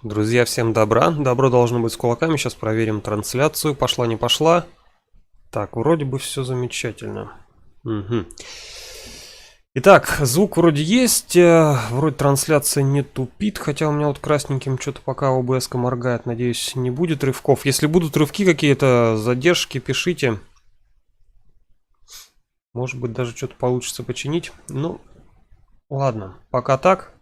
Друзья, всем добра. Добро должно быть с кулаками. Сейчас проверим трансляцию. Пошла, не пошла. Так, вроде бы все замечательно. Угу. Итак, звук вроде есть. Вроде трансляция не тупит. Хотя у меня вот красненьким что-то пока ОБС-ка моргает. Надеюсь, не будет рывков. Если будут рывки какие-то, задержки, пишите. Может быть, даже что-то получится починить. Ну, ладно. Пока так.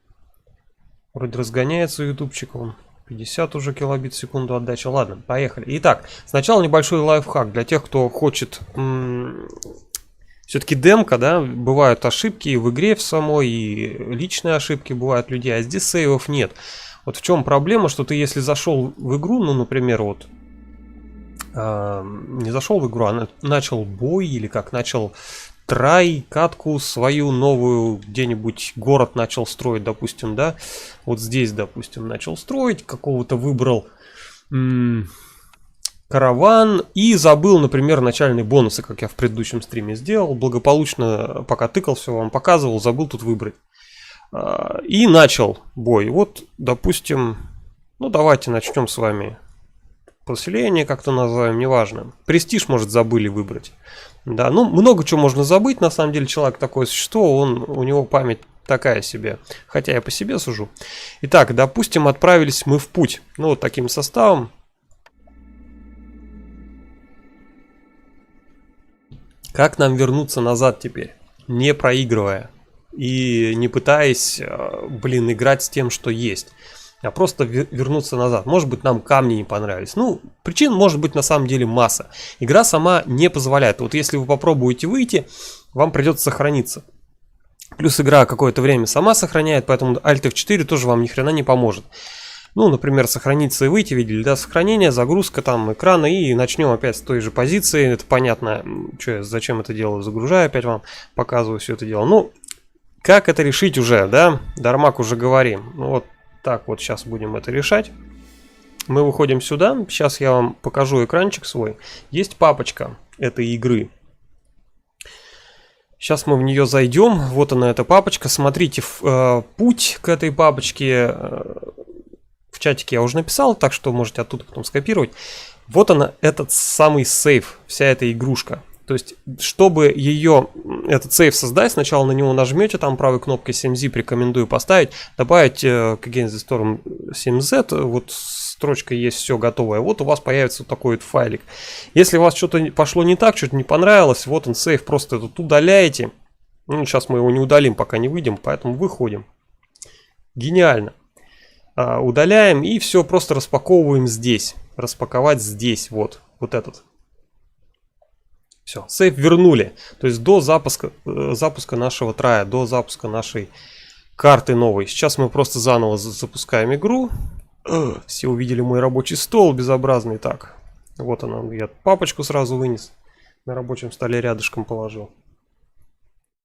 Вроде разгоняется ютубчик, он 50 уже килобит в секунду отдача. Ладно, поехали. Итак, сначала небольшой лайфхак для тех, кто хочет все-таки демка, да, бывают ошибки и в игре в самой, и личные ошибки бывают у людей, а здесь сейвов нет. Вот в чем проблема, что ты если зашел в игру, ну, например, вот, не зашел в игру, а начал бой или как начал трай, катку свою новую, где-нибудь город начал строить, допустим, да, вот здесь, допустим, начал строить, какого-то выбрал караван и забыл, например, начальные бонусы, как я в предыдущем стриме сделал, благополучно, пока тыкал, все вам показывал, забыл тут выбрать. И начал бой. Вот, допустим, ну давайте начнем с вами поселение, как-то назовем, неважно. Престиж, может, забыли выбрать. Да, ну много чего можно забыть, на самом деле человек такое существо, у него память такая себе, хотя я по себе сужу. Итак, допустим, отправились мы в путь, ну вот таким составом. Как нам вернуться назад теперь, не проигрывая и не пытаясь, играть с тем, что есть, а просто вернуться назад. Может быть, нам камни не понравились. Ну, причин может быть на самом деле масса. Игра сама не позволяет. Вот если вы попробуете выйти, вам придется сохраниться. Плюс игра какое-то время сама сохраняет, поэтому Alt F4 тоже вам ни хрена не поможет. Ну, например, сохраниться и выйти, видели, да, сохранение, загрузка там экрана, и начнем опять с той же позиции. Это понятно, что я зачем это делаю, загружаю, опять вам показываю все это дело. Ну, как это решить уже, да, Дармак уже говорим. Ну, вот так вот сейчас будем это решать. Мы выходим сюда, сейчас я вам покажу экранчик свой. Есть папочка этой игры. Сейчас мы в нее зайдем, вот она, эта папочка. Смотрите, путь к этой папочке в чатике я уже написал, так что можете оттуда потом скопировать. Вот она, этот самый сейф, вся эта игрушка. То есть, чтобы этот сейф создать, сначала на него нажмете, там правой кнопкой 7Z рекомендую поставить, добавить к Against the Storm 7Z, вот строчка есть, все готовое. Вот у вас появится вот такой вот файлик. Если у вас что-то пошло не так, что-то не понравилось, вот он сейф, просто этот удаляете. Ну, сейчас мы его не удалим, пока не выйдем, поэтому выходим. Гениально. Удаляем и все, просто распаковываем здесь. Распаковать здесь, вот этот. Все, сейф вернули. То есть до запуска нашего трая, до запуска нашей карты новой. Сейчас мы просто заново запускаем игру. Все увидели мой рабочий стол безобразный. Так, вот она. Я папочку сразу вынес. На рабочем столе рядышком положил.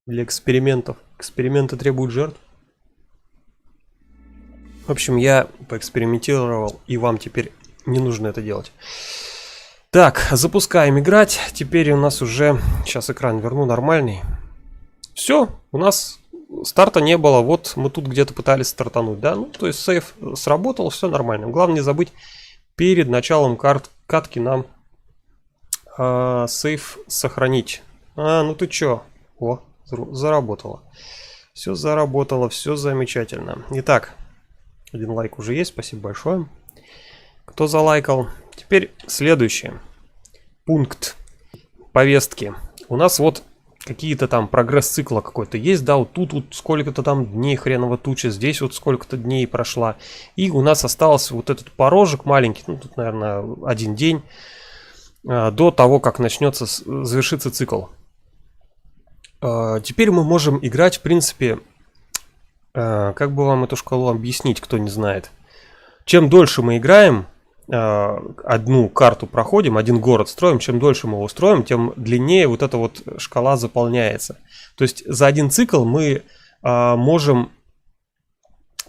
Для экспериментов. Эксперименты требуют жертв. В общем, я поэкспериментировал, и вам теперь не нужно это делать. Так, запускаем играть. Теперь у нас уже... Сейчас экран верну нормальный. Все, у нас старта не было. Вот мы тут где-то пытались стартануть, да? Ну, то есть сейф сработал, все нормально. Главное не забыть перед началом катки нам сейф сохранить. Ну ты чё? О, заработало. Все заработало, все замечательно. Итак, один лайк уже есть, спасибо большое. Кто залайкал? Теперь следующее. Пункт повестки. У нас вот какие-то там прогресс цикла какой-то есть, да, вот тут вот сколько-то там дней хреново туча, здесь вот сколько-то дней прошла. И у нас остался вот этот порожек маленький, ну тут, наверное, один день до того, как завершится цикл. Теперь мы можем играть, в принципе, как бы вам эту шкалу объяснить, кто не знает. Чем дольше мы играем, одну карту проходим, один город строим, чем дольше мы его строим, тем длиннее вот эта вот шкала заполняется. То есть за один цикл мы можем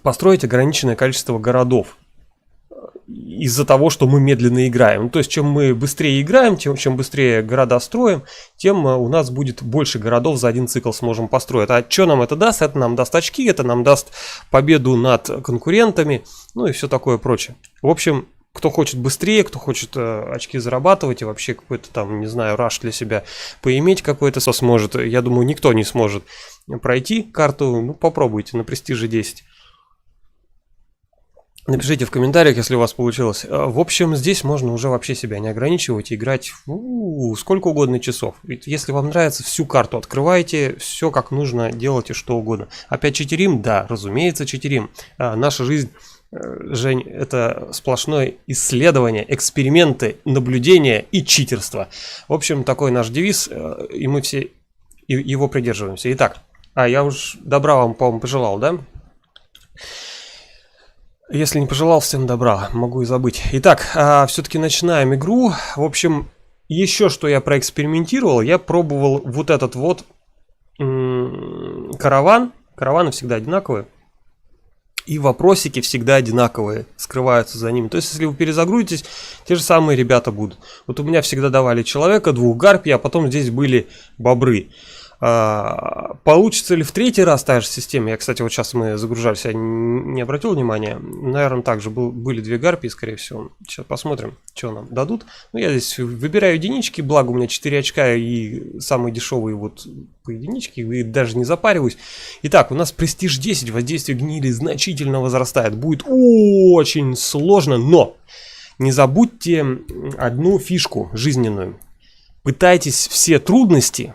построить ограниченное количество городов. из-за того, что мы медленно играем. Ну, то есть, чем мы быстрее играем, чем быстрее города строим, тем у нас будет больше городов за один цикл сможем построить. А что нам это даст? Это нам даст очки, это нам даст победу над конкурентами, ну и все такое прочее. В общем, кто хочет быстрее, кто хочет очки зарабатывать и вообще какой-то там, не знаю, раш для себя поиметь какой-то сможет, я думаю, никто не сможет пройти карту, ну попробуйте на престиже 10. Напишите в комментариях, если у вас получилось. В общем, здесь можно уже вообще себя не ограничивать, играть сколько угодно часов. Ведь если вам нравится, всю карту открывайте, все как нужно, делайте что угодно. Опять читерим? Да, разумеется, читерим. Наша жизнь, Жень, это сплошное исследование, эксперименты, наблюдение и читерство. В общем, такой наш девиз, и мы все его придерживаемся. Итак, я уж добра вам, по-моему, пожелал, да? Если не пожелал, всем добра, могу и забыть. Итак, все-таки начинаем игру. В общем, еще что я проэкспериментировал, я пробовал вот этот вот караван. Караваны всегда одинаковые. И вопросики всегда одинаковые, скрываются за ними. То есть, если вы перезагрузитесь, те же самые ребята будут. Вот у меня всегда давали человека, 2 гарпий, а потом здесь были бобры. Получится ли в 3-й раз та же система? Я, кстати, вот сейчас мы загружались, я не обратил внимания. Наверное, также были 2 гарпии, скорее всего. Сейчас посмотрим, что нам дадут. Ну, я здесь выбираю единички, благо у меня 4 очка и самые дешевые вот по единичке, и даже не запариваюсь. Итак, у нас престиж 10, воздействие гнили значительно возрастает. Будет очень сложно, но не забудьте одну фишку жизненную. Пытайтесь все трудности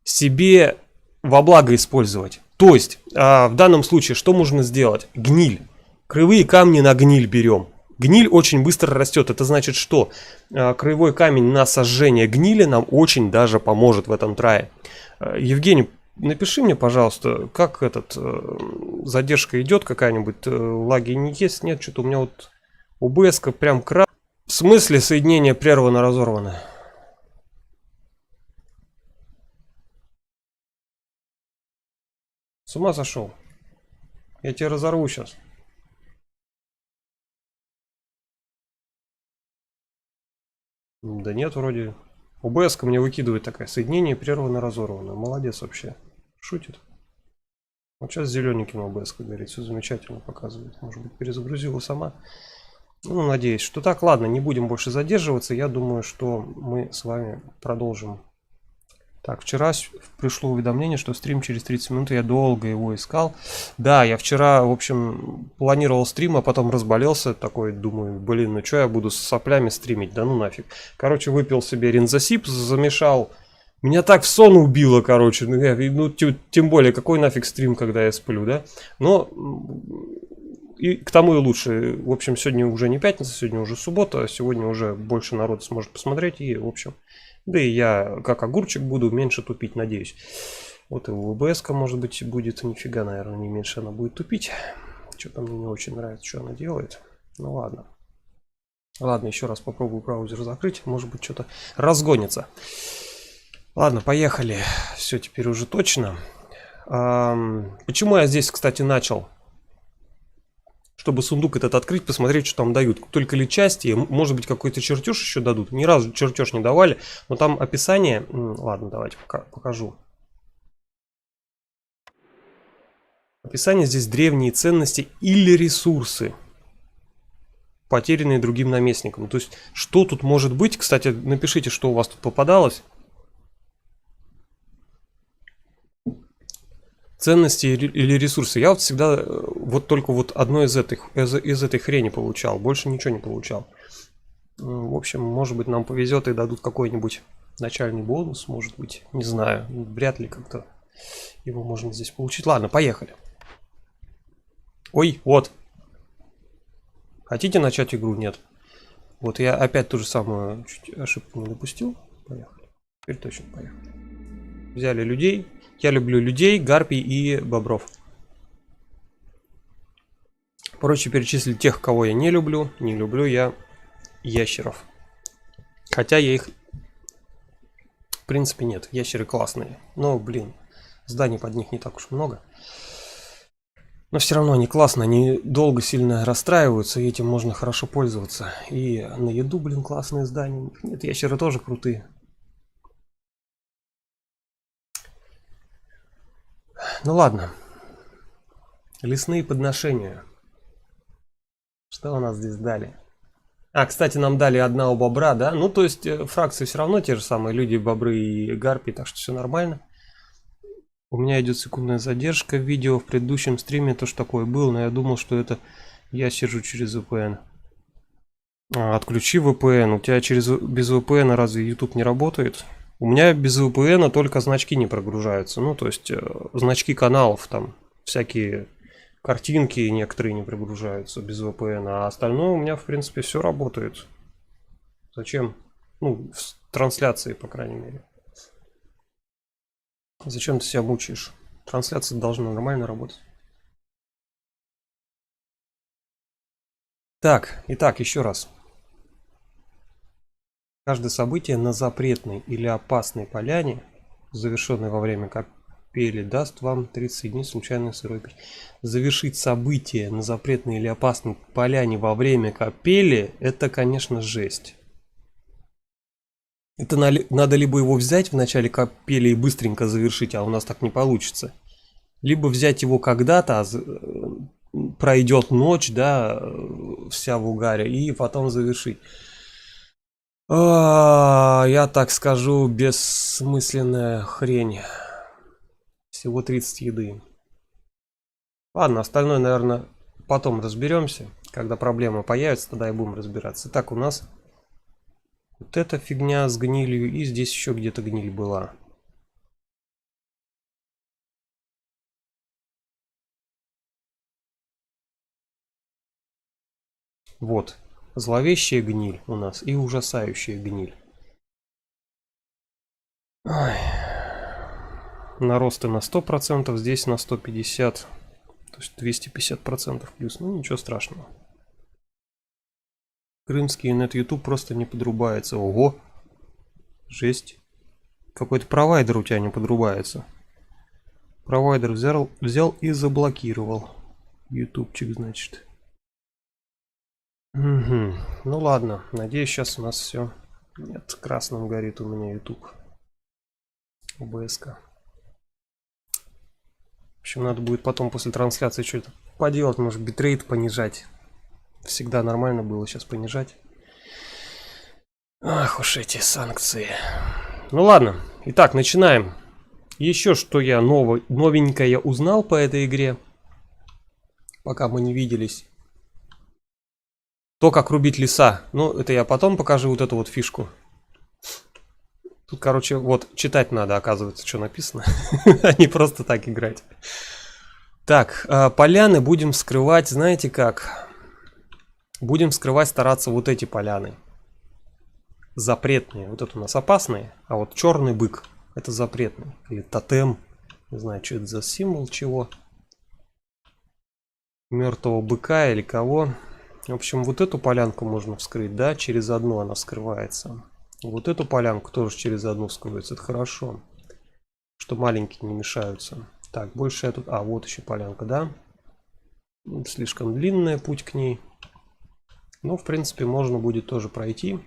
себе во благо использовать. То есть, в данном случае, что можно сделать? Гниль. Краевые камни на гниль берем. Гниль очень быстро растет. Это значит, что краевой камень на сожжение гнили нам очень даже поможет в этом трае. Евгений, напиши мне, пожалуйста, как задержка идет какая-нибудь, лаги не есть? Нет, что-то у меня вот ОБС-ка прям В смысле соединение прервано, разорвано? С ума сошел. Я тебя разорву сейчас. Да нет, вроде. ОБС-ка мне выкидывает такая. Соединение прервано, разорвано. Молодец вообще. Шутит. Вот сейчас зелененьким ОБС-ка горит. Все замечательно показывает. Может быть, перезагрузила сама. Ну, надеюсь, что так. Ладно, не будем больше задерживаться. Я думаю, что мы с вами продолжим. Так, вчера пришло уведомление, что стрим через 30 минут, я долго его искал. Да, я вчера, в общем, планировал стрим, а потом разболелся, такой, думаю, блин, ну что я буду с соплями стримить, да ну нафиг. Короче, выпил себе ринзосип, замешал, меня так в сон убило, короче, ну тем более, какой нафиг стрим, когда я сплю, да. Но и к тому и лучше, в общем, сегодня уже не пятница, сегодня уже суббота, сегодня уже больше народу сможет посмотреть, и, в общем... Да и я, как огурчик, буду меньше тупить, надеюсь. Вот и у ВБС-ка, может быть, будет нифига, наверное, не меньше она будет тупить. Что-то мне не очень нравится, что она делает. Ну ладно. Ладно, еще раз попробую браузер закрыть. Может быть, что-то разгонится. Ладно, поехали. Все, теперь уже точно. Почему я здесь, кстати, начал? Чтобы сундук этот открыть, посмотреть, что там дают. Только ли части, может быть, какой-то чертеж еще дадут. Ни разу чертеж не давали, но там описание... Ладно, давайте покажу. Описание здесь: древние ценности или ресурсы, потерянные другим наместником. То есть, что тут может быть? Кстати, напишите, что у вас тут попадалось. Ценности или ресурсы. Я вот всегда вот только вот одно из этой хрени получал. Больше ничего не получал. В общем, может быть, нам повезет и дадут какой-нибудь начальный бонус. Может быть, не знаю. Вряд ли как-то его можно здесь получить. Ладно, поехали. Ой, вот. Хотите начать игру? Нет. Вот я опять ту же самую ошибку не допустил. Поехали. Теперь точно поехали. Взяли людей. Я люблю людей, гарпий и бобров. Проще перечислить тех, кого я не люблю. Не люблю я ящеров. Хотя я их... В принципе, нет. Ящеры классные. Но, блин, зданий под них не так уж много. Но все равно они классно, они долго сильно расстраиваются, и этим можно хорошо пользоваться. И на еду, блин, классные здания. Нет, ящеры тоже крутые. Ну ладно. Лесные подношения. Что у нас здесь дали? А, кстати, нам дали одного бобра, да? Ну, то есть фракции все равно те же самые, люди, бобры и гарпии, так что все нормально. У меня идет секундная задержка в видео. В предыдущем стриме тоже такое было, но я думал, что это я сижу через VPN. Отключи VPN. У тебя без VPN разве YouTube не работает? У меня без VPN только значки не прогружаются. Ну, то есть значки каналов, там всякие картинки некоторые не прогружаются без VPN, а остальное у меня, в принципе, все работает. Зачем? Ну, в трансляции, по крайней мере. Зачем ты себя мучаешь? Трансляция должна нормально работать. Так, итак, еще раз. Каждое событие на запретной или опасной поляне, завершенной во время капели, даст вам 30 единиц случайной сырой пищи. Завершить событие на запретной или опасной поляне во время капели, это, конечно, жесть. Это надо либо его взять в начале капели и быстренько завершить, а у нас так не получится. Либо взять его когда-то, пройдет ночь, да, вся в угаре, и потом завершить. Я так скажу, бессмысленная хрень. Всего 30 еды. Ладно, остальное, наверное, потом разберемся. Когда проблема появится, тогда и будем разбираться. Итак, у нас вот эта фигня с гнилью, и здесь еще где-то гниль была. Вот. Зловещая гниль у нас и ужасающая гниль. Ой. Наросты на 100%, здесь на 150%. То есть 250% плюс. Ну, ничего страшного. Крымский нет YouTube просто не подрубается. Ого! Жесть. Какой-то провайдер у тебя не подрубается. Провайдер взял и заблокировал. ютубчик, значит. Угу. Ну ладно. Надеюсь, сейчас у нас все. Нет, красным горит у меня YouTube. ОБС-ка. В общем, надо будет потом после трансляции что-то поделать. Может, битрейт понижать. Всегда нормально было сейчас понижать. Ах уж эти санкции. Ну ладно. Итак, начинаем. Еще что я новенькое узнал по этой игре. Пока мы не виделись. То, как рубить леса. Ну, это я потом покажу вот эту вот фишку. Тут, короче, вот читать надо, оказывается, что написано. А не просто так играть. Так, поляны будем вскрывать, знаете как? Будем вскрывать, стараться вот эти поляны. Запретные. Вот это у нас опасные. А вот черный бык. Это запретный. Или тотем. Не знаю, что это за символ чего. Мертвого быка или кого. В общем, вот эту полянку можно вскрыть, да? Через одну она вскрывается. Вот эту полянку тоже через одну вскроется. Это хорошо. Что маленькие не мешаются. Так, больше я тут... А, вот еще полянка, да? Слишком длинный путь к ней. Ну, в принципе, можно будет тоже пройти.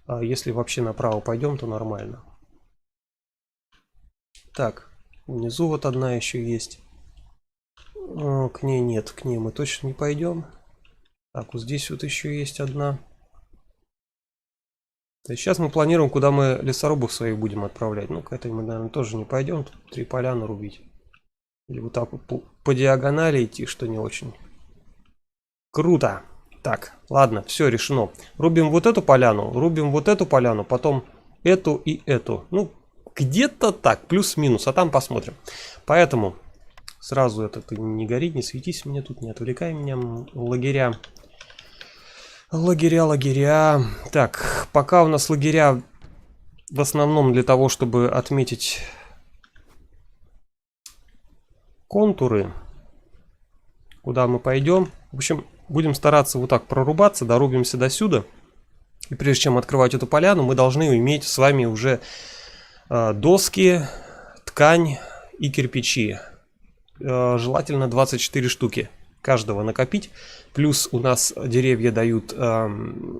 А если вообще направо пойдем, то нормально. Так, внизу вот одна еще есть. К ней нет, к ней мы точно не пойдем. Так, вот здесь вот еще есть одна. То есть сейчас мы планируем, куда мы лесорубов своих будем отправлять. Ну, к этой мы, наверное, тоже не пойдем. Тут 3 поляны рубить. Или вот так вот по диагонали идти, что не очень. Круто. Так, ладно, все решено. Рубим вот эту поляну, потом эту и эту. Ну, где-то так, плюс-минус, а там посмотрим. Поэтому сразу это ты не гори, не светись мне тут, не отвлекай меня, лагеря. Лагеря. Так, пока у нас лагеря в основном для того, чтобы отметить контуры, куда мы пойдем. В общем, будем стараться вот так прорубаться, дорубимся до сюда. И прежде чем открывать эту поляну, мы должны иметь с вами уже доски, ткань и кирпичи. желательно 24 штуки каждого накопить. Плюс у нас деревья дают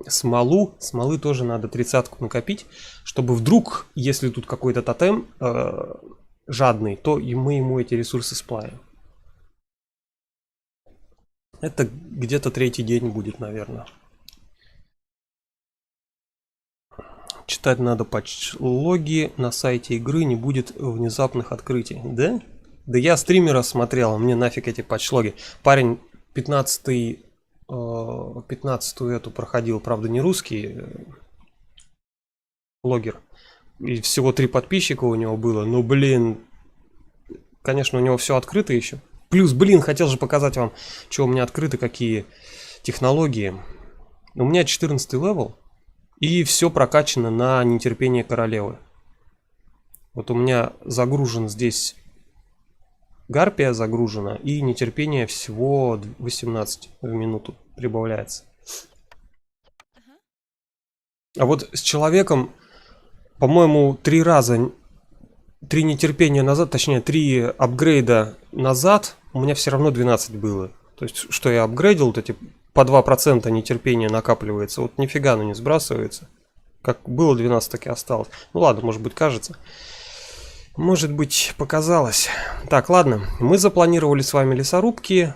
смолу. Смолы тоже надо 30-ку накопить, чтобы вдруг, если тут какой-то тотем жадный, то и мы ему эти ресурсы сплавим. Это где-то 3-й день будет, наверное. Читать надо патч-логи на сайте игры, не будет внезапных открытий. Да? Да я стримера смотрел, мне нафиг эти патч-логи. Парень 15-ю эту проходил, правда не русский логер. И всего 3 подписчика у него было. Ну блин, конечно, у него все открыто еще. Плюс, блин, хотел же показать вам, что у меня открыто, какие технологии. У меня 14 левел. И все прокачано на нетерпение королевы. Вот у меня загружен здесь гарпия загружена. И нетерпение всего 18 в минуту прибавляется. А вот с человеком, по-моему, 3 раза, 3 нетерпения назад, точнее 3 апгрейда назад, у меня все равно 12 было. То есть, что я апгрейдил, вот эти по 2% нетерпения накапливается. Вот нифига оно не сбрасывается. Как было 12, так и осталось. Ну ладно, может быть, кажется. Может быть, показалось. Так, ладно. Мы запланировали с вами лесорубки.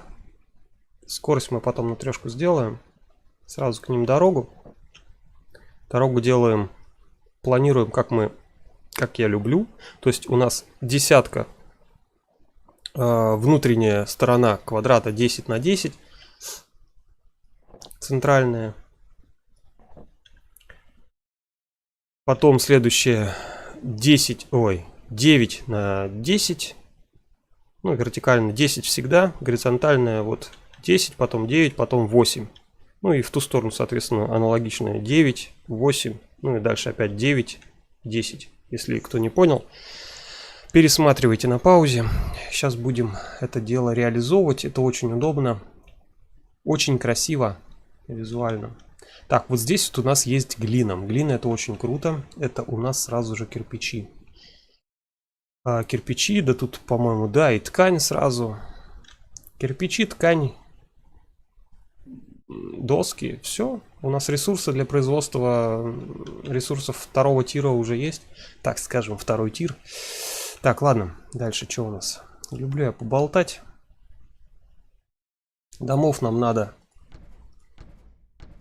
Скорость мы потом на 3 сделаем. Сразу к ним дорогу. Дорогу делаем, планируем, как я люблю. То есть у нас 10, внутренняя сторона квадрата 10 на 10. Центральная. Потом следующее 9 на 10. Ну, вертикально 10 всегда. Горизонтальная вот 10, потом 9, потом 8. Ну и в ту сторону, соответственно, аналогичная 9, 8. Ну и дальше опять 9, 10. Если кто не понял, пересматривайте на паузе. Сейчас будем это дело реализовывать. Это очень удобно. Очень красиво. Визуально. Так, вот здесь вот у нас есть глина. Глина — это очень круто. Это у нас сразу же кирпичи. Кирпичи, да тут, по-моему, да, и ткань сразу. Кирпичи, ткань, доски, все. У нас ресурсы для производства ресурсов 2-го тира уже есть. Так скажем, 2-й тир. Так, ладно, дальше что у нас? Люблю я поболтать. Домов нам надо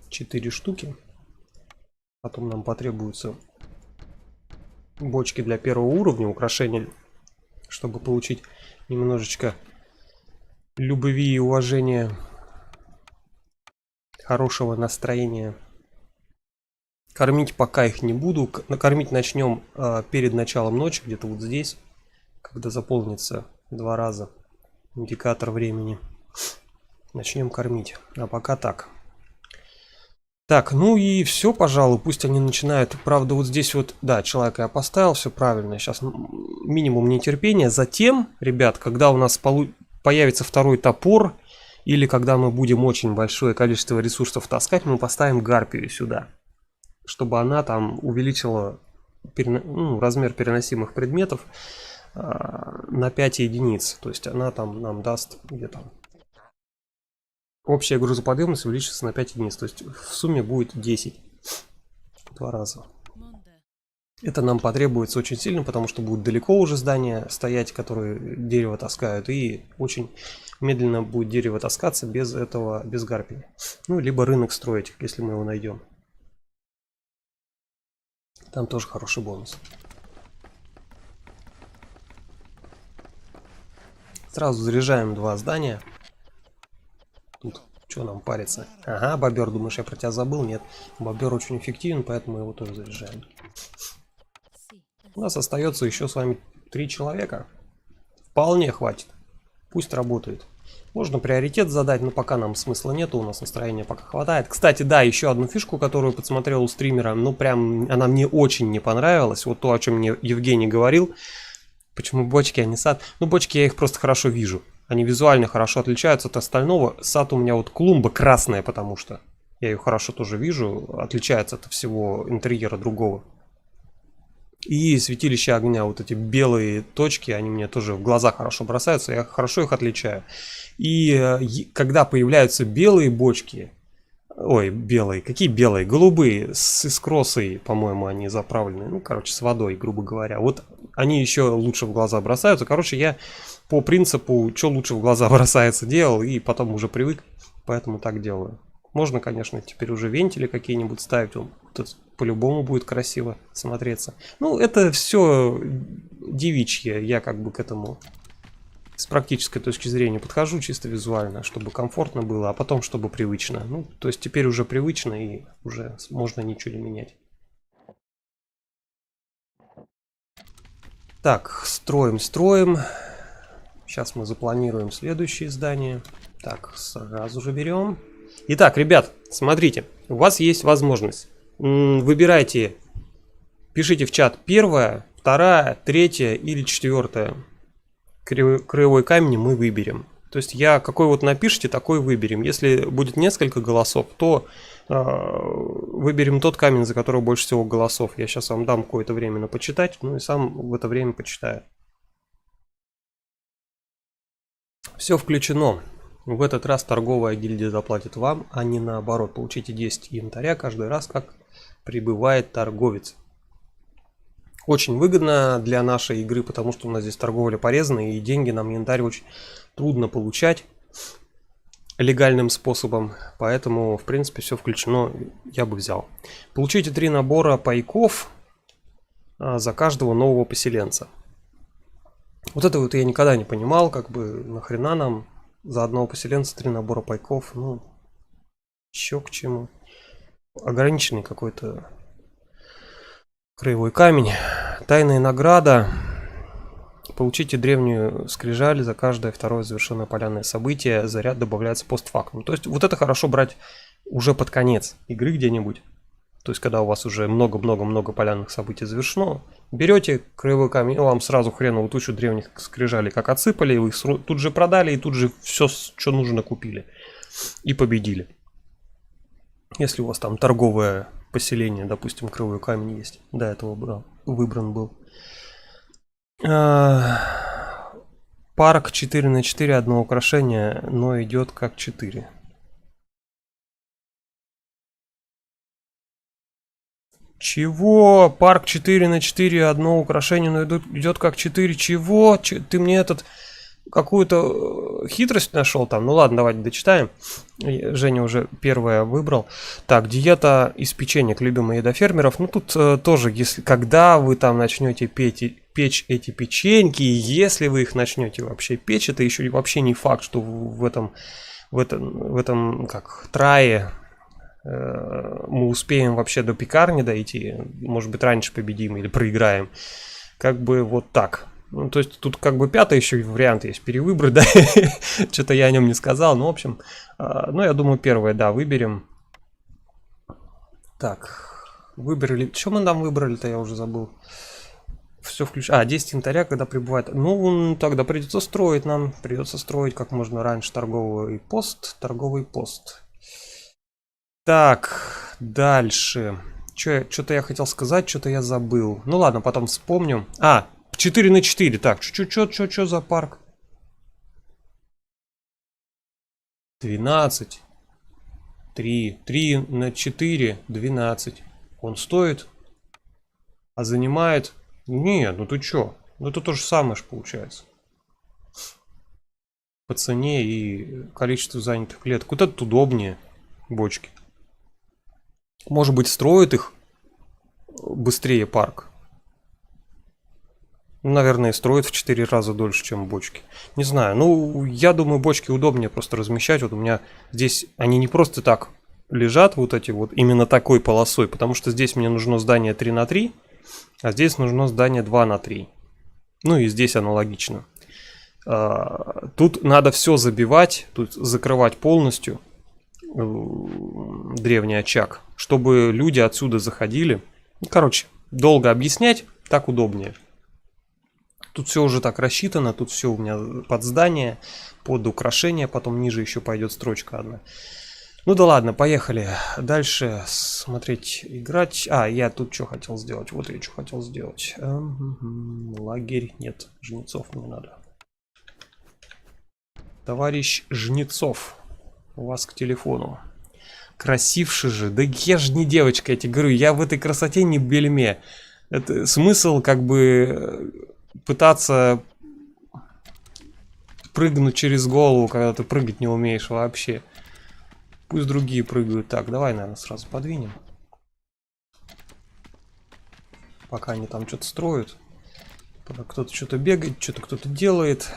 4 штуки. Потом нам потребуются бочки для 1-го уровня, украшения, чтобы получить немножечко любви и уважения, хорошего настроения. Кормить пока их не буду. Накормить начнем перед началом ночи, где-то вот здесь, когда заполнится 2 раза индикатор времени. Начнем кормить. А пока так. Так, ну и все, пожалуй, пусть они начинают. Правда, вот здесь вот, да, человека я поставил, все правильно. Сейчас минимум нетерпения. Затем, ребят, когда у нас появится 2-й топор, или когда мы будем очень большое количество ресурсов таскать, мы поставим гарпию сюда, чтобы она там увеличила размер переносимых предметов на 5 единиц. То есть она там нам даст где-то... Общая грузоподъемность увеличится на 5 единиц. То есть в сумме будет 10. 2 раза. Это нам потребуется очень сильно, потому что будут далеко уже здания стоять, которые дерево таскают. И очень медленно будет дерево таскаться без этого, без гарпии. Ну, либо рынок строить, если мы его найдем. Там тоже хороший бонус. Сразу заряжаем 2 здания. Тут что нам париться? Ага, бобер, думаешь, я про тебя забыл? Нет, бобер очень эффективен, поэтому его тоже заряжаем. У нас остается еще с вами 3 человека. Вполне хватит. Пусть работает. Можно приоритет задать, но пока нам смысла нету, у нас настроения пока хватает. Кстати, да, еще одну фишку, которую подсмотрел у стримера, ну прям она мне очень не понравилась. Вот то, о чем мне Евгений говорил. Почему бочки, а не сад? Ну, бочки я их просто хорошо вижу. Они визуально хорошо отличаются от остального. Сад у меня вот клумба красная, потому что я ее хорошо тоже вижу. Отличается от всего интерьера другого. И святилище огня, вот эти белые точки, они мне тоже в глаза хорошо бросаются, я хорошо их отличаю. И когда появляются белые бочки, ой, белые, какие белые? Голубые, с искросой, по-моему, они заправлены, ну, короче, с водой, грубо говоря. Вот они еще лучше в глаза бросаются. Короче, я по принципу, что лучше в глаза бросается, делал, и потом уже привык, поэтому так делаю. Можно, конечно, теперь уже вентили какие-нибудь ставить, он по-любому будет красиво смотреться. Ну, это все девичье, я как бы к этому с практической точки зрения подхожу чисто визуально, чтобы комфортно было, а потом чтобы привычно. Ну, то есть теперь уже привычно и уже можно ничего не менять. Так, строим. Сейчас мы запланируем следующее здание. Так, сразу же берем. Итак, ребят, смотрите, у вас есть возможность. Выбирайте, пишите в чат первая, вторая, третья или четвертая. Краевой камень мы выберем. То есть какой вот напишите, такой выберем. Если будет несколько голосов, то выберем тот камень, за который больше всего голосов. Я сейчас вам дам какое-то время на почитать, ну и сам в это время почитаю. Все включено. В этот раз торговая гильдия заплатит вам, а не наоборот. Получите 10 янтаря каждый раз, как прибывает торговец. Очень выгодно для нашей игры, потому что у нас здесь торговля порезана, и деньги нам янтарь очень трудно получать легальным способом. Поэтому, в принципе, все включено, я бы взял. Получите 3 набора пайков за каждого нового поселенца. Вот это вот я никогда не понимал, как бы нахрена нам за одного поселенца 3 набора пайков. Ну, чё к чему. Ограниченный какой-то краевой камень. Тайная награда. Получите древнюю скрижаль за каждое второе завершенное полянное событие. Заряд добавляется постфактум. То есть вот это хорошо брать уже под конец игры где-нибудь. То есть когда у вас уже много-много-много полянных событий завершено. Берете краевой камень, вам сразу хреновую тучу древних скрижалей как отсыпали. Вы их тут же продали и тут же все, что нужно, купили. И победили. Если у вас там торговое поселение, допустим, краевой камень есть. До этого выбран был. Парк 4×4, одно украшение, но идет как 4. Чего? Парк 4×4, одно украшение, но идет как 4. Чего? Ты мне какую-то хитрость нашел там? Ну ладно, давайте дочитаем. Женя уже первое выбрал. Так, диета из печенек, любимая еда фермеров. Ну тут тоже, когда вы там начнете печь эти печеньки, если вы их начнете вообще печь, это еще вообще не факт, что в этом как трае мы успеем вообще до пекарни дойти. Может быть, раньше победим или проиграем. Как бы вот так. Ну, то есть тут как бы пятый еще вариант есть, перевыбрать, да, что-то я о нем не сказал, ну, в общем, ну, я думаю, первое, да, выберем. Так, выбрали, что мы там выбрали-то, я уже забыл. Все включено, 10 янтаря, когда прибывает, ну, тогда придется строить нам, как можно раньше торговый пост. Так, дальше, что-то я хотел сказать, что-то я забыл, ну, ладно, потом вспомню, 4×4. Так, что за парк? 12. 3×4, 12. Он стоит, а занимает... Нет, ну ты чё? Ну это то же самое же получается. По цене и количеству занятых клеток. Вот это удобнее бочки. Может быть, строит их быстрее парк. Наверное, строит в 4 раза дольше, чем бочки. Не знаю, ну, я думаю, бочки удобнее просто размещать. Вот у меня здесь они не просто так лежат, вот эти вот, именно такой полосой. Потому что здесь мне нужно здание 3×3, а здесь нужно здание 2×3. Ну и здесь аналогично. Тут надо все забивать, тут закрывать полностью древний очаг, чтобы люди отсюда заходили. Короче, долго объяснять, так удобнее. Тут все уже так рассчитано, тут все у меня под здание, под украшение, потом ниже еще пойдет строчка одна. Ну да ладно, поехали дальше смотреть, играть. А, я тут что хотел сделать? Вот я что хотел сделать. Лагерь. Нет, Жнецов не надо. Товарищ Жнецов, у вас к телефону. Красивше же. Да я же не девочка, я тебе говорю, я в этой красоте не бельме. Это смысл как бы пытаться прыгнуть через голову, когда ты прыгать не умеешь вообще. Пусть другие прыгают. Так, давай, наверное, сразу подвинем. Пока они там что-то строят. Пока кто-то что-то бегает, что-то кто-то делает.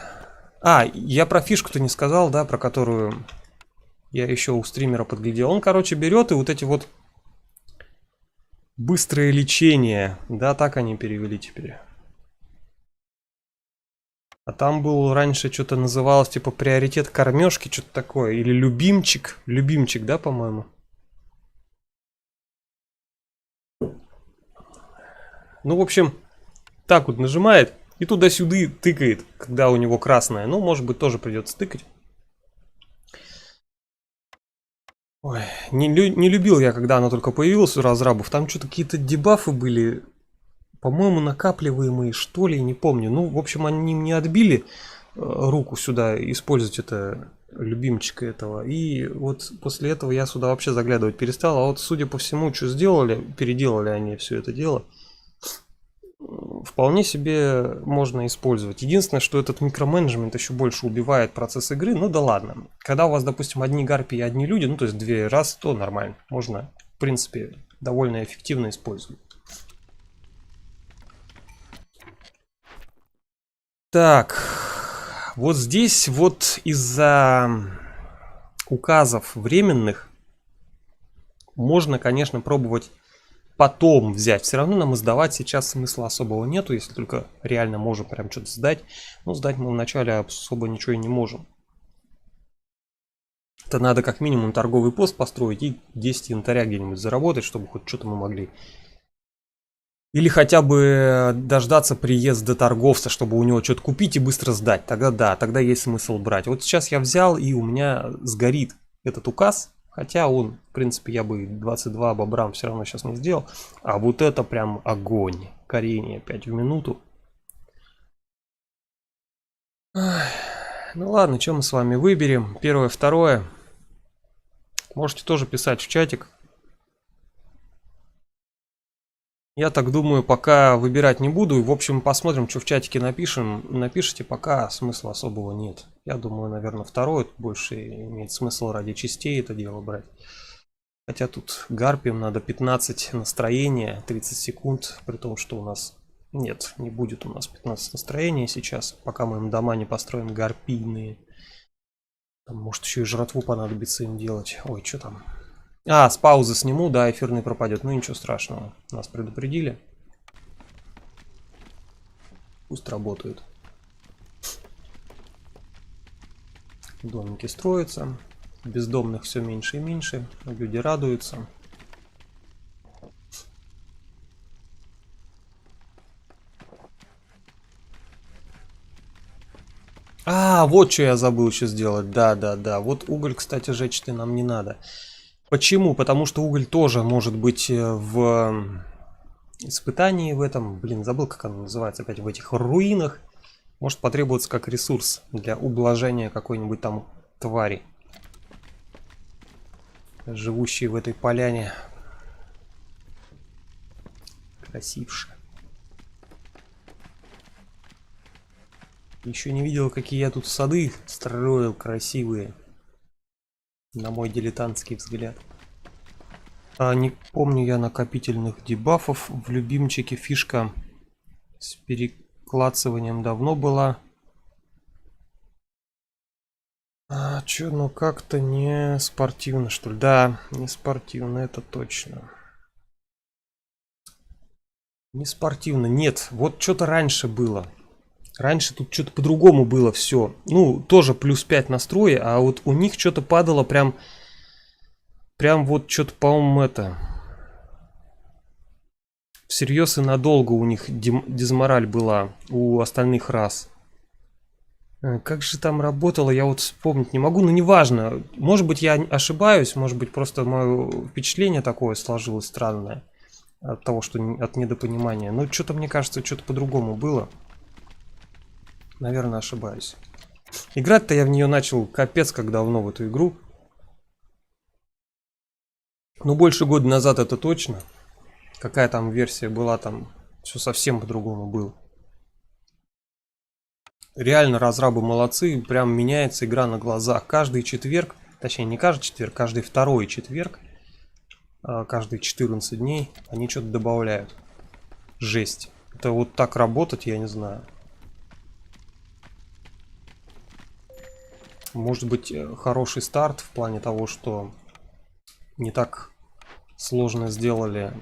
А, я про фишку-то не сказал, да, про которую я еще у стримера подглядел. Он, короче, берет и вот эти вот быстрое лечение. Да, так они перевели теперь. А там был раньше что-то называлось типа приоритет кормежки, что-то такое. Или любимчик. Любимчик, да, по-моему? Ну, в общем, так вот нажимает и туда-сюда тыкает, когда у него красное. Ну, может быть, тоже придется тыкать. Ой, не любил я, когда она только появилась у разрабов. Там что-то какие-то дебафы были, по-моему, накапливаемые, что ли, не помню. Ну, в общем, они мне отбили руку сюда использовать это любимчика этого. И вот после этого я сюда вообще заглядывать перестал. А вот, судя по всему, что сделали, переделали они все это дело, вполне себе можно использовать. Единственное, что этот микроменеджмент еще больше убивает процесс игры. Ну да ладно. Когда у вас, допустим, одни гарпии и одни люди, ну то есть 2 раз, то нормально. Можно, в принципе, довольно эффективно использовать. Так, вот здесь вот из-за указов временных можно, конечно, пробовать потом взять. Все равно нам сдавать сейчас смысла особого нету, если только реально можем прям что-то сдать. Но сдать мы вначале особо ничего и не можем. Это надо как минимум торговый пост построить и 10 янтаря где-нибудь заработать, чтобы хоть что-то мы могли. Или хотя бы дождаться приезда торговца, чтобы у него что-то купить и быстро сдать. Тогда да, тогда есть смысл брать. Вот сейчас я взял, и у меня сгорит этот указ. Хотя он, в принципе, я бы 22 бобрам все равно сейчас не сделал. А вот это прям огонь. Корение 5 в минуту. Ну ладно, что мы с вами выберем? Первое, второе. Можете тоже писать в чатик. Я так думаю, пока выбирать не буду. В общем, посмотрим, что в чатике напишем. Напишите, пока смысла особого нет. Я думаю, наверное, второе больше имеет смысл ради частей это дело брать. Хотя тут гарпием надо 15 настроения, 30 секунд. При том, что у нас... Нет, не будет у нас 15 настроения сейчас. Пока мы им дома не построим гарпийные. Там, может, еще и жратву понадобится им делать. Ой, что там... А, с паузы сниму, да, эфирный пропадет. Ну ничего страшного. Нас предупредили. Пусть работают. Домики строятся. Бездомных все меньше и меньше. Люди радуются. А, вот что я забыл еще сделать. Да. Вот уголь, кстати, жечь-то нам не надо. Почему? Потому что уголь тоже может быть в испытании в этом. Блин, забыл, как оно называется опять, в этих руинах. Может потребоваться как ресурс для ублажения какой-нибудь там твари, живущей в этой поляне. Красивше. Еще не видел, какие я тут сады строил красивые. На мой дилетантский взгляд. Не помню я накопительных дебафов. В любимчике фишка с переклацыванием давно была. Чё, ну как-то не спортивно, что ли? Да, не спортивно, это точно. Не спортивно, нет. Вот что-то раньше было. Раньше тут что-то по-другому было все. Ну, тоже плюс 5 настроя, а вот у них что-то падало прям вот что-то, по-моему, это... Всерьез и надолго у них дизмораль была у остальных рас. Как же там работало, я вот вспомнить не могу, но неважно. Может быть, я ошибаюсь, может быть, просто мое впечатление такое сложилось странное от того, что от недопонимания. Но что-то, мне кажется, что-то по-другому было. Наверное, ошибаюсь. Играть-то я в нее начал капец как давно, в эту игру. Ну, больше года назад это точно. Какая там версия была, там все совсем по-другому было. Реально разрабы молодцы, прям меняется игра на глазах. Каждый четверг, точнее не каждый четверг, каждый второй четверг, каждые 14 дней они что-то добавляют. Жесть. Это вот так работать, я не знаю. Может быть, хороший старт в плане того, что не так сложно сделали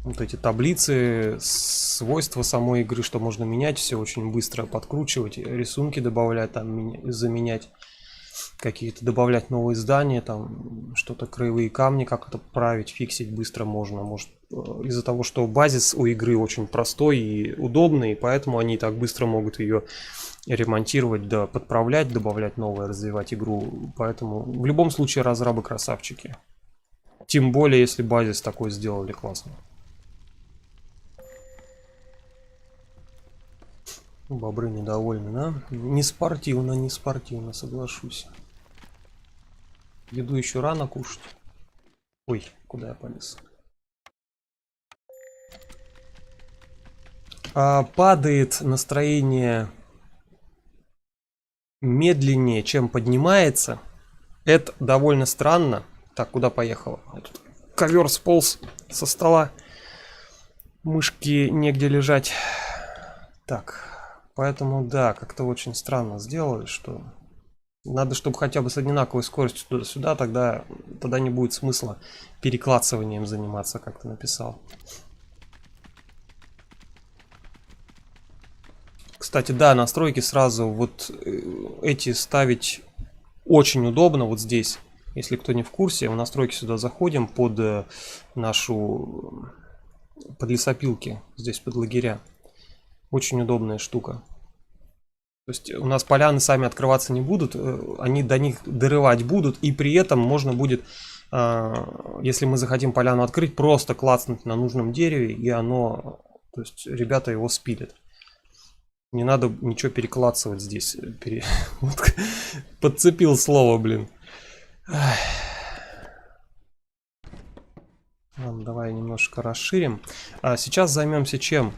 вот эти таблицы, свойства самой игры, что можно менять все очень быстро, подкручивать, рисунки добавлять, там заменять какие-то, добавлять новые здания, там что-то, краевые камни, как это править, фиксить быстро можно. Может, из-за того, что базис у игры очень простой и удобный, поэтому они так быстро могут ее ремонтировать, да, подправлять, добавлять новое, развивать игру. Поэтому в любом случае разрабы красавчики. Тем более, если базис такой сделали классно. Бобры недовольны, да? Не спортивно, не спортивно, соглашусь. Еду еще рано кушать. Ой, куда я полез? Падает настроение медленнее, чем поднимается. Это довольно странно. Так, куда поехала? Тут ковер сполз со стола. Мышки негде лежать. Так, поэтому да, как-то очень странно сделали, что надо, чтобы хотя бы с одинаковой скоростью туда-сюда, тогда не будет смысла перекладыванием заниматься, как ты написал. Кстати, да, настройки сразу вот эти ставить очень удобно вот здесь. Если кто не в курсе, в настройки сюда заходим под под лесопилки, здесь под лагеря. Очень удобная штука. То есть у нас поляны сами открываться не будут, они до них дорывать будут, и при этом можно будет, если мы захотим поляну открыть, просто клацнуть на нужном дереве, и оно, то есть ребята его спилят. Не надо ничего переклацывать здесь. Подцепил слово, блин. Ладно, давай немножко расширим. Сейчас займемся чем?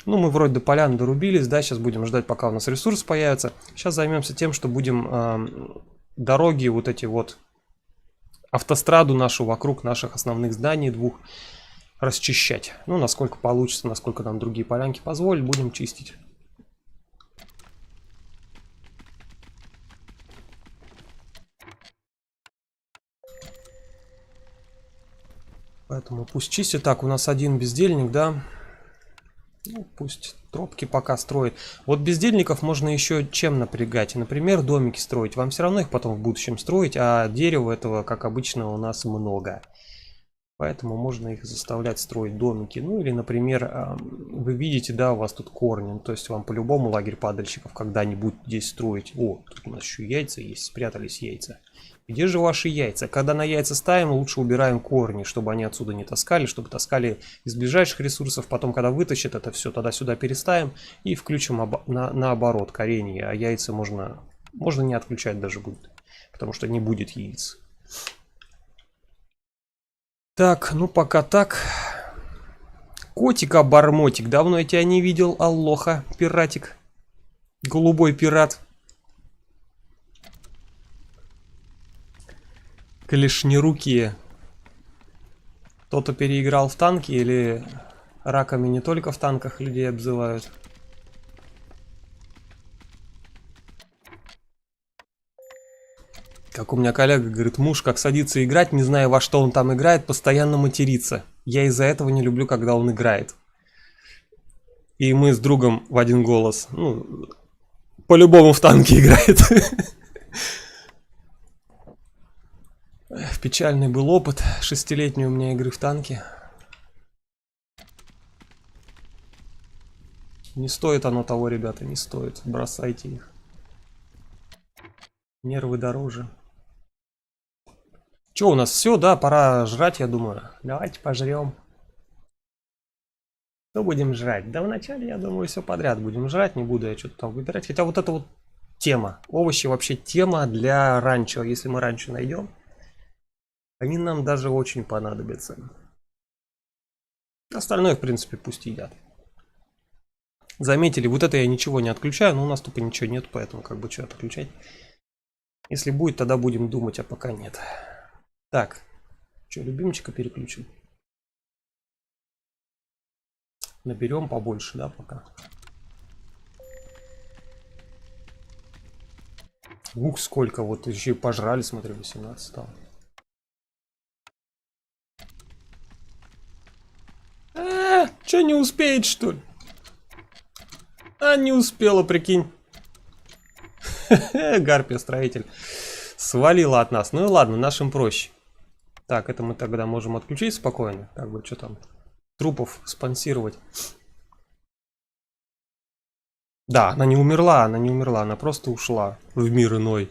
Ну, мы вроде до полян дорубились, да, сейчас будем ждать, пока у нас ресурс появится. Сейчас займемся тем, что будем дороги, вот эти вот, автостраду нашу вокруг наших основных зданий двух расчищать. Ну, насколько получится, насколько нам другие полянки позволят, будем чистить. Поэтому пусть чистит. Так, у нас один бездельник, да. Ну, пусть тропки пока строит. Вот бездельников можно еще чем напрягать. Например, домики строить. Вам все равно их потом в будущем строить, а дерева этого, как обычно, у нас много. Поэтому можно их заставлять строить домики. Ну или, например, вы видите, да, у вас тут корни. То есть вам по-любому лагерь падальщиков когда-нибудь здесь строить. О, тут у нас еще яйца есть, спрятались яйца. Где же ваши яйца? Когда на яйца ставим, лучше убираем корни, чтобы они отсюда не таскали, чтобы таскали из ближайших ресурсов. Потом, когда вытащат это все, тогда сюда переставим и включим наоборот коренья. А яйца можно не отключать даже будет, потому что не будет яиц. Так, ну пока так. Котик-обормотик. Давно я тебя не видел. Аллоха, пиратик. Голубой пират. Клешнерукие. Кто-то переиграл в танки или раками не только в танках людей обзывают? Как у меня коллега говорит, муж как садится играть, не зная во что он там играет, постоянно матерится. Я из-за этого не люблю, когда он играет. И мы с другом в один голос, ну, по-любому в танки играет. Печальный был опыт 6-летний у меня игры в танки. Не стоит оно того, ребята, не стоит. Бросайте их. Нервы дороже. Че у нас все, да, пора жрать, я думаю. Давайте пожрем. Что будем жрать? Да вначале, я думаю, все подряд будем жрать. Не буду я что-то там выбирать. Хотя вот это вот тема. Овощи вообще тема для ранчо. Если мы ранчо найдем, они нам даже очень понадобятся. Остальное, в принципе, пусть едят. Заметили, вот это я ничего не отключаю, но у нас тупо ничего нет, поэтому как бы что отключать. Если будет, тогда будем думать, а пока нет. Так, что, любимчика переключим? Наберем побольше, да, пока. Ух, сколько, вот еще и пожрали, смотри, 18 стало. Че, не успеет, что ли? А, не успела, прикинь. Гарпия строитель свалила от нас. Ну и ладно, нашим проще. Так, это мы тогда можем отключить спокойно. Как бы, что там, трупов спонсировать. Да, она не умерла, она просто ушла в мир иной.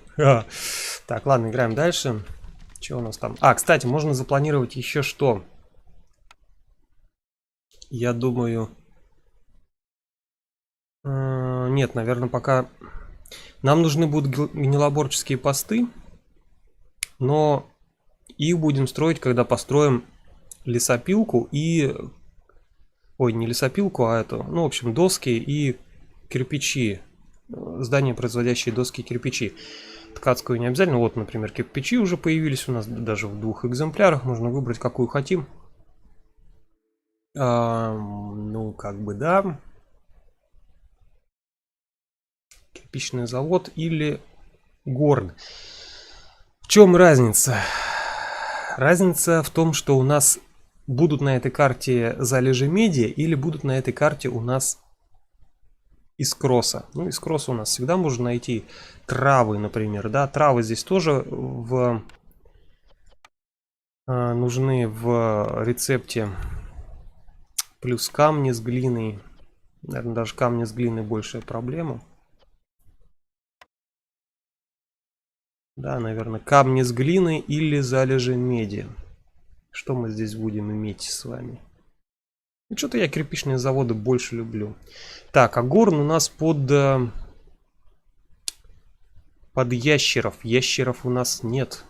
Так, ладно, играем дальше. Что у нас там? А, кстати, можно запланировать еще что. Я думаю... Нет, наверное, пока... Нам нужны будут гнилоборческие посты, но их будем строить, когда построим лесопилку и... Ой, не лесопилку, а это... Ну, в общем, доски и кирпичи. Здания, производящие доски и кирпичи. Ткацкую не обязательно. Вот, например, кирпичи уже появились у нас даже в 2 экземплярах. Можно выбрать, какую хотим. Ну, как бы, да. Кирпичный завод или горн. В чем разница? Разница в том, что у нас будут на этой карте залежи меди или будут на этой карте у нас из кросса. Ну, из кросса у нас всегда можно найти травы, например, да. Травы здесь тоже нужны в рецепте. Плюс камни с глиной. Наверное, даже камни с глиной большая проблема. Да, наверное, камни с глиной или залежи меди. Что мы здесь будем иметь с вами? Ну, что-то я кирпичные заводы больше люблю. Так, а горн у нас под ящеров. Ящеров у нас нет.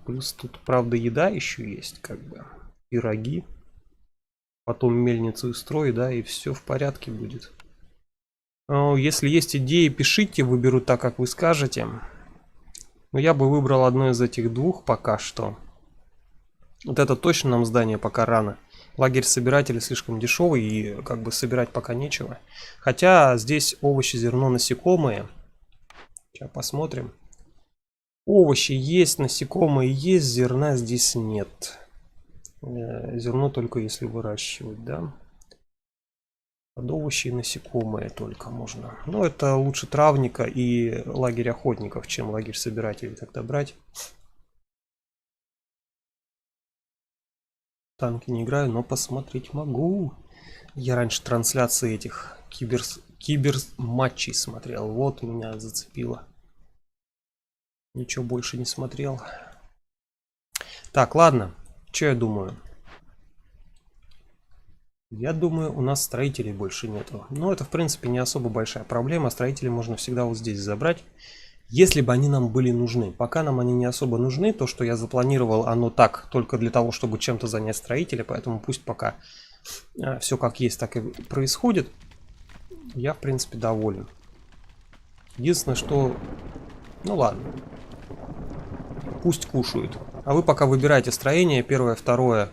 Плюс тут, правда, еда еще есть, как бы. Пироги. Потом мельницу и строй, да, и все в порядке будет. Если есть идеи, пишите, выберу так, как вы скажете. Но я бы выбрал одно из этих двух пока что. Вот это точно нам здание пока рано. Лагерь собирателей слишком дешевый и как бы собирать пока нечего. Хотя здесь овощи, зерно, насекомые. Сейчас посмотрим. Овощи есть, насекомые есть, зерна здесь нет. Зерно только если выращивать, да. Под овощи и насекомые только можно. Но это лучше травника и лагерь охотников, чем лагерь собирателей тогда брать. Танки не играю, но посмотреть могу. Я раньше трансляции этих киберматчей смотрел. Вот меня зацепило. Ничего больше не смотрел. Так, ладно. Что я думаю? Я думаю, у нас строителей больше нету. Но это, в принципе, не особо большая проблема. Строителей можно всегда вот здесь забрать, если бы они нам были нужны. Пока нам они не особо нужны. То, что я запланировал, оно так, только для того, чтобы чем-то занять строителя. Поэтому пусть пока все как есть, так и происходит. Я, в принципе, доволен. Единственное, что... Ну ладно. Пусть кушают. А вы пока выбирайте строение. Первое, второе...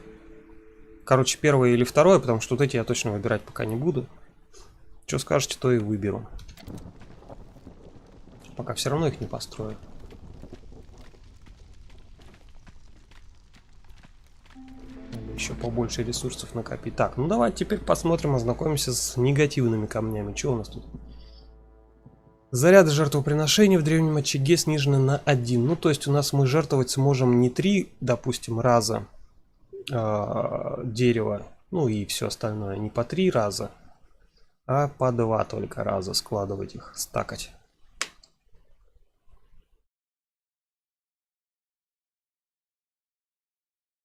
Короче, первое или второе, потому что вот эти я точно выбирать пока не буду. Что скажете, то и выберу. Пока все равно их не построю. Надо еще побольше ресурсов накопить. Так, ну давайте теперь посмотрим, ознакомимся с негативными камнями. Что у нас тут? Заряды жертвоприношений в древнем очаге снижены на 1. Ну, то есть у нас мы жертвовать сможем не 3, допустим, раза дерева, ну и все остальное, не по 3 раза, А по 2 только раза складывать их, стакать.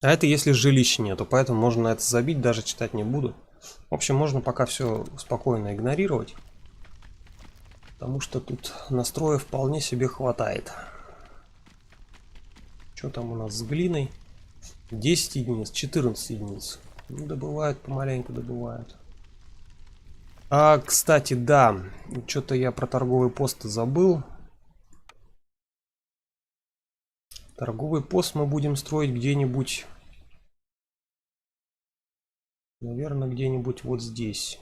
А это если жилища нету, поэтому можно на это забить, даже читать не буду. В общем, можно пока все спокойно игнорировать. Потому что тут настроя вполне себе хватает. Что там у нас с глиной? 10 единиц, 14 единиц. Ну, добывают, помаленьку добывают. А, кстати, да, что-то я про торговый пост забыл. Торговый пост мы будем строить где-нибудь, наверное, где-нибудь вот здесь.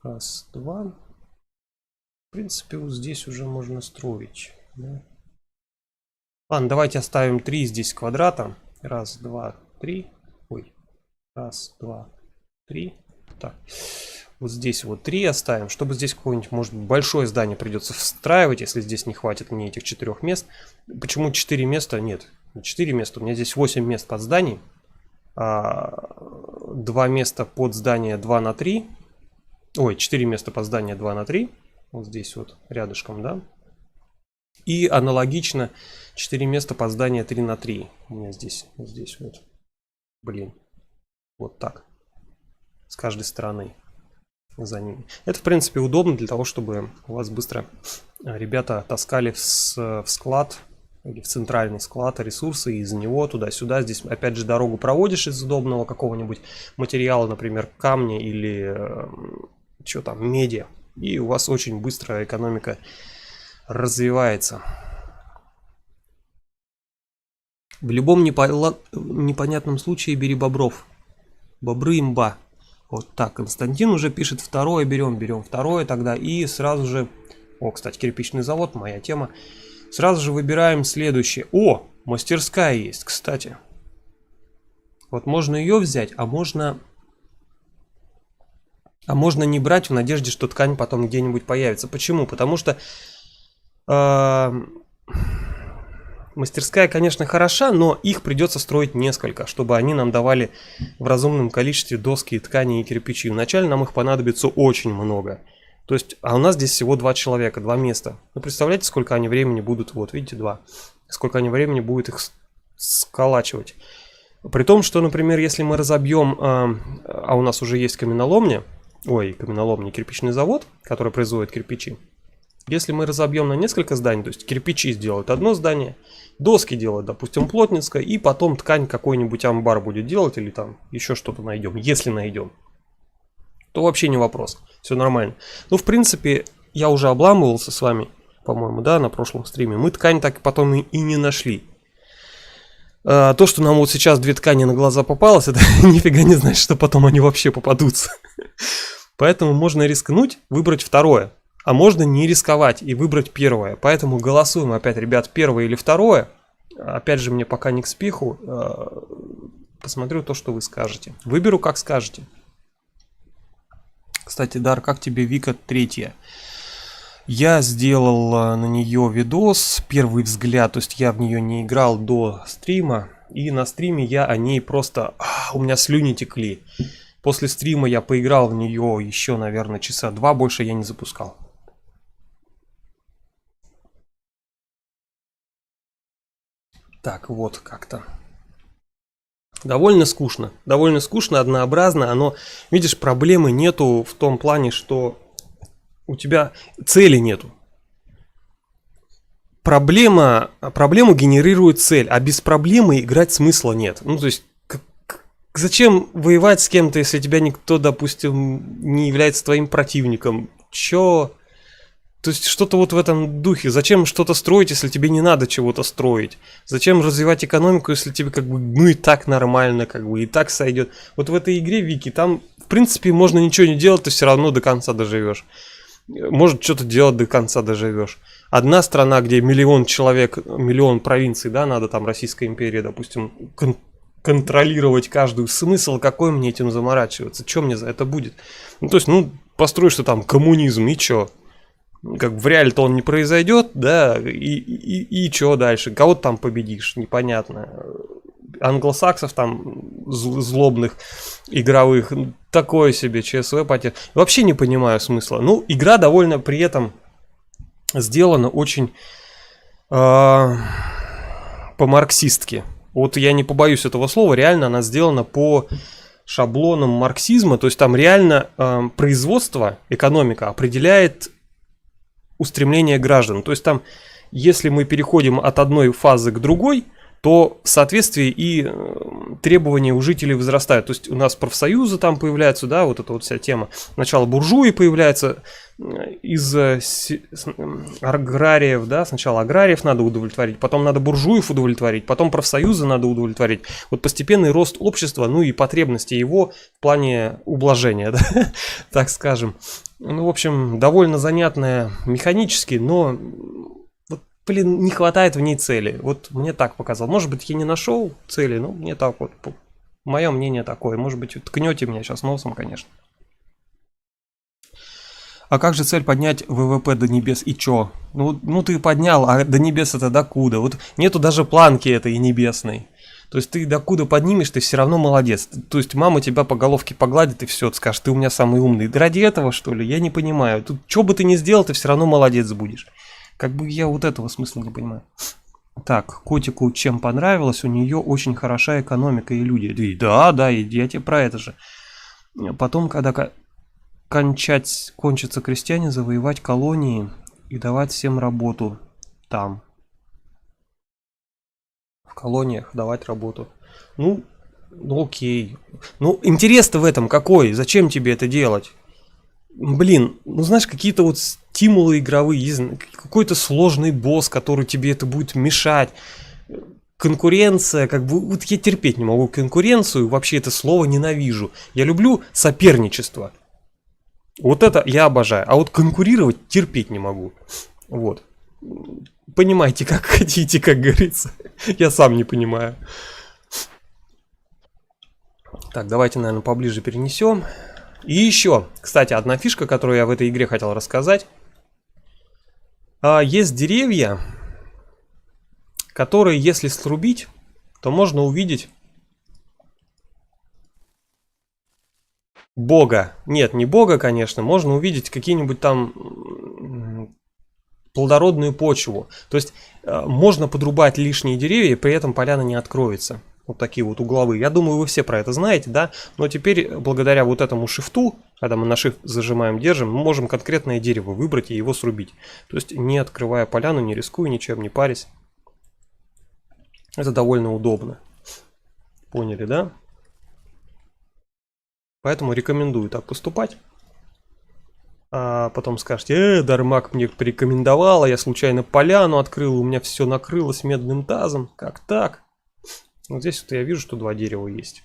Раз, два. В принципе, вот здесь уже можно строить. Да? Ладно, давайте оставим 3 здесь квадрата. Раз, два, три. Ой. Раз, два, три. Так. Вот здесь вот 3 оставим, чтобы здесь какое-нибудь, может быть, большое здание придется встраивать, если здесь не хватит мне этих 4 мест. Почему 4 места? Нет, не 4 места. У меня здесь 8 мест под зданием. 2 места под здание 2 на 3. Ой, 4 места под здание 2 на 3. Вот здесь вот рядышком, да. И аналогично 4 места под здание 3 на 3. У меня здесь, вот здесь вот. Блин. Вот так. С каждой стороны. За ними. Это, в принципе, удобно для того, чтобы у вас быстро ребята таскали в склад или в центральный склад ресурсы из него туда-сюда. Здесь, опять же, дорогу проводишь из удобного какого-нибудь материала, например, камня или что там, меди. И у вас очень быстро экономика развивается. В любом непонятном случае бери бобров. Бобры имба. Вот так, Константин уже пишет второе, берем второе тогда и сразу же, о, кстати, кирпичный завод, моя тема, сразу же выбираем следующее. О, мастерская есть, кстати. Вот можно ее взять, а можно не брать в надежде, что ткань потом где-нибудь появится. Почему? Потому что мастерская, конечно, хороша, но их придется строить несколько, чтобы они нам давали в разумном количестве доски, ткани и кирпичи. Вначале нам их понадобится очень много. То есть, а у нас здесь всего 2 человека, 2 места. Вы представляете, сколько они времени будут, вот видите, 2. Сколько они времени будет их сколачивать. При том, что, например, если мы разобьем, а у нас уже есть каменоломня, кирпичный завод, который производит кирпичи. Если мы разобьем на несколько зданий, то есть кирпичи сделают одно здание, доски делают, допустим, плотницкое, и потом ткань какой-нибудь амбар будет делать, или там еще что-то найдем, если найдем, то вообще не вопрос, все нормально. Ну, в принципе, я уже обламывался с вами, по-моему, да, на прошлом стриме, мы ткань так потом и не нашли. То, что нам вот сейчас 2 ткани на глаза попалось, это нифига не значит, что потом они вообще попадутся. Поэтому можно рискнуть, выбрать второе. А можно не рисковать и выбрать первое. Поэтому голосуем опять, ребят, первое или второе. Опять же, мне пока не к спеху. Посмотрю то, что вы скажете. Выберу, как скажете. Кстати, Дар, как тебе Вика 3? Я сделал на нее видос, первый взгляд. То есть я в нее не играл до стрима. И на стриме я о ней просто... у меня слюни текли. После стрима я поиграл в нее еще, наверное, часа 2. Больше я не запускал. Так, вот как-то. Довольно скучно, однообразно. Оно, видишь, проблемы нету в том плане, что у тебя цели нету. Проблему генерирует цель, а без проблемы играть смысла нет. Ну, то есть, зачем воевать с кем-то, если тебя никто, допустим, не является твоим противником? Чё? То есть что-то вот в этом духе. Зачем что-то строить, если тебе не надо чего-то строить? Зачем развивать экономику, если тебе как бы, ну и так нормально, как бы, и так сойдет? Вот в этой игре, Вики, там, в принципе, можно ничего не делать, ты все равно до конца доживешь. Может, что-то делать до конца доживешь. Одна страна, где 1 миллион человек, 1 миллион провинций, да, надо там Российская империя, допустим, контролировать каждую. Смысл какой мне этим заморачиваться? Что мне за это будет? Ну, то есть, ну, построишь ты там коммунизм, и чё? Как в реале-то он не произойдет, да, и что дальше? Кого ты там победишь? Непонятно. англосаксов там злобных, игровых, такое себе ЧСВ потерь. Вообще не понимаю смысла. Ну, игра довольно при этом сделана очень по-марксистски. Вот я не побоюсь этого слова, реально она сделана по шаблонам марксизма, то есть там реально производство, экономика определяет устремление граждан. То есть там, если мы переходим от одной фазы к другой, то в соответствии и требования у жителей возрастают. То есть у нас профсоюзы там появляются, да, вот эта вот вся тема. Сначала буржуи появляются из аграриев, да, сначала аграриев надо удовлетворить, потом надо буржуев удовлетворить, потом профсоюзы надо удовлетворить. Вот постепенный рост общества, ну и потребности его в плане ублажения, да, так скажем. Ну, в общем, довольно занятная механически, но... Блин, не хватает в ней цели. Вот мне так показалось. Может быть, я не нашел цели, но мне так вот. Мое мнение такое. Может быть, ткнете меня сейчас носом, конечно. А как же цель поднять ВВП до небес и чё? Ну ты поднял, а до небес это докуда? Вот нету даже планки этой небесной. То есть ты докуда поднимешь, ты все равно молодец. То есть мама тебя по головке погладит и все, скажет, ты у меня самый умный. Да ради этого, что ли? Я не понимаю. Тут что бы ты ни сделал, ты все равно молодец будешь. Как бы я вот этого смысла не понимаю. Так, котику чем понравилось, у нее очень хороша экономика и люди. Да, я тебе про это же. Потом, когда кончатся крестьяне, завоевать колонии и давать всем работу там. В колониях давать работу. Ну окей. Ну, интерес-то в этом какой? Зачем тебе это делать? Блин, ну знаешь, какие-то вот стимулы игровые, какой-то сложный босс, который тебе это будет мешать. Конкуренция, как бы, вот я терпеть не могу конкуренцию, вообще это слово ненавижу. Я люблю соперничество. Вот это я обожаю. А вот конкурировать терпеть не могу. Вот. Понимаете, как хотите, как говорится. Я сам не понимаю. Так, давайте, наверное, поближе перенесем. И еще, кстати, одна фишка, которую я в этой игре хотел рассказать. Есть деревья, которые, если срубить, то можно увидеть Бога. Нет, не Бога, конечно. Можно увидеть какие-нибудь там плодородную почву. То есть можно подрубать лишние деревья, и при этом поляна не откроется. Вот такие вот угловые. Я думаю, вы все про это знаете, да? Но теперь, благодаря вот этому шифту, когда мы на shift зажимаем, держим, мы можем конкретное дерево выбрать и его срубить. То есть, не открывая поляну, не рискуя ничем, не парясь. Это довольно удобно. Поняли, да? Поэтому рекомендую так поступать. А потом скажете, Дармак мне порекомендовала, я случайно поляну открыл, у меня все накрылось медным тазом. Как так? Вот здесь вот я вижу, что два дерева есть.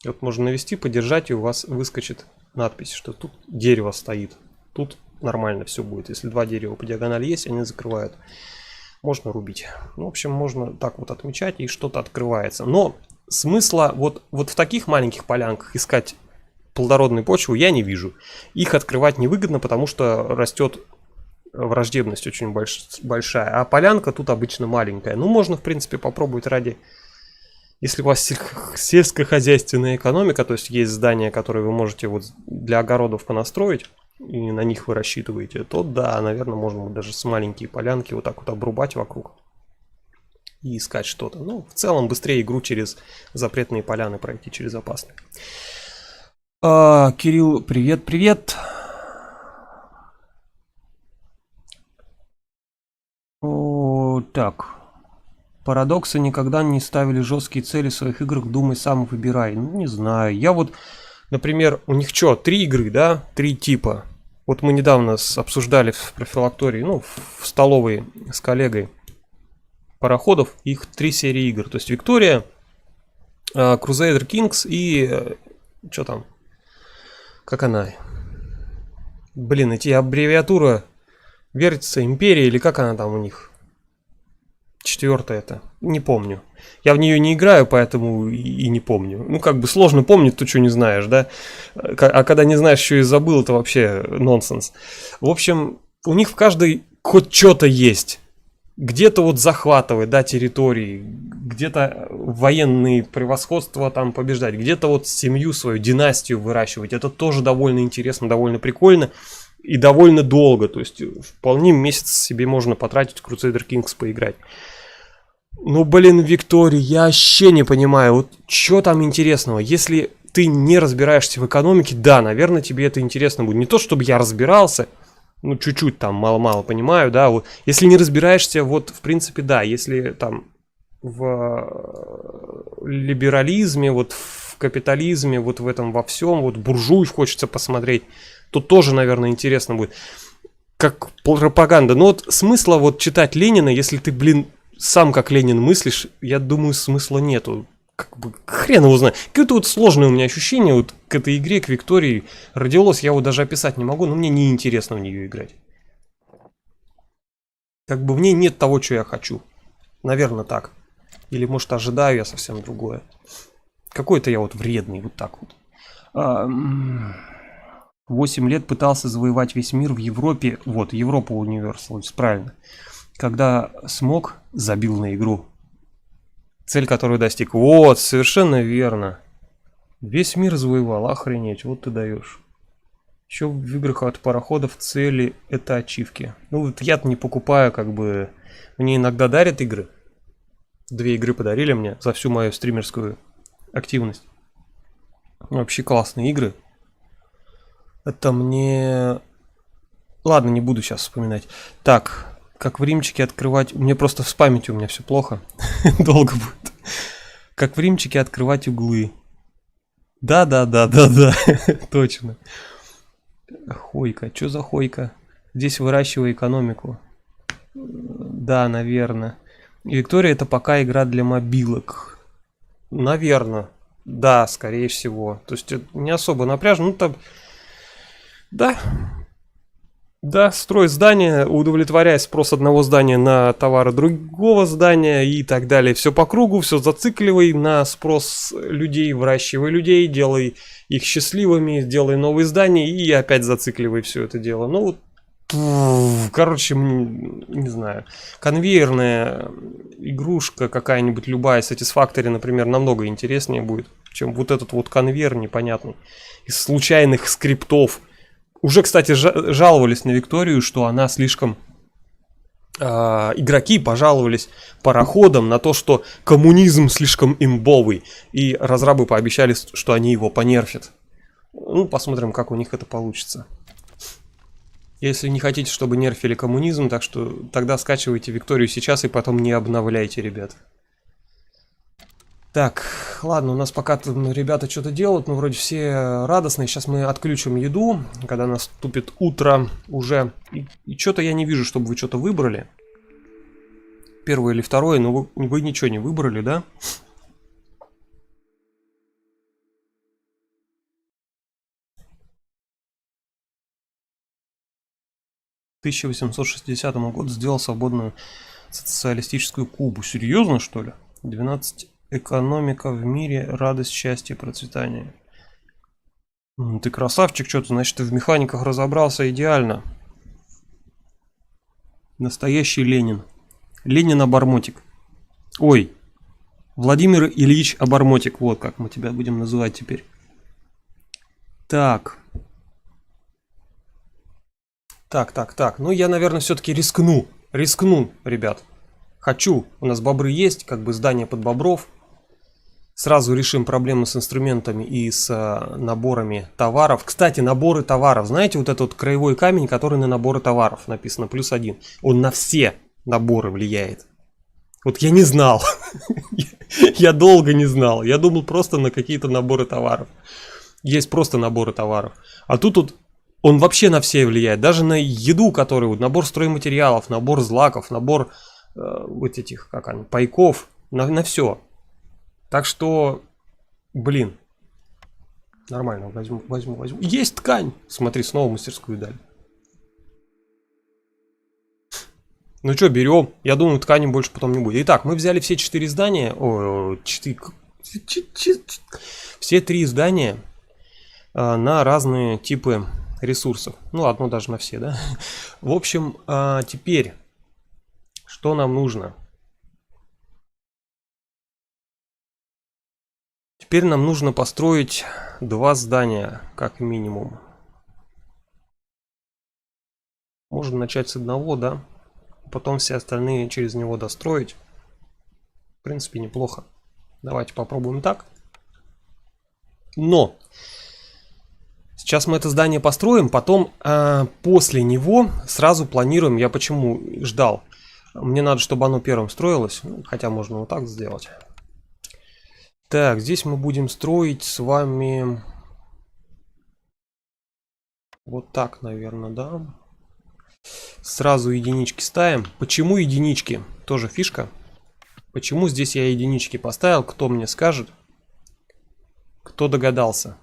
Вот можно навести, подержать, и у вас выскочит надпись, что тут дерево стоит. Тут нормально все будет. Если два дерева по диагонали есть, они закрывают. Можно рубить. Ну, в общем, можно так вот отмечать, и что-то открывается. Но смысла вот в таких маленьких полянках искать плодородную почву я не вижу. Их открывать невыгодно, потому что растет враждебность очень большая. А полянка тут обычно маленькая. Ну, можно, в принципе, попробовать ради... Если у вас сельскохозяйственная экономика, то есть есть здания, которые вы можете вот для огородов понастроить, и на них вы рассчитываете, то да, наверное, можно даже с маленькие полянки вот так вот обрубать вокруг и искать что-то. Ну, в целом быстрее игру через запретные поляны пройти, через опасные. Кирилл, привет. Так. Парадоксы никогда не ставили жесткие цели в своих играх, думай сам, выбирай. Ну, не знаю. Я вот, например, у них что, 3 игры, да? 3 типа. Вот мы недавно обсуждали в профилактории, ну, в столовой с коллегой пароходов, их 3 серии игр. То есть Виктория, Crusader Kings и... что там? Как она? Блин, эти аббревиатуры вертится Империя или как она там у них? 4-я это. Не помню. Я в нее не играю, поэтому и не помню. Ну, как бы сложно помнить, то, что не знаешь, да? А когда не знаешь, что и забыл, это вообще нонсенс. В общем, у них в каждой хоть что-то есть. где-то вот захватывать, да, территории, где-то военные превосходства там побеждать, где-то вот семью свою, династию выращивать. Это тоже довольно интересно, довольно прикольно и довольно долго. То есть вполне месяц себе можно потратить в Crusader Kings поиграть. Ну, блин, Виктория, я вообще не понимаю, вот что там интересного. Если ты не разбираешься в экономике, да, наверное, тебе это интересно будет. Не то, чтобы я разбирался, ну, чуть-чуть там, мало-мало понимаю, да, вот. Если не разбираешься, вот, в принципе, да, если там в либерализме, вот в капитализме, вот в этом во всем, вот буржуев хочется посмотреть, то тоже, наверное, интересно будет. Как пропаганда. Но вот смысла вот читать Ленина, если ты, блин, сам как Ленин мыслишь, я думаю, смысла нету. Как бы хрен его знает. Какое-то вот сложное у меня ощущение вот к этой игре, к Виктории родилось, я вот даже описать не могу, но мне неинтересно в нее играть. Как бы в ней нет того, что я хочу. Наверное, так. Или, может, ожидаю я совсем другое. Какой-то я вот вредный, вот так вот. 8 лет пытался завоевать весь мир в Европе. Вот, Европа Universal, правильно. Когда смог, забил на игру. Цель, которую достиг. Вот, совершенно верно. Весь мир завоевал, охренеть, вот ты даешь. Еще в играх от пароходов цели это ачивки. Ну вот я-то не покупаю, как бы. Мне иногда дарят игры. 2 игры подарили мне за всю мою стримерскую активность. Вообще классные игры. Это мне... Ладно, не буду сейчас вспоминать. Так, как в Римчике открывать... Мне просто с памятью у меня все плохо. Долго будет. Как в Римчике открывать углы. Да. Точно. Хойка. Что за хойка? Здесь выращивай экономику. Да, наверное. Виктория это пока игра для мобилок. Наверное. Да, скорее всего. То есть не особо напряжно. Ну там... Да. Да, строй здания, удовлетворяя спрос одного здания на товары другого здания и так далее. Все по кругу, все зацикливай на спрос людей, выращивай людей, делай их счастливыми, делай новые здания и опять зацикливай все это дело. Ну, короче, не знаю, конвейерная игрушка какая-нибудь любая, Satisfactory, например, намного интереснее будет, чем вот этот вот конвейер непонятный из случайных скриптов. Уже, кстати, жаловались на Викторию, что она слишком... игроки пожаловались пароходам на то, что коммунизм слишком имбовый. И разрабы пообещали, что они его понерфят. Ну, посмотрим, как у них это получится. Если не хотите, чтобы нерфили коммунизм, так что тогда скачивайте Викторию сейчас и потом не обновляйте, ребят. Так, ладно, у нас пока ребята что-то делают, но вроде все радостные. Сейчас мы отключим еду, когда наступит утро уже. И что-то я не вижу, чтобы вы что-то выбрали. Первое или второе, но вы ничего не выбрали, да? В 1860 году сделал свободную социалистическую Кубу. Серьезно, что ли? 12... Экономика в мире, радость, счастье, процветание. Ты красавчик, что-то, значит, ты в механиках разобрался идеально. Настоящий Ленин. Ленин Обормотик. Ой, Владимир Ильич Обормотик. Вот как мы тебя будем называть теперь. Так. Так. Ну, я, наверное, все-таки рискну. Рискну, ребят. Хочу. У нас бобры есть, как бы здание под бобров. Сразу решим проблемы с инструментами и с наборами товаров. Кстати, наборы товаров. Знаете, вот этот вот краевой камень, который на наборы товаров написано +1. Он на все наборы влияет. Вот я не знал. Я долго не знал. Я думал просто на какие-то наборы товаров. Есть просто наборы товаров. А тут он вообще на все влияет. Даже на еду, который вот набор стройматериалов, набор злаков, набор вот этих, как они, пайков. На все. Так что, блин, нормально, возьму. Есть ткань! Смотри, снова мастерскую дали. Ну что, берем. Я думаю, ткани больше потом не будет. Итак, мы взяли все 4 здания. Все 3 здания на разные типы ресурсов. Ну, одно даже на все, да? В общем, теперь, Что нам нужно? Теперь нам нужно построить 2 здания, как минимум. Можно начать с одного, да? Потом все остальные через него достроить. В принципе, неплохо. Давайте попробуем так. Но сейчас мы это здание построим, потом после него сразу планируем. Я почему ждал? Мне надо, чтобы оно первым строилось. Хотя можно вот так сделать. Так, здесь мы будем строить с вами вот так, наверное, да? Сразу единички ставим. Почему единички? Тоже фишка. Почему здесь я единички поставил? Кто мне скажет? Кто догадался?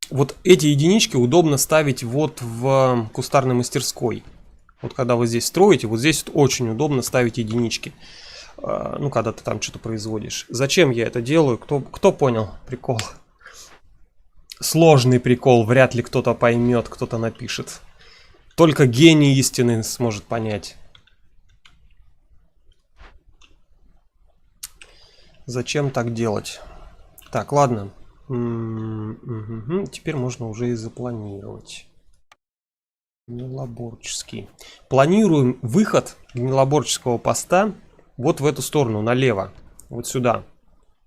Вот эти единички удобно ставить вот в кустарной мастерской. Вот когда вы здесь строите, вот здесь очень удобно ставить единички. Ну, когда ты там что-то производишь. Зачем я это делаю? Кто понял прикол? Сложный прикол, вряд ли кто-то поймет, кто-то напишет. Только гений истины сможет понять. Зачем так делать? Так, ладно. Теперь можно уже и запланировать. Гнилоборческий. Планируем выход гнилоборческого поста вот в эту сторону, налево. Вот сюда.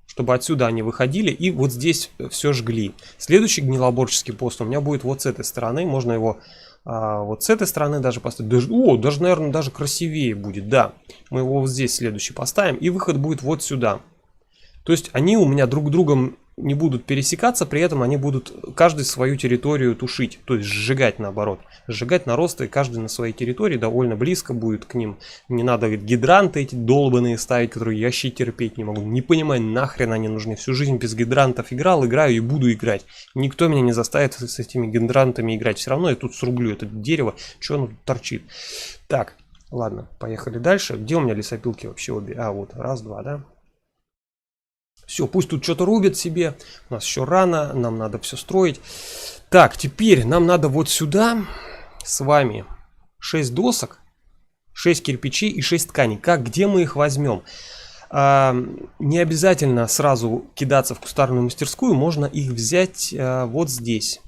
Чтобы отсюда они выходили и вот здесь все жгли. Следующий гнилоборческий пост у меня будет вот с этой стороны. Можно его вот с этой стороны даже поставить. Даже, наверное, даже красивее будет. Да, мы его вот здесь следующий поставим. И выход будет вот сюда. То есть они у меня друг с другом не будут пересекаться, при этом они будут каждый свою территорию тушить, то есть сжигать наоборот. Сжигать наросты, каждый на своей территории, довольно близко будет к ним. Не надо гидранты эти долбаные ставить, которые я вообще терпеть не могу. Не понимаю, нахрен они нужны. Всю жизнь без гидрантов играл, играю и буду играть. Никто меня не заставит с этими гидрантами играть. Все равно я тут срублю это дерево, что оно тут торчит. Так, ладно, поехали дальше. Где у меня лесопилки вообще обе? Вот, раз, два, да? Все, пусть тут что-то рубят себе. У нас еще рано, нам надо все строить. Так, теперь нам надо вот сюда с вами 6 досок, 6 кирпичей и 6 тканей. Где мы их возьмем? Не обязательно сразу кидаться в кустарную мастерскую. Можно их взять вот здесь.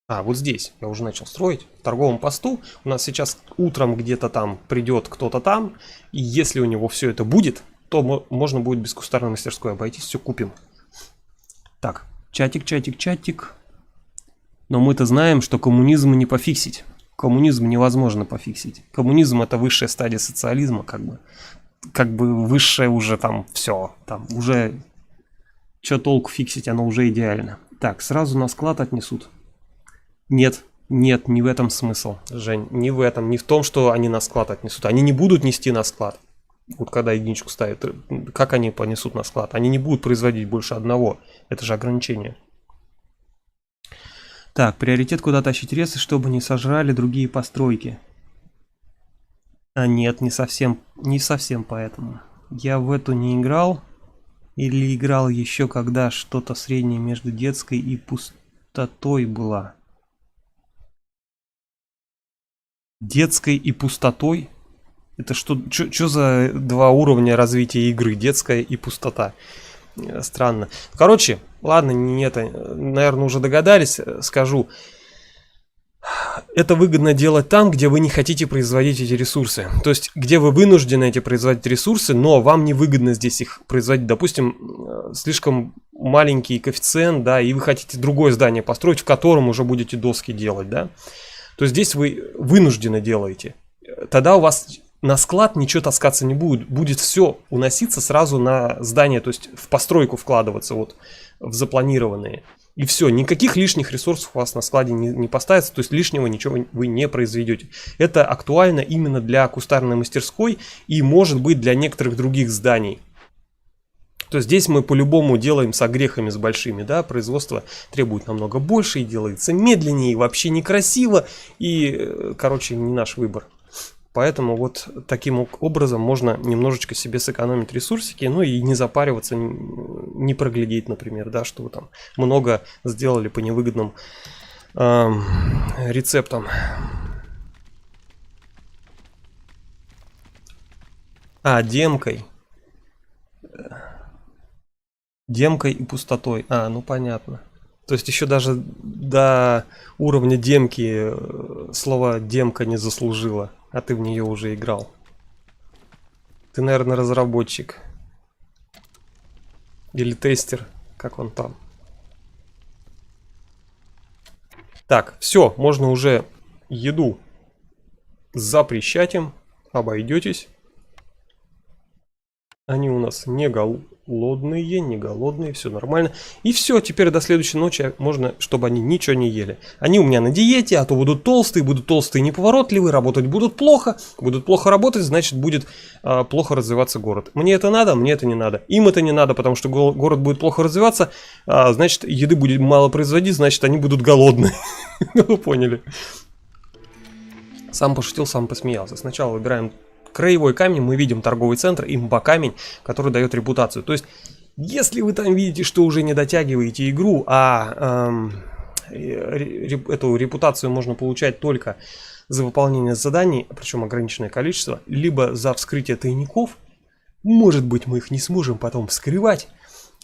Вот здесь я уже начал строить в торговом посту. У нас сейчас утром где-то там придет кто-то там. И если у него все это будет, то можно будет без кустарной мастерской обойтись, все купим. Так, чатик. Но мы-то знаем, что коммунизм не пофиксить. Коммунизм невозможно пофиксить. Коммунизм — это высшая стадия социализма, как бы высшее уже там все. Там уже что толку фиксить, оно уже идеально. Так, сразу на склад отнесут. Нет, не в этом смысл, Жень, не в этом. Не в том, что они на склад отнесут. Они не будут нести на склад. Вот когда единичку ставят, как они понесут на склад? Они не будут производить больше одного. Это же ограничение. Так, приоритет куда тащить ресы, чтобы не сожрали другие постройки. Нет, не совсем поэтому. Я в эту не играл. Или играл еще, когда что-то среднее между детской и пустотой была. Детской и пустотой? Это что за два уровня развития игры? Детская и пустота. Странно. Короче, ладно, не это, наверное, уже догадались, скажу. Это выгодно делать там, где вы не хотите производить эти ресурсы. То есть, где вы вынуждены эти производить ресурсы, но вам не выгодно здесь их производить. Допустим, слишком маленький коэффициент, да, и вы хотите другое здание построить, в котором уже будете доски делать, да. То есть, здесь вы вынуждены делаете. Тогда у вас на склад ничего таскаться не будет. Будет все уноситься сразу на здание, то есть в постройку вкладываться, вот в запланированные. И все, никаких лишних ресурсов у вас на складе не поставится, то есть лишнего ничего вы не произведете. Это актуально именно для кустарной мастерской и может быть для некоторых других зданий. То есть здесь мы по-любому делаем с огрехами с большими, да, производство требует намного больше и делается медленнее, и вообще некрасиво, и, короче, не наш выбор. Поэтому вот таким образом можно немножечко себе сэкономить ресурсики, ну и не запариваться, не проглядеть, например, да, что вы там много сделали по невыгодным рецептам. А, демкой. Демкой и пустотой. А, ну понятно. То есть еще даже до уровня демки слово демка не заслужила, а ты в нее уже играл. Ты, наверное, разработчик. Или тестер, как он там. Так, все, можно уже еду запрещать им. Обойдетесь. Они у нас не голодные, не голодные, все нормально. И все, теперь до следующей ночи можно, чтобы они ничего не ели. Они у меня на диете, а то будут толстые неповоротливые, работать будут плохо работать, значит будет плохо развиваться город. Мне это надо, мне это не надо. Им это не надо, потому что город будет плохо развиваться, значит еды будет мало производить, значит они будут голодные. Вы поняли. Сам пошутил, сам посмеялся. Сначала выбираем краевой камень, мы видим торговый центр, имба камень, который дает репутацию. То есть, если вы там видите, что уже не дотягиваете игру, эту репутацию можно получать только за выполнение заданий, причем ограниченное количество, либо за вскрытие тайников, может быть мы их не сможем потом вскрывать.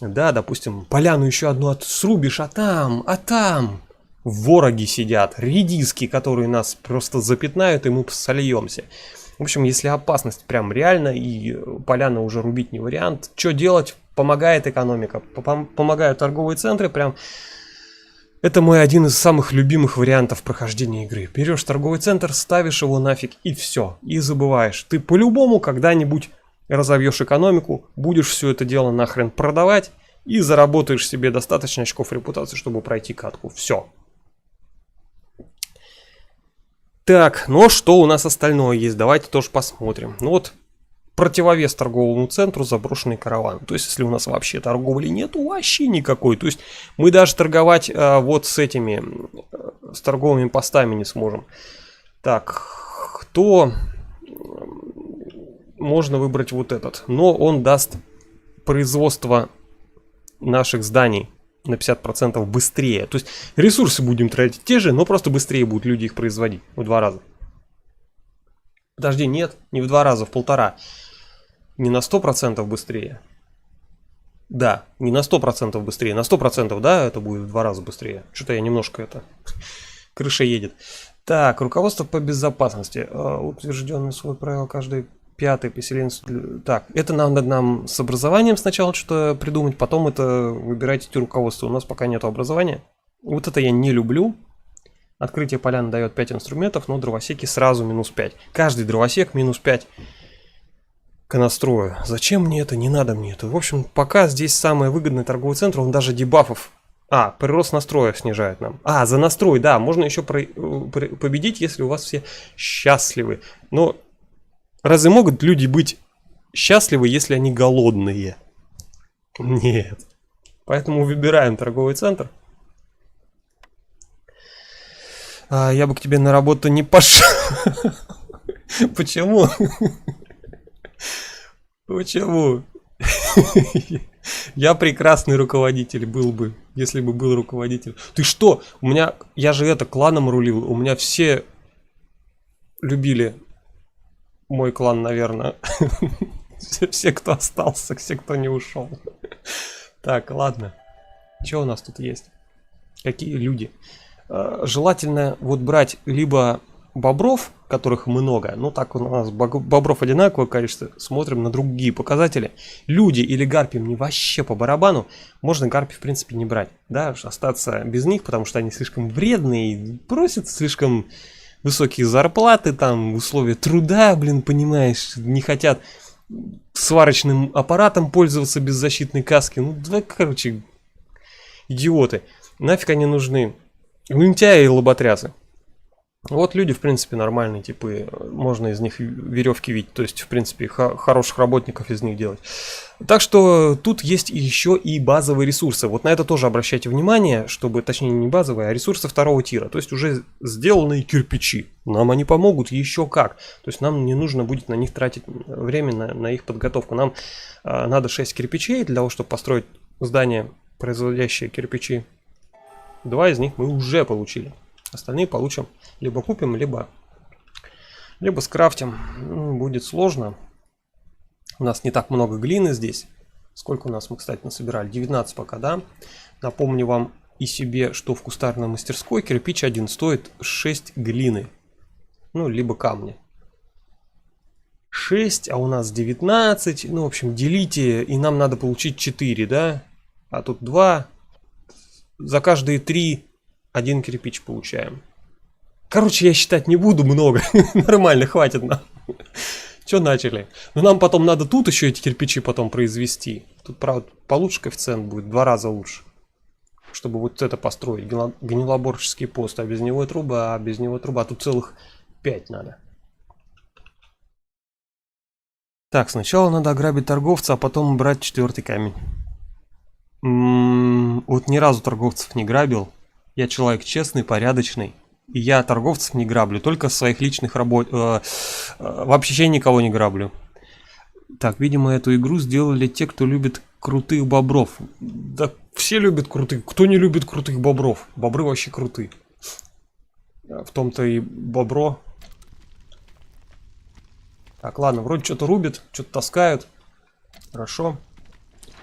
Да, допустим, поляну еще одну срубишь, а там вороги сидят, редиски, которые нас просто запятнают, и мы сольемся. В общем, если опасность прям реально, и поляна уже рубить не вариант, что делать? Помогает экономика, помогают торговые центры, прям... Это мой один из самых любимых вариантов прохождения игры. Берешь торговый центр, ставишь его нафиг, и все, и забываешь. Ты по-любому когда-нибудь разовьешь экономику, будешь все это дело нахрен продавать, и заработаешь себе достаточно очков репутации, чтобы пройти катку. Все. Так, ну что у нас остальное есть? Давайте тоже посмотрим. Ну вот, противовес торговому центру заброшенный караван. То есть, если у нас вообще торговли нету, вообще никакой. То есть, мы даже торговать вот с этими, с торговыми постами не сможем. Так, кто... Можно выбрать вот этот. Но он даст производство наших зданий на 50% быстрее. То есть ресурсы будем тратить те же, но просто быстрее будут люди их производить. В 2 раза. Подожди, нет, не в 2 раза, в 1,5. Не на 100% быстрее. Да, не на 100% быстрее. На 100%, да, это будет в 2 раза быстрее. Что-то я немножко это... Крыша едет. Так, руководство по безопасности. Утвержденный свой правило каждый... 5-й поселенец. Так, это надо нам с образованием сначала что-то придумать, потом это выбирайте руководство. У нас пока нет образования. Вот это я не люблю. Открытие поляны дает 5 инструментов, но дровосеки сразу минус 5. Каждый дровосек минус 5 к настрою. Зачем мне это? Не надо мне это. В общем, пока здесь самый выгодный торговый центр, он даже дебафов. Прирост настроя снижает нам. За настрой, да, можно еще победить, если у вас все счастливы. Но разве могут люди быть счастливы, если они голодные? Нет. Поэтому выбираем торговый центр. Я бы к тебе на работу не пошел. Почему? Почему? Я прекрасный руководитель был бы, если бы был руководитель. Ты что? Я же кланом рулил. У меня все любили мой клан, наверное. Все, кто остался, все, кто не ушел. Так, ладно. Что у нас тут есть? Какие люди? Желательно вот брать либо бобров, которых много. Ну так у нас бобров одинаковое количество. Смотрим на другие показатели. Люди или гарпи мне вообще по барабану. Можно гарпи в принципе не брать. Да, остаться без них, потому что они слишком вредные. Просят слишком высокие зарплаты, там условия труда, понимаешь, не хотят сварочным аппаратом пользоваться без защитной каски. Ну, да, короче, идиоты. Нафиг они нужны? Лентяи и лоботрясы. Вот люди, в принципе, нормальные типы. Можно из них веревки видеть. То есть, в принципе, хороших работников из них делать. Так что тут есть еще и базовые ресурсы. Вот на это тоже обращайте внимание, чтобы, точнее, не базовые, а ресурсы 2-го тира. То есть, уже сделанные кирпичи. Нам они помогут еще как. То есть, нам не нужно будет на них тратить время, на их подготовку. Нам надо 6 кирпичей для того, чтобы построить здание, производящее кирпичи. 2 из них мы уже получили. Остальные получим, либо купим, либо скрафтим. Будет сложно. У нас не так много глины здесь. Сколько у нас мы, кстати, насобирали? 19 пока, да? Напомню вам и себе, что в кустарной мастерской кирпич один стоит 6 глины. Ну, либо камня. 6, а у нас 19. Ну, в общем, делите, и нам надо получить 4, да? А тут 2. За каждые 3 один кирпич получаем. Короче, я считать не буду много. Нормально, хватит нам. Че начали? Но нам потом надо тут еще эти кирпичи потом произвести. Тут, правда, получше коэффициент будет, в 2 раза лучше. Чтобы вот это построить. Гнилоборческий пост, а без него труба, а без него труба. Тут целых 5 надо. Так, сначала надо ограбить торговца, а потом брать 4-й камень. Вот ни разу торговцев не грабил. Я человек честный, порядочный. И я торговцев не граблю, только своих личных работ... вообще никого не граблю. Так, видимо, эту игру сделали те, кто любит крутых бобров. Да все любят крутых. Кто не любит крутых бобров? Бобры вообще крутые. В том-то и бобро. Так, ладно, вроде что-то рубят, что-то таскают. Хорошо.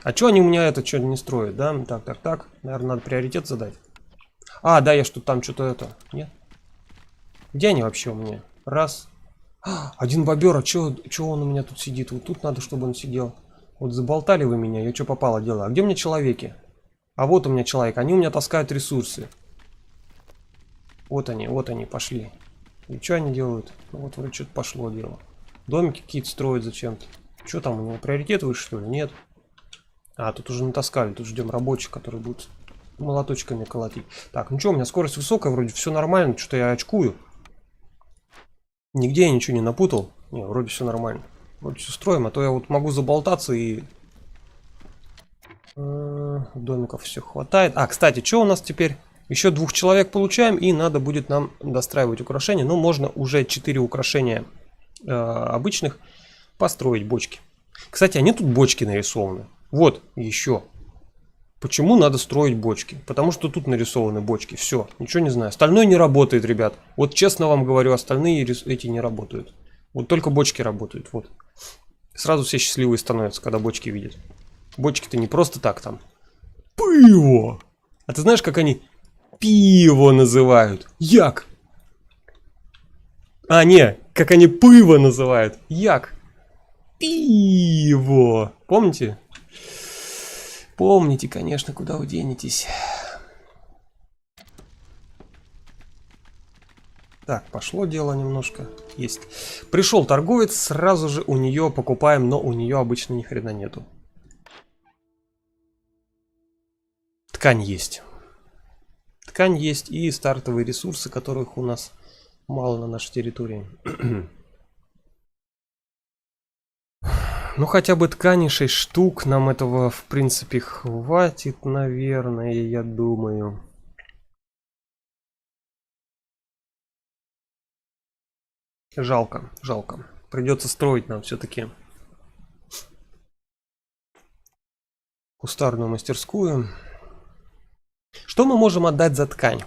А что они у меня это что-то не строят, да? Так. Наверное, надо приоритет задать. А, да, я что там что-то это... Нет? Где они вообще у меня? Раз. Один бобер, а что он у меня тут сидит? Вот тут надо, чтобы он сидел. Вот заболтали вы меня, я что попало делаю. А где у меня человеки? А вот у меня человек, они у меня таскают ресурсы. Вот они, пошли. И что они делают? Ну, вот вроде что-то пошло дело. Домики какие-то строят зачем-то. Что там, у него приоритет выше, что ли? Нет. А, тут уже натаскали, тут ждем рабочих, которые будут молоточками колотить. Так, ну что, у меня скорость высокая, вроде все нормально, что-то я очкую. Нигде я ничего не напутал. Не, вроде все нормально. Вроде все строим, а то я вот могу заболтаться и... Домиков все хватает. А, кстати, что у нас теперь? Еще 2 человек получаем, и надо будет нам достраивать украшения. Но можно уже 4 украшения обычных построить бочки. Кстати, они тут бочки нарисованы. Вот еще. Почему надо строить бочки? Потому что тут нарисованы бочки. Все, ничего не знаю. Остальное не работает, ребят. Вот честно вам говорю, остальные эти не работают. Вот только бочки работают. Вот. Сразу все счастливые становятся, когда бочки видят. Бочки-то не просто так там. Пиво! А ты знаешь, как они пиво называют? Як? А, не, как они пиво называют. Як? Пиво. Помните? Помните, конечно, куда вы денетесь. Так, пошло дело немножко. Есть. Пришел торговец, сразу же у нее покупаем, но у нее обычно ни хрена нету. Ткань есть. Ткань есть и стартовые ресурсы, которых у нас мало на нашей территории. Ну, хотя бы ткани 6 штук. Нам этого, в принципе, хватит, наверное, я думаю. Жалко, жалко. Придется строить нам все-таки кустарную мастерскую. Что мы можем отдать за ткань?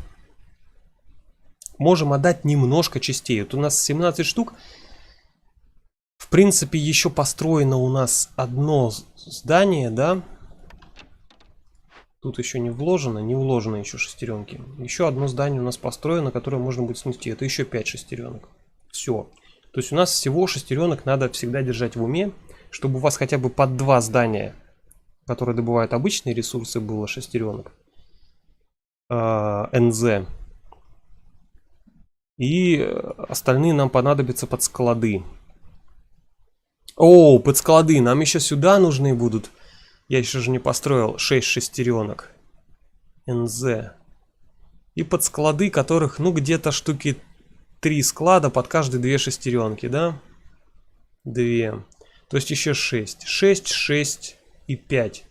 Можем отдать немножко частей. Вот у нас 17 штук. В принципе, еще построено у нас одно здание, да? Тут еще не вложено еще шестеренки. Еще одно здание у нас построено, которое можно будет снести. Это еще 5 шестеренок. Все. То есть у нас всего шестеренок надо всегда держать в уме, чтобы у вас хотя бы под 2 здания, которые добывают обычные ресурсы, было шестеренок. НЗ. И остальные нам понадобятся под склады. О, под склады. Нам еще сюда нужны будут. Я еще же не построил 6 шестеренок. НЗ. И под склады, которых, ну, где-то штуки 3 склада, под каждые 2 шестеренки, да? 2. То есть еще 6. 6, 6 и 5.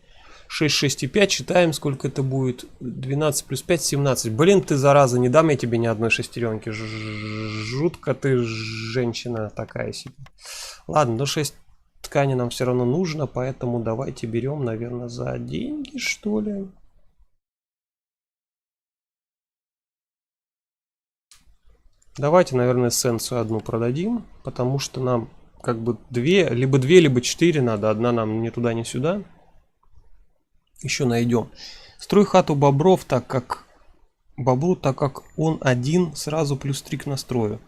6, 6 и 5. Считаем, сколько это будет. 12 плюс 5, 17. Блин, ты, зараза, не дам я тебе ни одной шестеренки. Жутко ты женщина такая себе. Ладно, но 6 ткани нам все равно нужно, поэтому давайте берем, наверное, за деньги, что ли. Давайте, наверное, эссенцию одну продадим, потому что нам как бы две, либо 4 надо. Одна нам ни туда, ни сюда. Еще найдем. Строй хату бобров, так как он один, сразу +3 к настрою.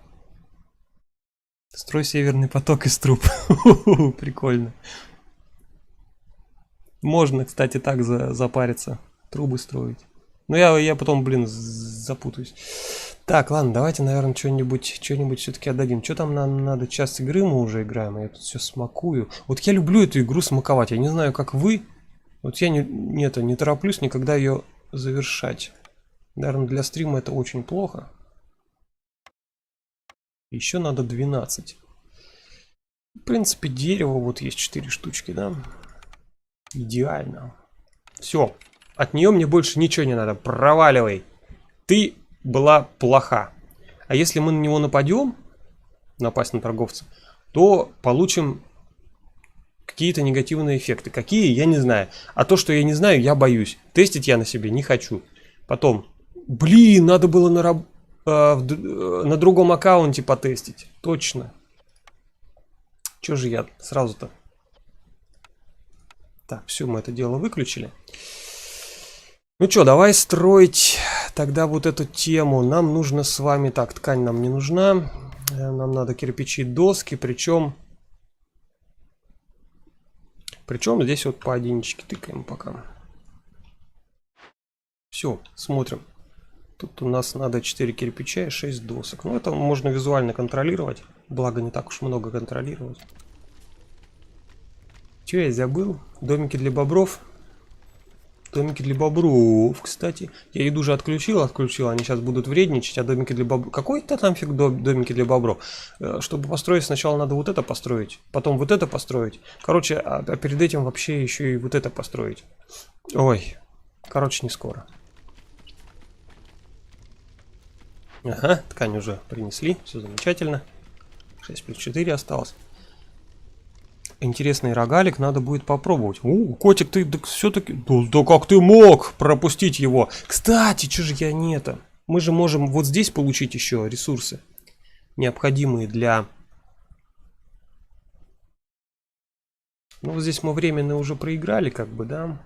Строй северный поток из труб. Прикольно. Можно, кстати, так запариться. Трубы строить. Но я потом, блин, запутаюсь. Так, ладно, давайте, наверное, что-нибудь все-таки отдадим. Что там нам надо? Час игры мы уже играем, а я тут все смакую. Вот я люблю эту игру смаковать. Я не знаю, как вы. Вот я не тороплюсь никогда ее завершать. Наверное, для стрима это очень плохо. Еще надо 12. В принципе, дерево вот есть 4 штучки, да? Идеально. Все. От нее мне больше ничего не надо. Проваливай. Ты была плоха. А если мы на него нападем, напасть на торговца, то получим какие-то негативные эффекты. Какие, я не знаю. А то, что я не знаю, я боюсь. Тестить я на себе не хочу. Потом, блин, надо было на другом аккаунте потестить. Точно. Че же я сразу-то? Так, все, мы это дело выключили. Ну что, давай строить тогда вот эту тему. Нам нужно с вами... Так, ткань нам не нужна. Нам надо кирпичи, доски. Причем здесь вот по единичке тыкаем пока. Все, смотрим. Тут у нас надо 4 кирпича и 6 досок. Ну, это можно визуально контролировать. Благо, не так уж много контролировать. Че я забыл? Домики для бобров. Домики для бобров, кстати. Я еду же отключил. Они сейчас будут вредничать, а домики для бобров... Какой-то там фиг домики для бобров. Чтобы построить, сначала надо вот это построить. Потом вот это построить. Короче, а перед этим вообще еще и вот это построить. Ой. Короче, не скоро. Ага, ткань уже принесли. Все замечательно. 6 плюс 4 осталось. Интересный рогалик, надо будет попробовать. Котик, ты все-таки... Да как ты мог пропустить его? Кстати, что же я не это? Мы же можем вот здесь получить еще ресурсы, необходимые для... Ну, вот здесь мы временно уже проиграли, как бы, да?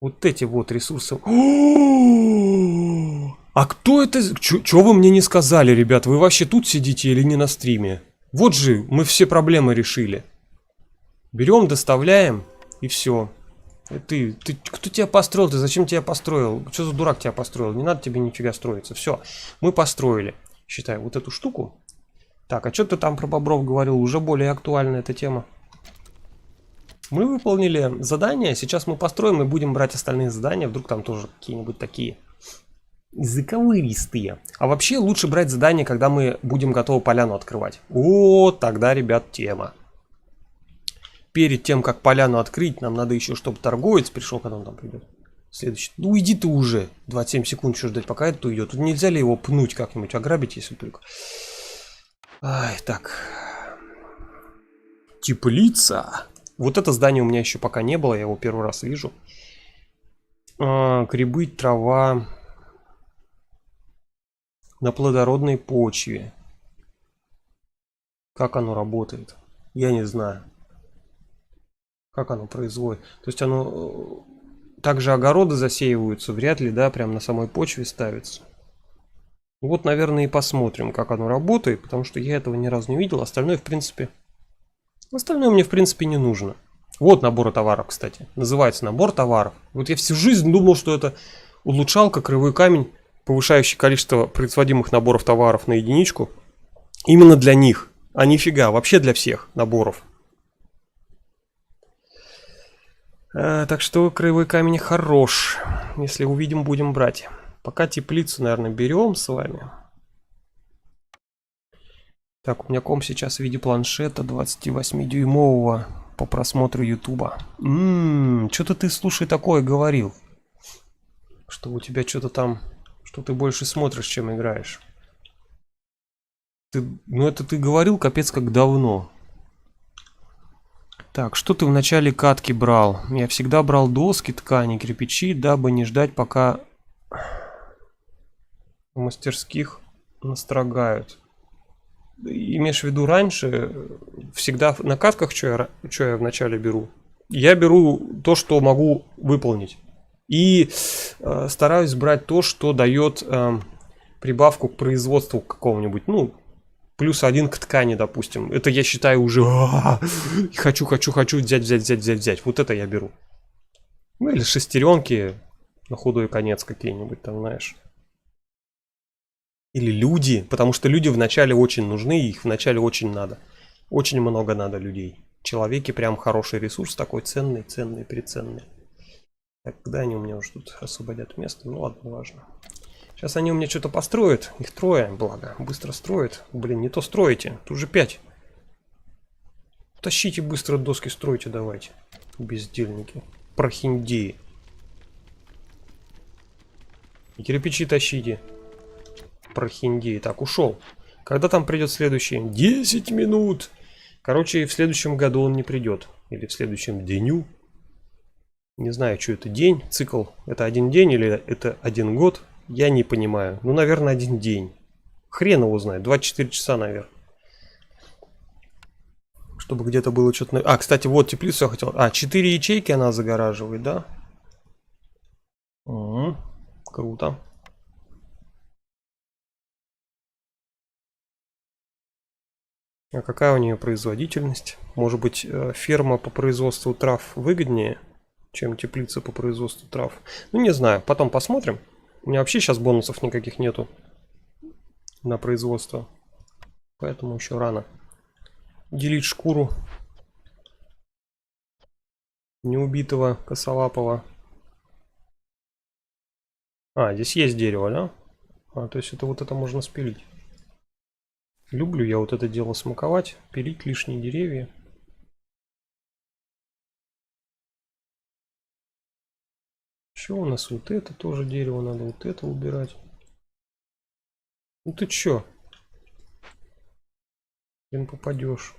Вот эти вот ресурсы. А кто это? Чё вы мне не сказали, ребят? Вы вообще тут сидите или не на стриме? Вот же, мы все проблемы решили. Берем, доставляем, и все. Ты, кто тебя построил? Ты зачем тебя построил? Что за дурак тебя построил? Не надо тебе нифига строиться. Все, мы построили. Считай, вот эту штуку. Так, а что ты там про бобров говорил? Уже более актуальна эта тема. Мы выполнили задание. Сейчас мы построим и будем брать остальные задания. Вдруг там тоже какие-нибудь такие заковыристые. А вообще лучше брать задание, когда мы будем готовы поляну открывать. Вот тогда, ребят, тема. Перед тем, как поляну открыть, нам надо еще, чтобы торговец пришел, когда он там придет. Следующий. Ну иди ты уже. 27 секунд еще ждать, пока это уйдет. Тут нельзя ли его пнуть как-нибудь, ограбить, если только. Ай, так. Теплица. Вот это здание у меня еще пока не было, я его первый раз вижу. Грибы, трава. На плодородной почве. Как оно работает? Я не знаю. Как оно производит? То есть оно... Также огороды засеиваются, вряд ли, да, прям на самой почве ставится. Вот, наверное, и посмотрим, как оно работает, потому что я этого ни разу не видел. Остальное, в принципе... Остальное мне, в принципе, не нужно. Вот набор товаров, кстати. Называется набор товаров. Вот я всю жизнь думал, что это улучшалка, кривой камень, повышающий количество производимых наборов товаров на единичку. Именно для них. А нифига, вообще для всех наборов. Так что кривой камень хорош. Если увидим, будем брать. Пока теплицу, наверное, берем с вами. Так, у меня комп сейчас в виде планшета 28-дюймового по просмотру ютуба. Что-то ты, слушай, такое говорил. Что у тебя что-то там... Что ты больше смотришь, чем играешь. Ну это ты говорил капец как давно. Так, что ты в начале катки брал? Я всегда брал доски, ткани, кирпичи, дабы не ждать, пока в мастерских настрогают. имеешь в виду раньше, всегда на катках, что я вначале беру? Я беру то, что могу выполнить. И стараюсь брать то, что дает прибавку к производству какого-нибудь, ну, +1 к ткани, допустим. Это я считаю уже хочу взять. Вот это я беру. Ну или шестеренки на худой конец какие-нибудь там, знаешь. Или люди, потому что люди вначале очень нужны, их вначале очень надо. Очень много надо людей. Человеки прям хороший ресурс такой, ценный, приценный. Так, когда они у меня уже тут освободят место? Ну ладно, важно. Сейчас они у меня что-то построят. Их трое, благо. Быстро строят. Блин, не то строите. Тут уже 5. Тащите быстро доски, стройте давайте. Бездельники. Прохиндеи. И кирпичи тащите. Прохиндеи. Так, ушел. Когда там придет следующий? 10 минут. Короче, в следующем году он не придет. Или в следующем дню. Не знаю, что это день. Цикл. Это один день или это один год? Я не понимаю. Ну, наверное, один день. Хрен его знает. 24 часа, наверное. Чтобы где-то было что-то... А, кстати, вот теплицу я хотел... 4 ячейки она загораживает, да? Угу. Круто. А какая у нее производительность? Может быть, ферма по производству трав выгоднее, чем теплица по производству трав? Ну, не знаю. Потом посмотрим. У меня вообще сейчас бонусов никаких нету на производство. Поэтому еще рано. Делить шкуру неубитого косолапого. Здесь есть дерево, да? То есть это вот это можно спилить. Люблю я вот это дело смаковать, пилить лишние деревья. Еще у нас вот это тоже дерево, надо вот это убирать. Ну ты чё? Блин, попадешь.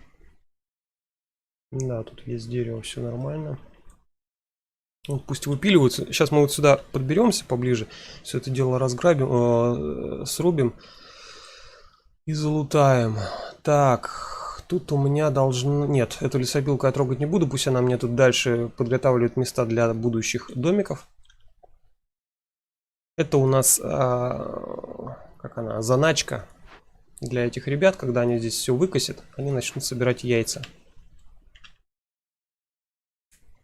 Да, тут есть дерево, все нормально. Вот пусть выпиливаются. Сейчас мы вот сюда подберемся поближе. Все это дело разграбим, срубим и залутаем. Так, тут у меня должно... Нет, эту лесопилку я трогать не буду. Пусть она мне тут дальше подготавливает места для будущих домиков. Это у нас, как она, заначка для этих ребят. Когда они здесь все выкосят, они начнут собирать яйца.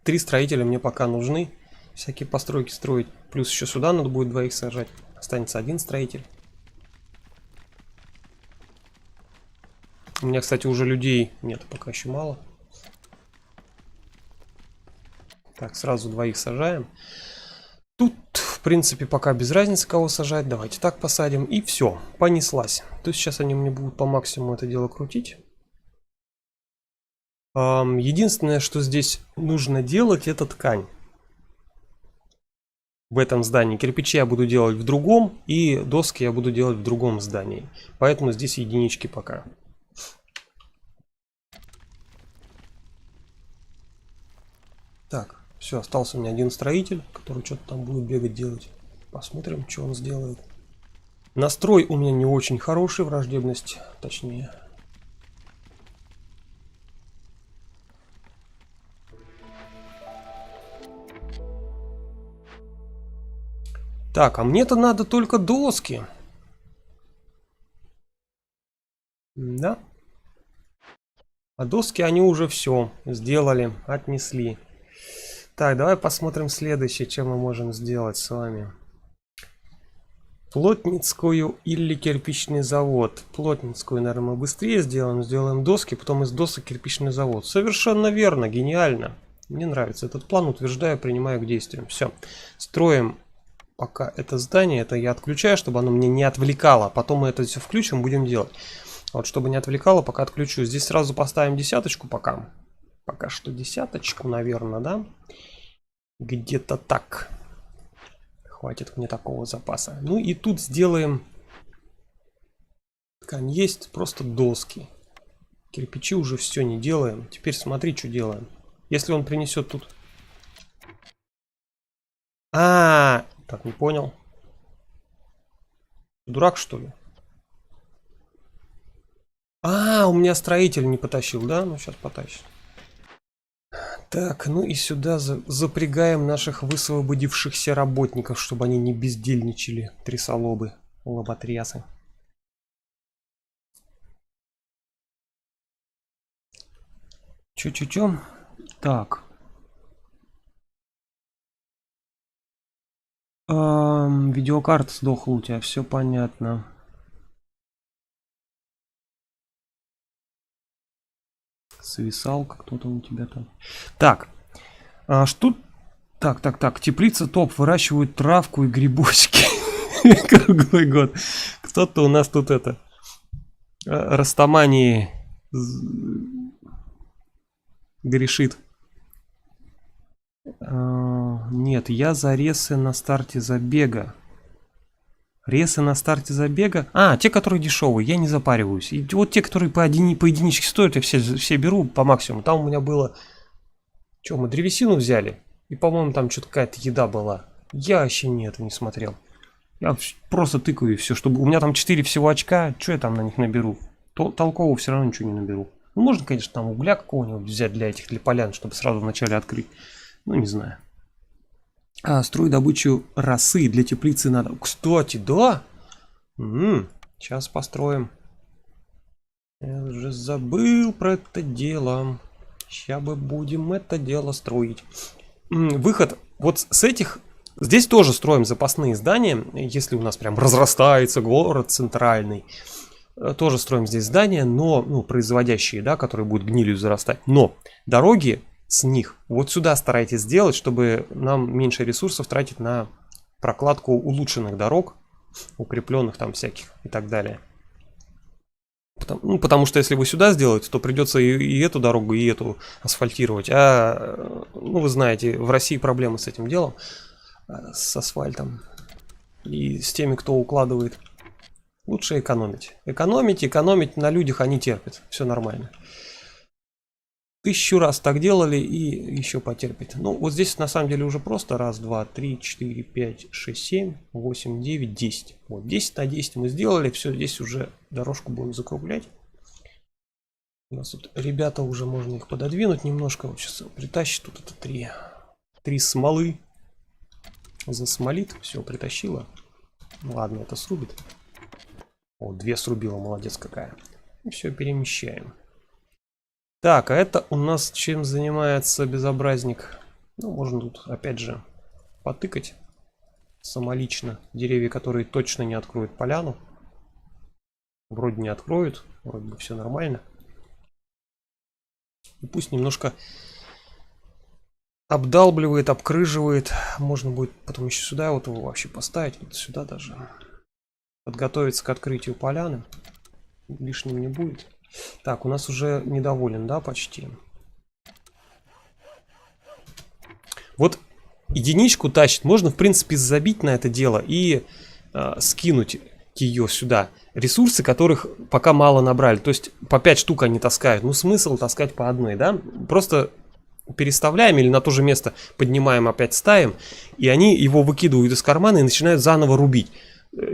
3 строителя мне пока нужны. Всякие постройки строить. Плюс еще сюда надо будет 2 сажать. Останется 1 строитель. У меня, кстати, уже людей нет, пока еще мало. Так, сразу 2 сажаем. Тут, в принципе, пока без разницы, кого сажать. Давайте так посадим. И все, понеслась. То есть сейчас они мне будут по максимуму это дело крутить. Единственное, что здесь нужно делать, это ткань. В этом здании. Кирпичи я буду делать в другом. И доски я буду делать в другом здании. Поэтому здесь единички пока. Так, все, остался у меня 1 строитель, который что-то там будет бегать делать. Посмотрим, что он сделает. Настрой у меня не очень хороший, враждебность, точнее. Так, а мне-то надо только доски. Да? А доски они уже все сделали, отнесли. Так, давай посмотрим следующее, что мы можем сделать с вами. Плотницкую или кирпичный завод. Плотницкую, наверное, мы быстрее сделаем. Сделаем доски, потом из досок кирпичный завод. Совершенно верно, гениально. Мне нравится этот план, утверждаю, принимаю к действиям. Все, строим пока это здание. Это я отключаю, чтобы оно мне не отвлекало. Потом мы это все включим, будем делать. Вот, чтобы не отвлекало, пока отключу. Здесь сразу поставим 10 пока. Пока что 10, наверное, да? Где-то так. Хватит мне такого запаса. Ну и тут сделаем... Ткань есть, просто доски. Кирпичи уже все не делаем. Теперь смотри, что делаем. Если он принесет тут... Так, не понял. Дурак, что ли? А, у меня строитель не потащил, да? Ну, сейчас потащит. Так, ну и сюда запрягаем наших высвободившихся работников, чтобы они не бездельничали, трясолобы, лоботрясы. Чё? Так. Видеокарта сдохла у тебя, все понятно. Свисалка кто-то у тебя там. Так, что... Так, теплица топ, выращивают травку и грибочки круглый год. Кто-то у нас тут это... Растамани грешит. Нет, я за ресы на старте забега. Ресы на старте забега? А, те, которые дешевые, я не запариваюсь. И вот те, которые по единичке стоят, я все беру по максимуму. Там у меня было... Что, мы древесину взяли? И, по-моему, там что-то какая-то еда была. Я вообще это не смотрел. Я просто тыкаю все, чтобы... У меня там 4 всего очка, что я там на них наберу? Толкового все равно ничего не наберу. Ну, можно, конечно, там угля какого-нибудь взять для полян, чтобы сразу вначале открыть. Ну, не знаю. Строй добычу росы для теплицы надо. Кстати, да? Сейчас построим. Я уже забыл про это дело. Сейчас бы будем это дело строить. Выход вот с этих... Здесь тоже строим запасные здания. Если у нас прям разрастается город центральный. Тоже строим здесь здания, но производящие, да, которые будут гнилью зарастать. Но дороги с них вот сюда старайтесь сделать, чтобы нам меньше ресурсов тратить на прокладку улучшенных дорог, укрепленных там всяких и так далее. Потому что если вы сюда сделаете, то придется и эту дорогу, и эту асфальтировать. Вы знаете, в России проблемы с этим делом, с асфальтом и с теми, кто укладывает. Лучше экономить. Экономить на людях они терпят. Все нормально. 1000 раз так делали и еще потерпит. Ну, вот здесь на самом деле уже просто. 1, 2, 3, 4, 5, 6, 7, 8, 9, 10. Вот 10 на 10 мы сделали. Все, здесь уже дорожку будем закруглять. У нас тут ребята уже, можно их пододвинуть немножко. Вот сейчас притащит тут это 3 смолы. Засмолит. Все, притащила. Ладно, это срубит. О, 2 срубила, молодец какая. И все, перемещаем. Так, а это у нас чем занимается безобразник? Ну, можно тут опять же потыкать самолично деревья, которые точно не откроют поляну. Вроде не откроют, вроде бы все нормально. И пусть немножко обдалбливает, обкрыживает. Можно будет потом еще сюда вот его вообще поставить, вот сюда даже. Подготовиться к открытию поляны. Лишним не будет. Так, у нас уже недоволен, да, почти. Вот единичку тащит. Можно, в принципе, забить на это дело и скинуть ее сюда. Ресурсы, которых пока мало набрали. То есть по 5 штук они таскают. Ну, смысл таскать по одной, да? Просто переставляем или на то же место поднимаем, опять ставим. И они его выкидывают из кармана и начинают заново рубить.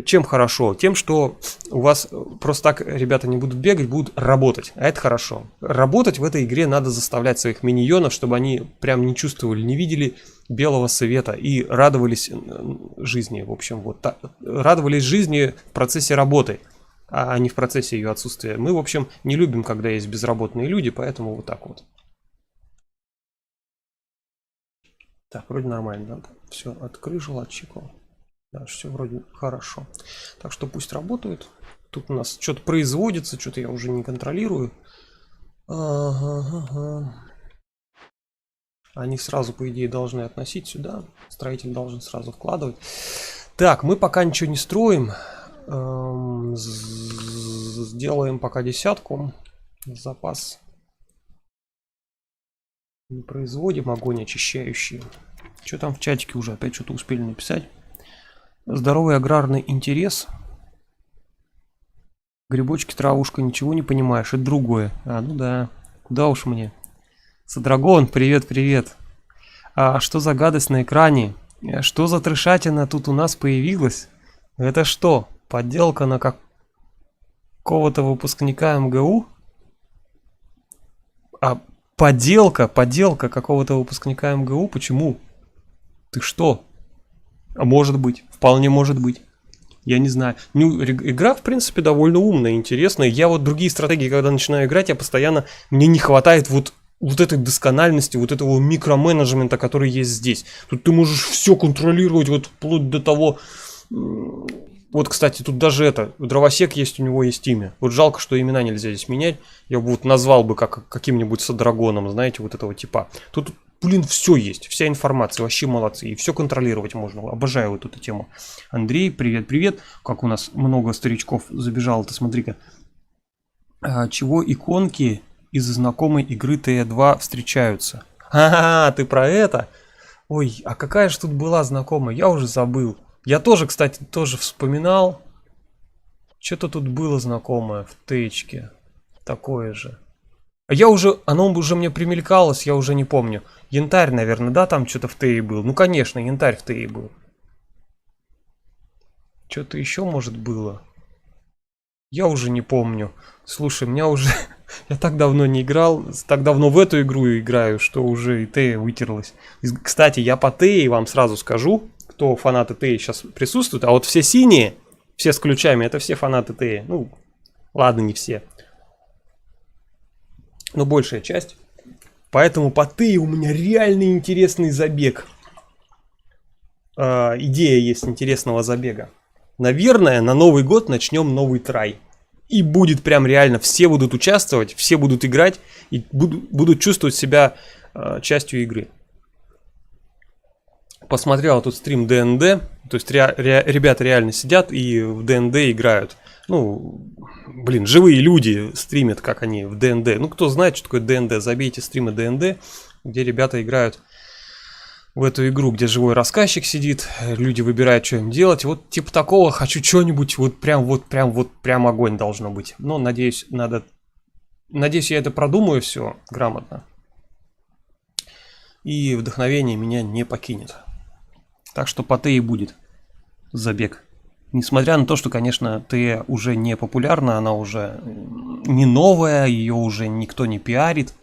Чем хорошо? Тем, что у вас просто так ребята не будут бегать, будут работать. А это хорошо. Работать в этой игре надо заставлять своих миньонов, чтобы они прям не чувствовали, не видели белого света и радовались жизни. В общем, вот так. Радовались жизни в процессе работы, а не в процессе ее отсутствия. Мы, в общем, не любим, когда есть безработные люди, поэтому вот так вот. Так, вроде нормально, да? Все, открыжил, отчекал. Да, все вроде хорошо. Так что пусть работают. Тут у нас что-то производится, что-то я уже не контролирую. Ага. Они сразу, по идее, должны относить сюда. Строитель должен сразу вкладывать. Так, мы пока ничего не строим. Сделаем пока 10. Запас. Не производим огонь очищающий. Что там в чатике уже? Опять что-то успели написать. Здоровый аграрный интерес. Грибочки, травушка, ничего не понимаешь, это другое. Ну да, куда уж мне. Садрагон, привет. А что за гадость на экране? Что за трешатина тут у нас появилась? Это что, подделка на как... какого-то выпускника МГУ? А подделка какого-то выпускника МГУ? Почему? Ты что? А может быть, вполне может быть. Я не знаю. Ну, игра, в принципе, довольно умная, интересная. Я вот другие стратегии, когда начинаю играть, я постоянно... Мне не хватает вот этой доскональности, вот этого микроменеджмента, который есть здесь. Тут ты можешь все контролировать, вот вплоть до того... Вот, кстати, тут даже дровосек есть, у него есть имя. Вот жалко, что имена нельзя здесь менять. Я бы вот назвал бы каким-нибудь содрагоном, знаете, вот этого типа. Тут, блин, все есть, вся информация, вообще молодцы. И все контролировать можно. Обожаю вот эту тему. Андрей, привет. Как у нас много старичков забежало-то, смотри-ка. Чего иконки из знакомой игры TE2 встречаются? Ты про это? Ой, а какая же тут была знакомая? Я уже забыл. Я тоже, кстати, вспоминал. Что-то тут было знакомое в Тэечке. Такое же. Оно уже мне примелькалось, я уже не помню. Янтарь, наверное, да, там что-то в Тее был. Ну, конечно, янтарь в Тее был. Что-то еще, может, было. Я уже не помню. Слушай, я так давно не играл, так давно в эту игру играю, что уже и Тея вытерлась. Кстати, я по Тее вам сразу скажу, кто фанаты Теи сейчас присутствуют, а вот все синие, все с ключами, это все фанаты Теи. Ну, ладно, не все. Но большая часть. Поэтому по Теи у меня реально интересный забег. Идея есть интересного забега. Наверное, на Новый год начнем новый трай. И будет прям реально, все будут участвовать, все будут играть и будут чувствовать себя частью игры. Посмотрел тут стрим ДНД, то есть ребята реально сидят и в ДНД играют. Ну, блин, живые люди стримят, как они в ДНД. Ну, кто знает, что такое ДНД, забейте стримы ДНД, где ребята играют в эту игру, где живой рассказчик сидит, люди выбирают, что им делать. Вот типа такого хочу что-нибудь, вот прям огонь должно быть. Но надеюсь, я это продумаю все грамотно. И вдохновение меня не покинет. Так что по Тее будет забег. Несмотря на то, что, конечно, Тея уже не популярна, она уже не новая, ее уже никто не пиарит.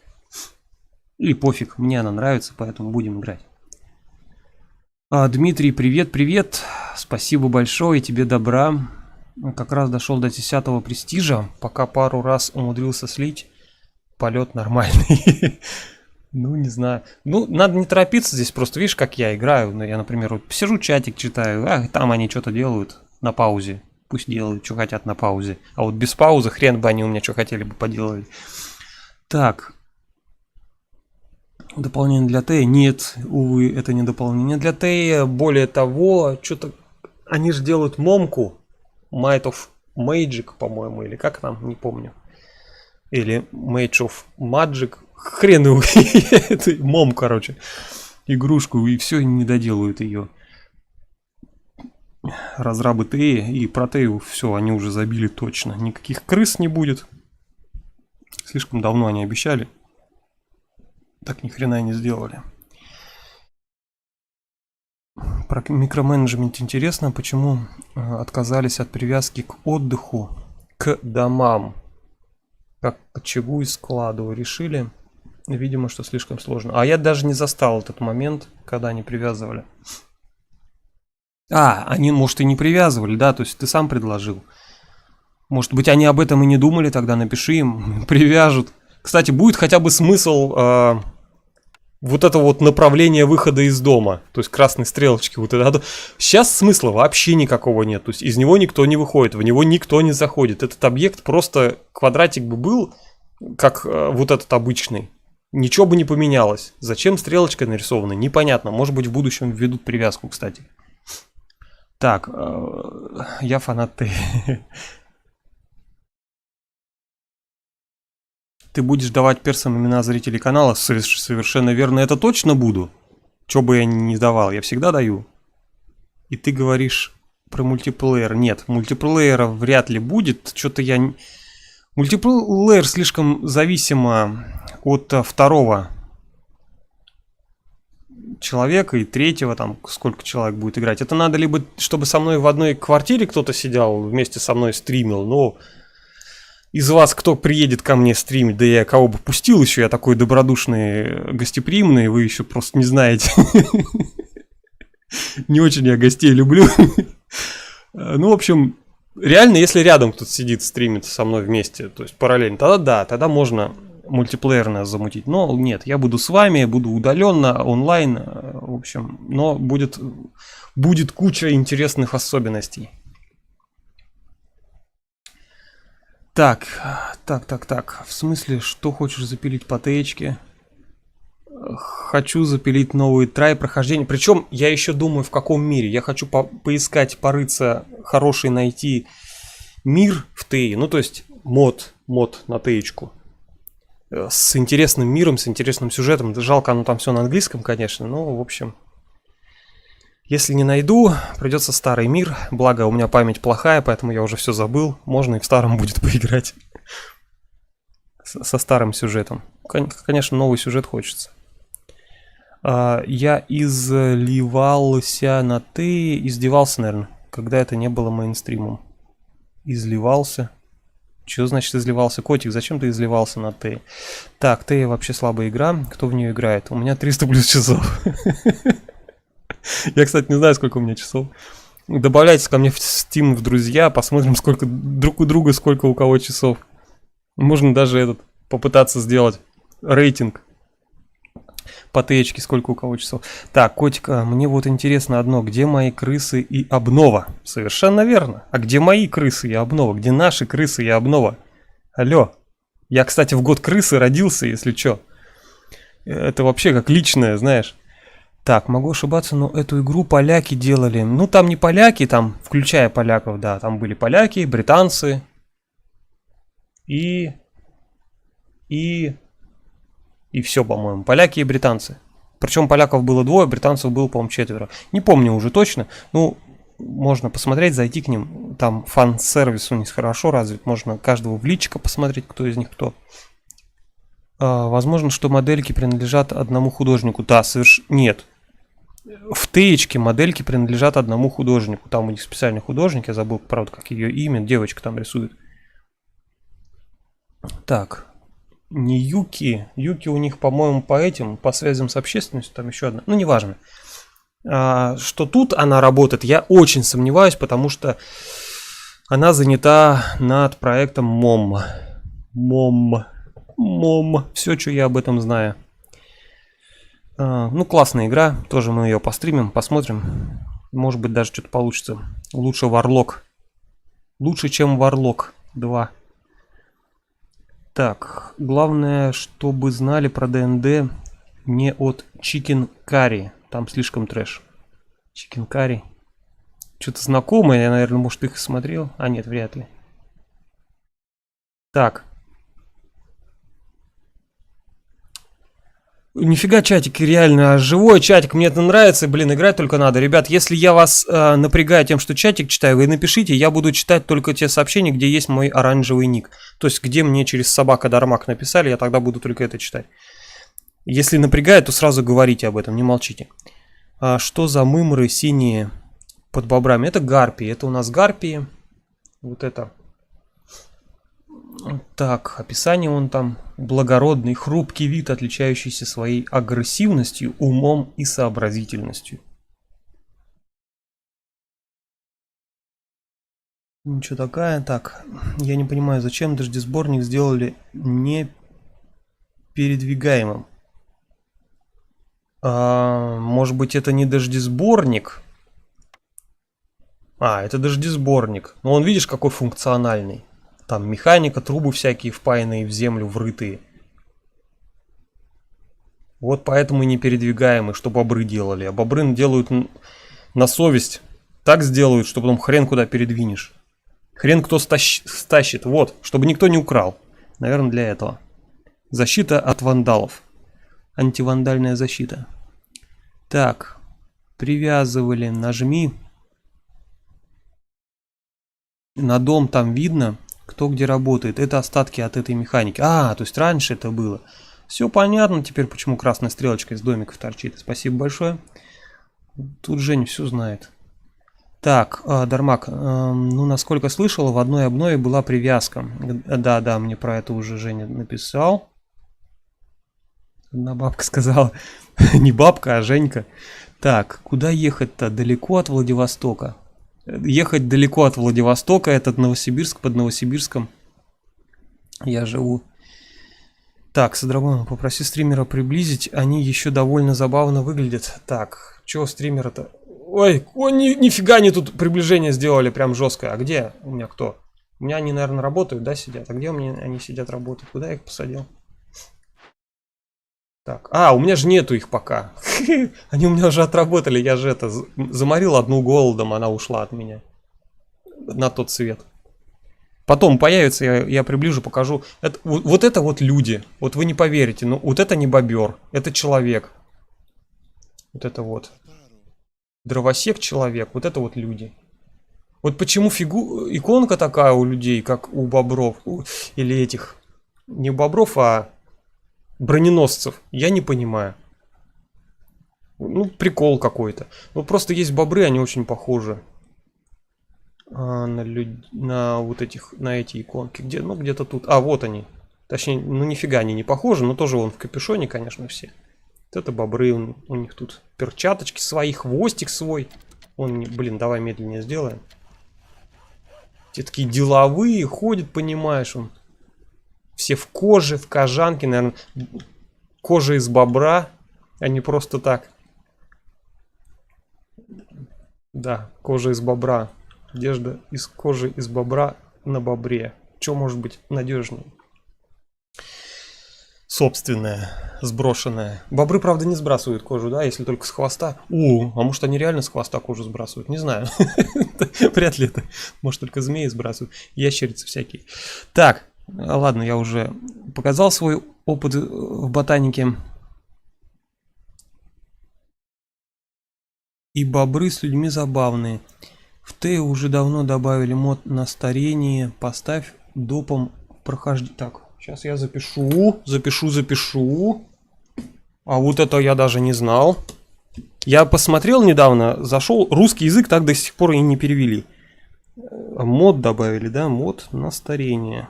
И пофиг, мне она нравится, поэтому будем играть. Дмитрий, привет. Спасибо большое, тебе добра. Как раз дошел до 10-го престижа, пока пару раз умудрился слить. Полет нормальный. Ну, не знаю. Ну, надо не торопиться здесь, просто видишь, как я играю. Ну, я, например, вот сижу, чатик читаю, там они что-то делают на паузе. Пусть делают, что хотят на паузе. А вот без паузы хрен бы они у меня что хотели бы поделать. Так. Дополнение для Теи? Нет, увы, это не дополнение для Теи. Более того, что-то они же делают момку. Might of Magic, по-моему, или как там, не помню. Или Mage of Magic. Хрен его, мом, короче, игрушку, и все, не доделают ее. Разрабы Теи и про Тею все, они уже забили точно. Никаких крыс не будет. Слишком давно они обещали. Так ни хрена и не сделали. Про микроменеджмент интересно, почему отказались от привязки к отдыху, к домам. Как к очагу и складу решили. Видимо, что слишком сложно. А я даже не застал этот момент, когда они привязывали. Они, может, и не привязывали, да? То есть ты сам предложил. Может быть, они об этом и не думали, тогда напиши им, привяжут. Кстати, будет хотя бы смысл вот это вот направление выхода из дома. То есть красной стрелочки. Вот это. Сейчас смысла вообще никакого нет. То есть из него никто не выходит, в него никто не заходит. Этот объект просто квадратик бы был, как вот этот обычный. Ничего бы не поменялось. Зачем стрелочка нарисована? Непонятно. Может быть, в будущем введут привязку, кстати. Так, я фанат Теи. Ты будешь давать персам имена зрителей канала? Совершенно верно, это точно буду. Что бы я ни давал, я всегда даю. И ты говоришь про мультиплеер. Нет, мультиплеера вряд ли будет. Что-то я... Мультиплеер слишком зависимо от второго человека и третьего, там, сколько человек будет играть. Это надо либо, чтобы со мной в одной квартире кто-то сидел, вместе со мной стримил, но из вас кто приедет ко мне стримить, да я кого бы пустил еще, я такой добродушный, гостеприимный, вы еще просто не знаете. Не очень я гостей люблю. Ну, в общем, реально, если рядом кто-то сидит, стримит со мной вместе, то есть параллельно, тогда да, тогда можно мультиплеерно замутить. Но нет, я буду с вами, буду удаленно, онлайн, в общем, но будет куча интересных особенностей. Так. В смысле, что хочешь запилить по ТЭчке? Хочу запилить новый трай прохождения. Причем я еще думаю, в каком мире. Я хочу поискать, порыться, хороший найти мир в ТЭ. Ну, то есть мод на ТЭчку. С интересным миром, с интересным сюжетом. Жалко, оно там все на английском, конечно. Но, в общем, если не найду, придется старый мир. Благо, у меня память плохая, поэтому я уже все забыл. Можно и в старом будет поиграть. Со старым сюжетом. Конечно, новый сюжет хочется. Я изливался на ты, издевался, наверное, когда это не было мейнстримом. Изливался. Что значит изливался? Котик, зачем ты изливался на ты? Так, ты вообще слабая игра. Кто в нее играет? У меня 300 плюс часов. Я, кстати, не знаю, сколько у меня часов. Добавляйтесь ко мне в Steam в друзья, посмотрим, сколько друг у друга, сколько у кого часов. Можно даже попытаться сделать рейтинг по ТЭчке, сколько у кого часов. Так, котик, мне вот интересно одно, где мои крысы и обнова? Совершенно верно. А где мои крысы и обнова? Где наши крысы и обнова? Алло. Я, кстати, в год крысы родился, если чё. Это вообще как личное, знаешь. Так, могу ошибаться, но эту игру поляки делали. Ну, там не поляки, там, включая поляков, да. Там были поляки, британцы и все, по-моему. Поляки и британцы. Причем поляков было двое, британцев было, по-моему, 4. Не помню уже точно. Ну, можно посмотреть, зайти к ним. Там фан-сервис у них хорошо развит. Можно каждого в личико посмотреть, кто из них кто. Возможно, что модельки принадлежат одному художнику. Да, нет. В ТЭчке модельки принадлежат одному художнику. Там у них специальный художник. Я забыл, правда, как ее имя. Девочка там рисует. Так. Не Юки. Юки у них, по-моему, по связям с общественностью. Там еще одна. Ну, неважно. Что тут она работает, я очень сомневаюсь, потому что она занята над проектом МОМ. Все, что я об этом знаю. Ну, классная игра. Тоже мы ее постримим, посмотрим. Может быть, даже что-то получится. Лучше Warlock. Лучше, чем Warlock 2. Так, главное, чтобы знали про ДНД не от Chicken Curry. Там слишком трэш. Chicken Curry. Что-то знакомое, я, наверное, может, их смотрел. А нет, вряд ли. Так. Нифига чатик, реально живой чатик, мне это нравится, блин, играть только надо. Ребят, если я вас напрягаю тем, что чатик читаю, вы напишите, я буду читать только те сообщения, где есть мой оранжевый ник. То есть, где мне через собака Дармак написали, я тогда буду только это читать. Если напрягает, то сразу говорите об этом, не молчите. Что за мымры синие под бобрами? Это гарпии, это у нас гарпии. Вот это. Так, описание он там. Благородный, хрупкий вид, отличающийся своей агрессивностью, умом и сообразительностью. Ничего такая. Так, я не понимаю, зачем дождесборник сделали непередвигаемым. Может быть, это не дождесборник? Это дождесборник. Но он, видишь, какой функциональный. Там механика, трубы всякие впаянные в землю, врытые. Вот поэтому и непередвигаемый, что бобры делали. А бобры делают на совесть. Так сделают, что потом хрен куда передвинешь. Хрен кто стащит. Вот, чтобы никто не украл. Наверное, для этого. Защита от вандалов. Антивандальная защита. Так. Привязывали. Нажми. На дом там видно, кто где работает. Это остатки от этой механики. То есть раньше это было. Все понятно теперь, почему красная стрелочка из домиков торчит. Спасибо большое. Тут Женя все знает. Так, Дармак, ну, насколько слышал, в одной обнове была привязка. Да, мне про это уже Женя написал. Одна бабка сказала. Не бабка, а Женька. Так, куда ехать-то? Далеко от Владивостока. Ехать далеко от Владивостока, это Новосибирск, под Новосибирском. Я живу. Так, Содрогон, попроси стримера приблизить, они еще довольно забавно выглядят. Так, чего стримера-то? Ой, нифига не тут приближение сделали прям жесткое. А где у меня кто? У меня они, наверное, работают, да, сидят? А где у меня они сидят, работают? Куда я их посадил? Так, у меня же нету их пока. Они у меня уже отработали, я же это заморил одну голодом, она ушла от меня. На тот свет. Потом появится, я приближу, покажу. Вот это вот люди. Вот вы не поверите, но вот это не бобер, это человек. Вот это вот. Дровосек человек, вот это вот люди. Вот почему иконка такая у людей, как у бобров, или этих, не бобров, а броненосцев, я не понимаю. Ну, прикол какой-то. Ну, просто есть бобры, они очень похожи на вот этих, на эти иконки. Где, ну, где-то тут. Вот они. Точнее, ну, нифига они не похожи, но тоже вон в капюшоне, конечно, все. Вот это бобры, у них тут перчаточки свои, хвостик свой. Блин, давай медленнее сделаем. Те такие деловые, ходят, понимаешь, все в коже, в кожанке, наверное, кожа из бобра, а не просто так. Да, кожа из бобра. Одежда из кожи из бобра на бобре. Что может быть надежнее? Собственная, сброшенная. Бобры, правда, не сбрасывают кожу, да, если только с хвоста. А может они реально с хвоста кожу сбрасывают? Не знаю. Вряд ли это. Может только змеи сбрасывают. Ящерицы всякие. Так, ладно, я уже показал свой опыт в ботанике. И бобры с людьми забавные. В Т уже давно добавили мод на старение. Поставь допом прохождение. Так, сейчас я запишу. А вот это я даже не знал. Я посмотрел недавно, зашел. Русский язык так до сих пор и не перевели. Мод добавили, да? Мод на старение.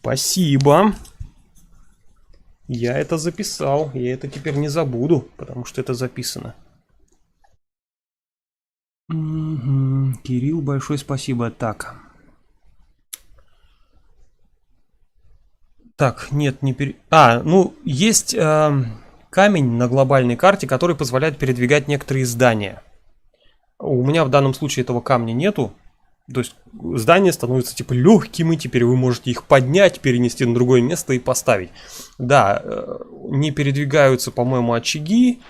Спасибо. Я это записал. Я это теперь не забуду, потому что это записано. Кирилл, большое спасибо. Так, нет, не ну, есть камень на глобальной карте, который позволяет передвигать некоторые здания. У меня в данном случае этого камня нету. То есть здания становятся типа легкими, теперь вы можете их поднять, перенести на другое место и поставить. Да, не передвигаются, по-моему, очаги,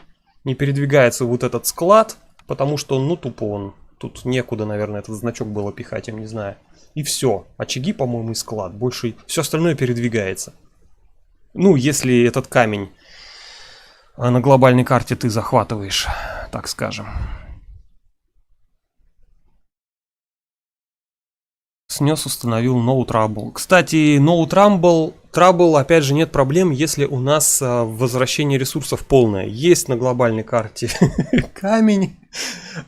не передвигается вот этот склад, потому что, ну, тупо он. Тут некуда, наверное, этот значок было пихать, я не знаю. И все. Очаги, по-моему, и склад. Больше все остальное передвигается. Ну, если этот камень на глобальной карте ты захватываешь, так скажем. Снес, установил No Trouble. Кстати, No Trouble, опять же, нет проблем, если у нас возвращение ресурсов полное. Есть на глобальной карте камень,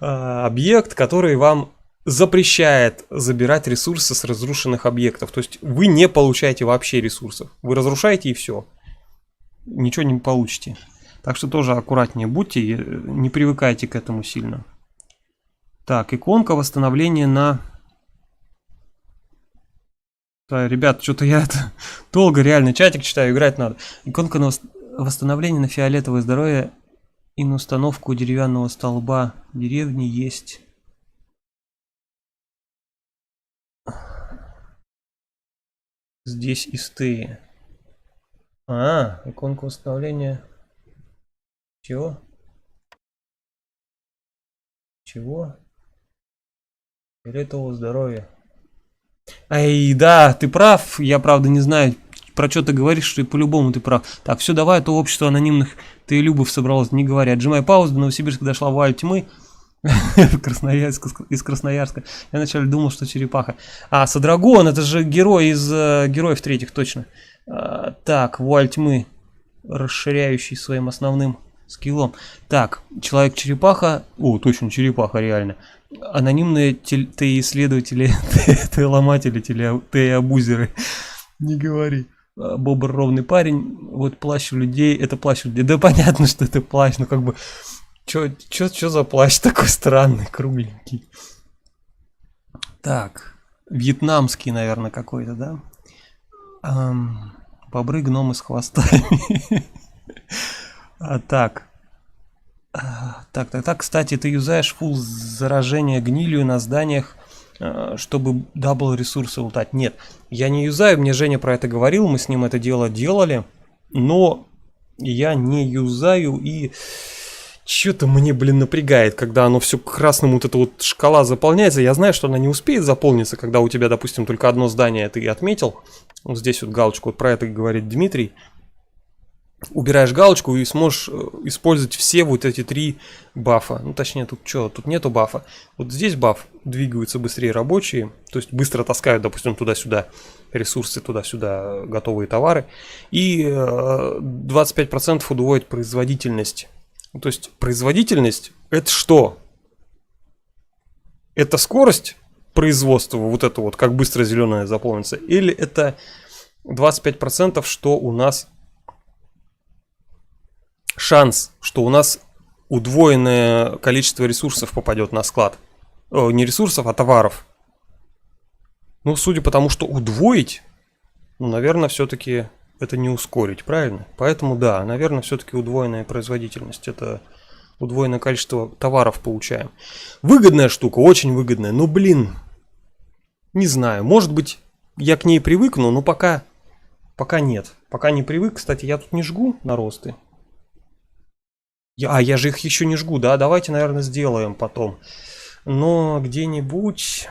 объект, который вам запрещает забирать ресурсы с разрушенных объектов. То есть вы не получаете вообще ресурсов. Вы разрушаете и все. Ничего не получите. Так что тоже аккуратнее будьте, не привыкайте к этому сильно. Так, иконка восстановления на... Да, ребят, что-то я долго реально чатик читаю, играть надо. Иконка на восстановление на фиолетовое здоровье и на установку деревянного столба деревни есть. Здесь истые. Иконка восстановления. Чего? Фиолетового здоровья. Да, ты прав. Я, правда, не знаю, про что ты говоришь, что и по-любому ты прав. Так, все, давай, а то общество анонимных Таилюбов собралось, не говоря. Отжимай паузу, до Новосибирска дошла вуаль тьмы. Из Красноярска. Я вначале думал, что черепаха. Содрогон, это же герой из героев третьих, точно. Так, вуаль тьмы, расширяющий своим основным скиллом. Так, человек-черепаха. О, точно, черепаха, реально. Анонимные исследователи, ломатели, абузеры. Не говори. Бобр ровный парень. Вот плащ у людей. Это плащ у людей. Да понятно, что это плащ, но как бы. Чё за плащ такой странный, кругленький? Так. Вьетнамский, наверное, какой-то, да? Бобры, гномы с хвостами. Так. Так. Кстати, ты юзаешь фул заражение гнилью на зданиях, чтобы дабл ресурсы лутать. Нет, я не юзаю, мне Женя про это говорил, мы с ним это дело делали, но я не юзаю, и что-то мне, напрягает, когда оно все красным, вот эта вот шкала заполняется. Я знаю, что она не успеет заполниться, когда у тебя, допустим, только одно здание ты отметил. Вот здесь вот галочку, вот про это говорит Дмитрий. Убираешь галочку и сможешь использовать все вот эти 3 бафа. Ну, точнее, тут что? Тут нету бафа. Вот здесь баф, двигаются быстрее рабочие, то есть быстро таскают, допустим, туда-сюда ресурсы, туда-сюда готовые товары. И 25% удвоит производительность. То есть производительность это что? Это скорость производства, вот это вот, как быстро зеленое заполнится? Или это 25%, что у нас шанс, что у нас удвоенное количество ресурсов попадет на склад? Не ресурсов, а товаров. Ну, судя по тому, что удвоить, ну, наверное, все-таки это не ускорить, правильно? Поэтому да, наверное, все-таки удвоенная производительность. Это удвоенное количество товаров получаем. Выгодная штука, очень выгодная. Но, блин, не знаю. Может быть, я к ней привыкну, но пока нет. Пока не привык. Кстати, я тут не жгу наросты. Я же их еще не жгу, да? Давайте, наверное, сделаем потом. Но где-нибудь,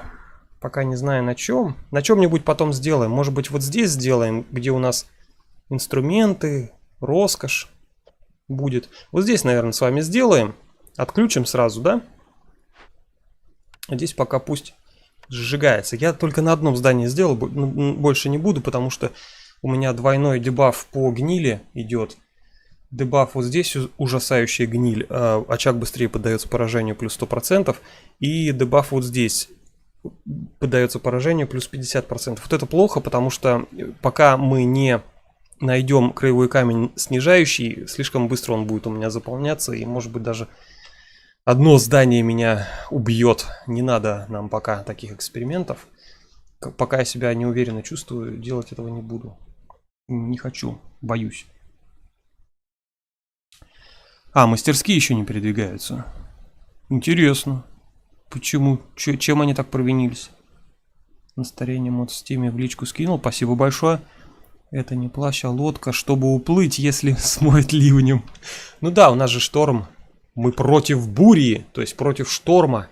пока не знаю на чем. На чем-нибудь потом сделаем. Может быть, вот здесь сделаем, где у нас инструменты, роскошь будет. Вот здесь, наверное, с вами сделаем. Отключим сразу, да? Здесь пока пусть сжигается. Я только на одном здании сделал, больше не буду, потому что у меня двойной дебаф по гнили идет. Дебаф вот здесь ужасающая гниль. Очаг быстрее поддается поражению плюс 100%. И дебаф вот здесь поддается поражению плюс 50%. Вот это плохо, потому что пока мы не найдем краевой камень снижающий, слишком быстро он будет у меня заполняться. И может быть даже одно здание меня убьет. Не надо нам пока таких экспериментов. Пока я себя неуверенно чувствую, делать этого не буду. Не хочу, боюсь. Мастерские еще не передвигаются. Интересно. Почему? Чем они так провинились? На старение мод в Steam в личку скинул. Спасибо большое. Это не плащ, а лодка, чтобы уплыть, если смоет ливнем. Ну да, у нас же шторм. Мы против бури, то есть против шторма.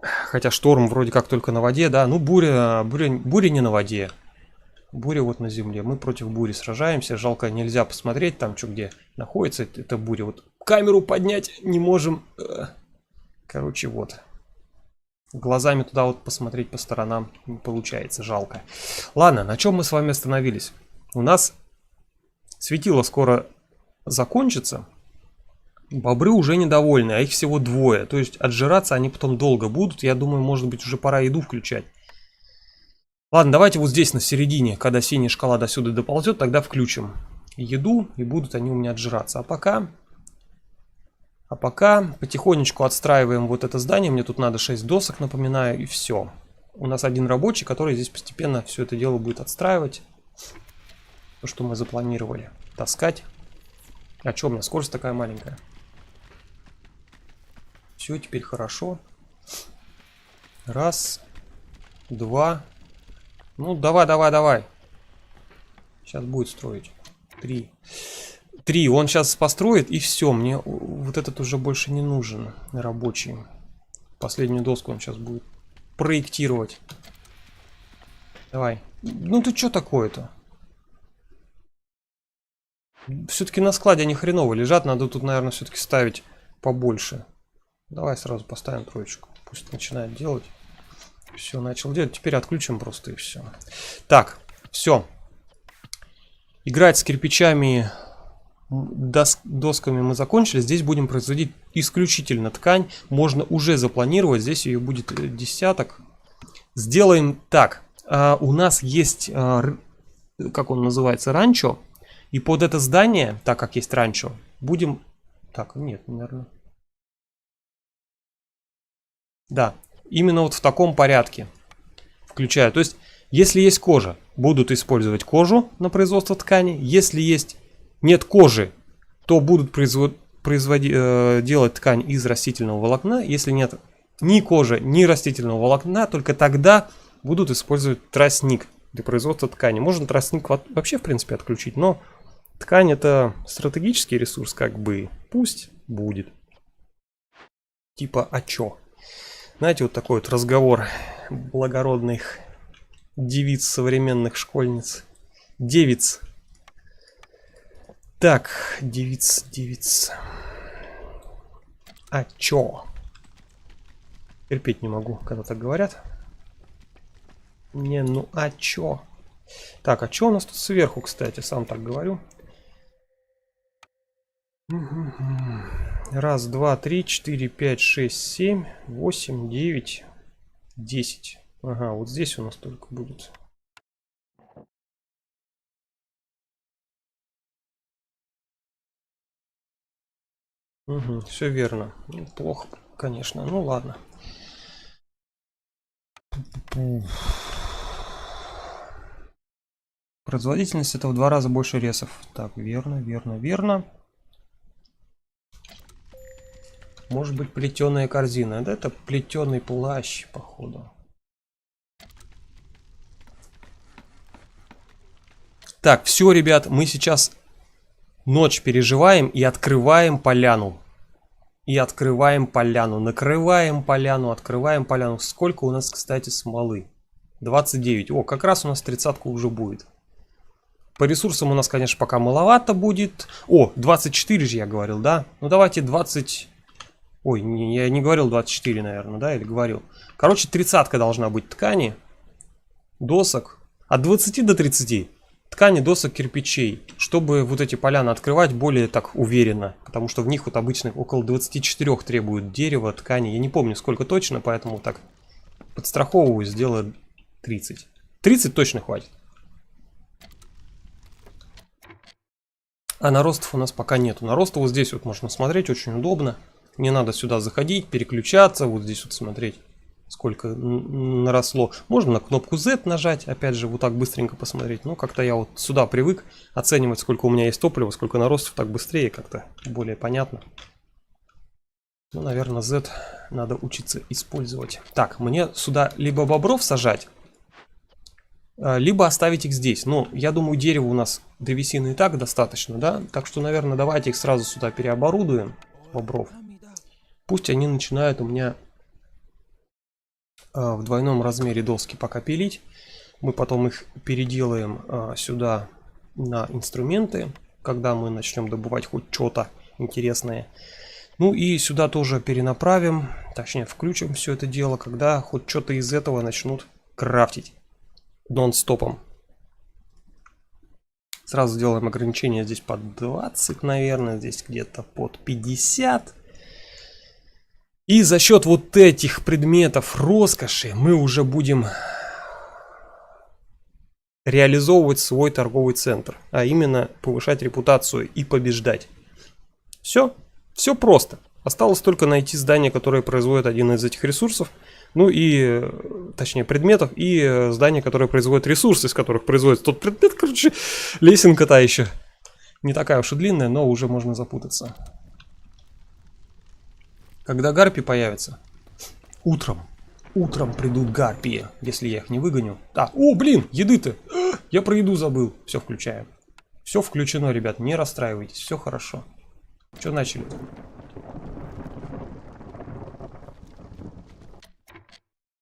Хотя шторм вроде как только на воде, да. Ну буря не на воде. Буря вот на земле. Мы против бури сражаемся. Жалко, нельзя посмотреть там, что где находится эта буря. Вот камеру поднять не можем. Короче, вот. Глазами туда вот посмотреть по сторонам не получается. Жалко. Ладно, на чем мы с вами остановились? У нас светило скоро закончится. Бобры уже недовольны, а их всего 2. То есть отжираться они потом долго будут. Я думаю, может быть, уже пора еду включать. Ладно, давайте вот здесь на середине, когда синяя шкала до сюда доползет, тогда включим еду, и будут они у меня отжираться. А пока потихонечку отстраиваем вот это здание. Мне тут надо 6 досок, напоминаю, и все. У нас один рабочий, который здесь постепенно все это дело будет отстраивать. То, что мы запланировали. Таскать. А что, у меня скорость такая маленькая. Все, теперь хорошо. 1, 2. Ну, давай. Сейчас будет строить. 3. Он сейчас построит, и все. Мне вот этот уже больше не нужен. Рабочий. Последнюю доску он сейчас будет проектировать. Давай. Ну, ты что такое-то? Все-таки на складе они хреново лежат. Надо тут, наверное, все-таки ставить побольше. Давай сразу поставим 3. Пусть начинает делать. Все, начал делать. Теперь отключим просто и все. Так, все. Играть с кирпичами досками мы закончили. Здесь будем производить исключительно ткань. Можно уже запланировать. Здесь ее будет десяток. Сделаем так. У нас есть, как он называется, ранчо. И под это здание, так как есть ранчо, будем... Так, нет, наверное... Да, именно вот в таком порядке. Включаю. То есть, если есть кожа, будут использовать кожу на производство ткани. Если нет кожи, то будут делать ткань из растительного волокна. Если нет ни кожи, ни растительного волокна, только тогда будут использовать тростник для производства ткани. Можно тростник вообще, в принципе, отключить, но ткань — это стратегический ресурс, как бы. Пусть будет. Типа, а чё? Знаете, вот такой вот разговор благородных девиц, современных школьниц. Девиц. Так, девиц. А чё? Терпеть не могу, когда так говорят. Не, ну а чё? Так, а чё у нас тут сверху, кстати, сам так говорю. Раз, два, три, 4, 5, 6, 7, 8, 9, 10. Ага, вот здесь у нас только будет. Угу, все верно. Ну, плохо, конечно. Ну ладно. Производительность — это в 2 раза больше ресов. Так, верно. Может быть, плетеная корзина. Да, это плетеный плащ, походу. Так, все, ребят, мы сейчас ночь переживаем и открываем поляну. Накрываем поляну, открываем поляну. Сколько у нас, кстати, смолы? 29. О, как раз у нас 30-ка уже будет. По ресурсам у нас, конечно, пока маловато будет. О, 24 же я говорил, да? Ну, давайте 20... Ой, я не говорил 24, наверное, да? Или говорил? Короче, 30-ка должна быть ткани, досок. От 20 до 30. Ткани, досок, кирпичей. Чтобы вот эти поляны открывать более так уверенно. Потому что в них вот обычно около 24 требуют дерева, ткани. Я не помню, сколько точно, поэтому так подстраховываю, сделаю 30. 30 точно хватит. А наростов у нас пока нету. Наростов вот здесь вот можно смотреть, очень удобно. Не надо сюда заходить, переключаться, вот здесь вот смотреть, сколько наросло. Можно на кнопку Z нажать, опять же, вот так быстренько посмотреть. Но как-то я вот сюда привык оценивать, сколько у меня есть топлива, сколько наростов, так быстрее, как-то более понятно. Ну, наверное, Z надо учиться использовать. Так, мне сюда либо бобров сажать, либо оставить их здесь. Но я думаю, дерева у нас древесины и так достаточно, да? Так что, наверное, давайте их сразу сюда переоборудуем, бобров. Пусть они начинают у меня в двойном размере доски пока пилить. Мы потом их переделаем сюда на инструменты, когда мы начнем добывать хоть что-то интересное. Ну и сюда тоже перенаправим, точнее включим все это дело, когда хоть что-то из этого начнут крафтить нон-стопом. Сразу сделаем ограничение здесь под 20, наверное, здесь где-то под 50. И за счет вот этих предметов роскоши мы уже будем реализовывать свой торговый центр. А именно повышать репутацию и побеждать. Все просто. Осталось только найти здание, которое производит один из этих ресурсов. Ну и, точнее, предметов. И здание, которое производит ресурсы, из которых производится тот предмет. Короче, лесенка-то еще не такая уж и длинная, но уже можно запутаться. Когда гарпии появятся? Утром. Утром придут гарпии, если я их не выгоню. А, о, блин, еды-то. Я про еду забыл. Все включаем. Все включено, ребят, не расстраивайтесь. Все хорошо. Что начали?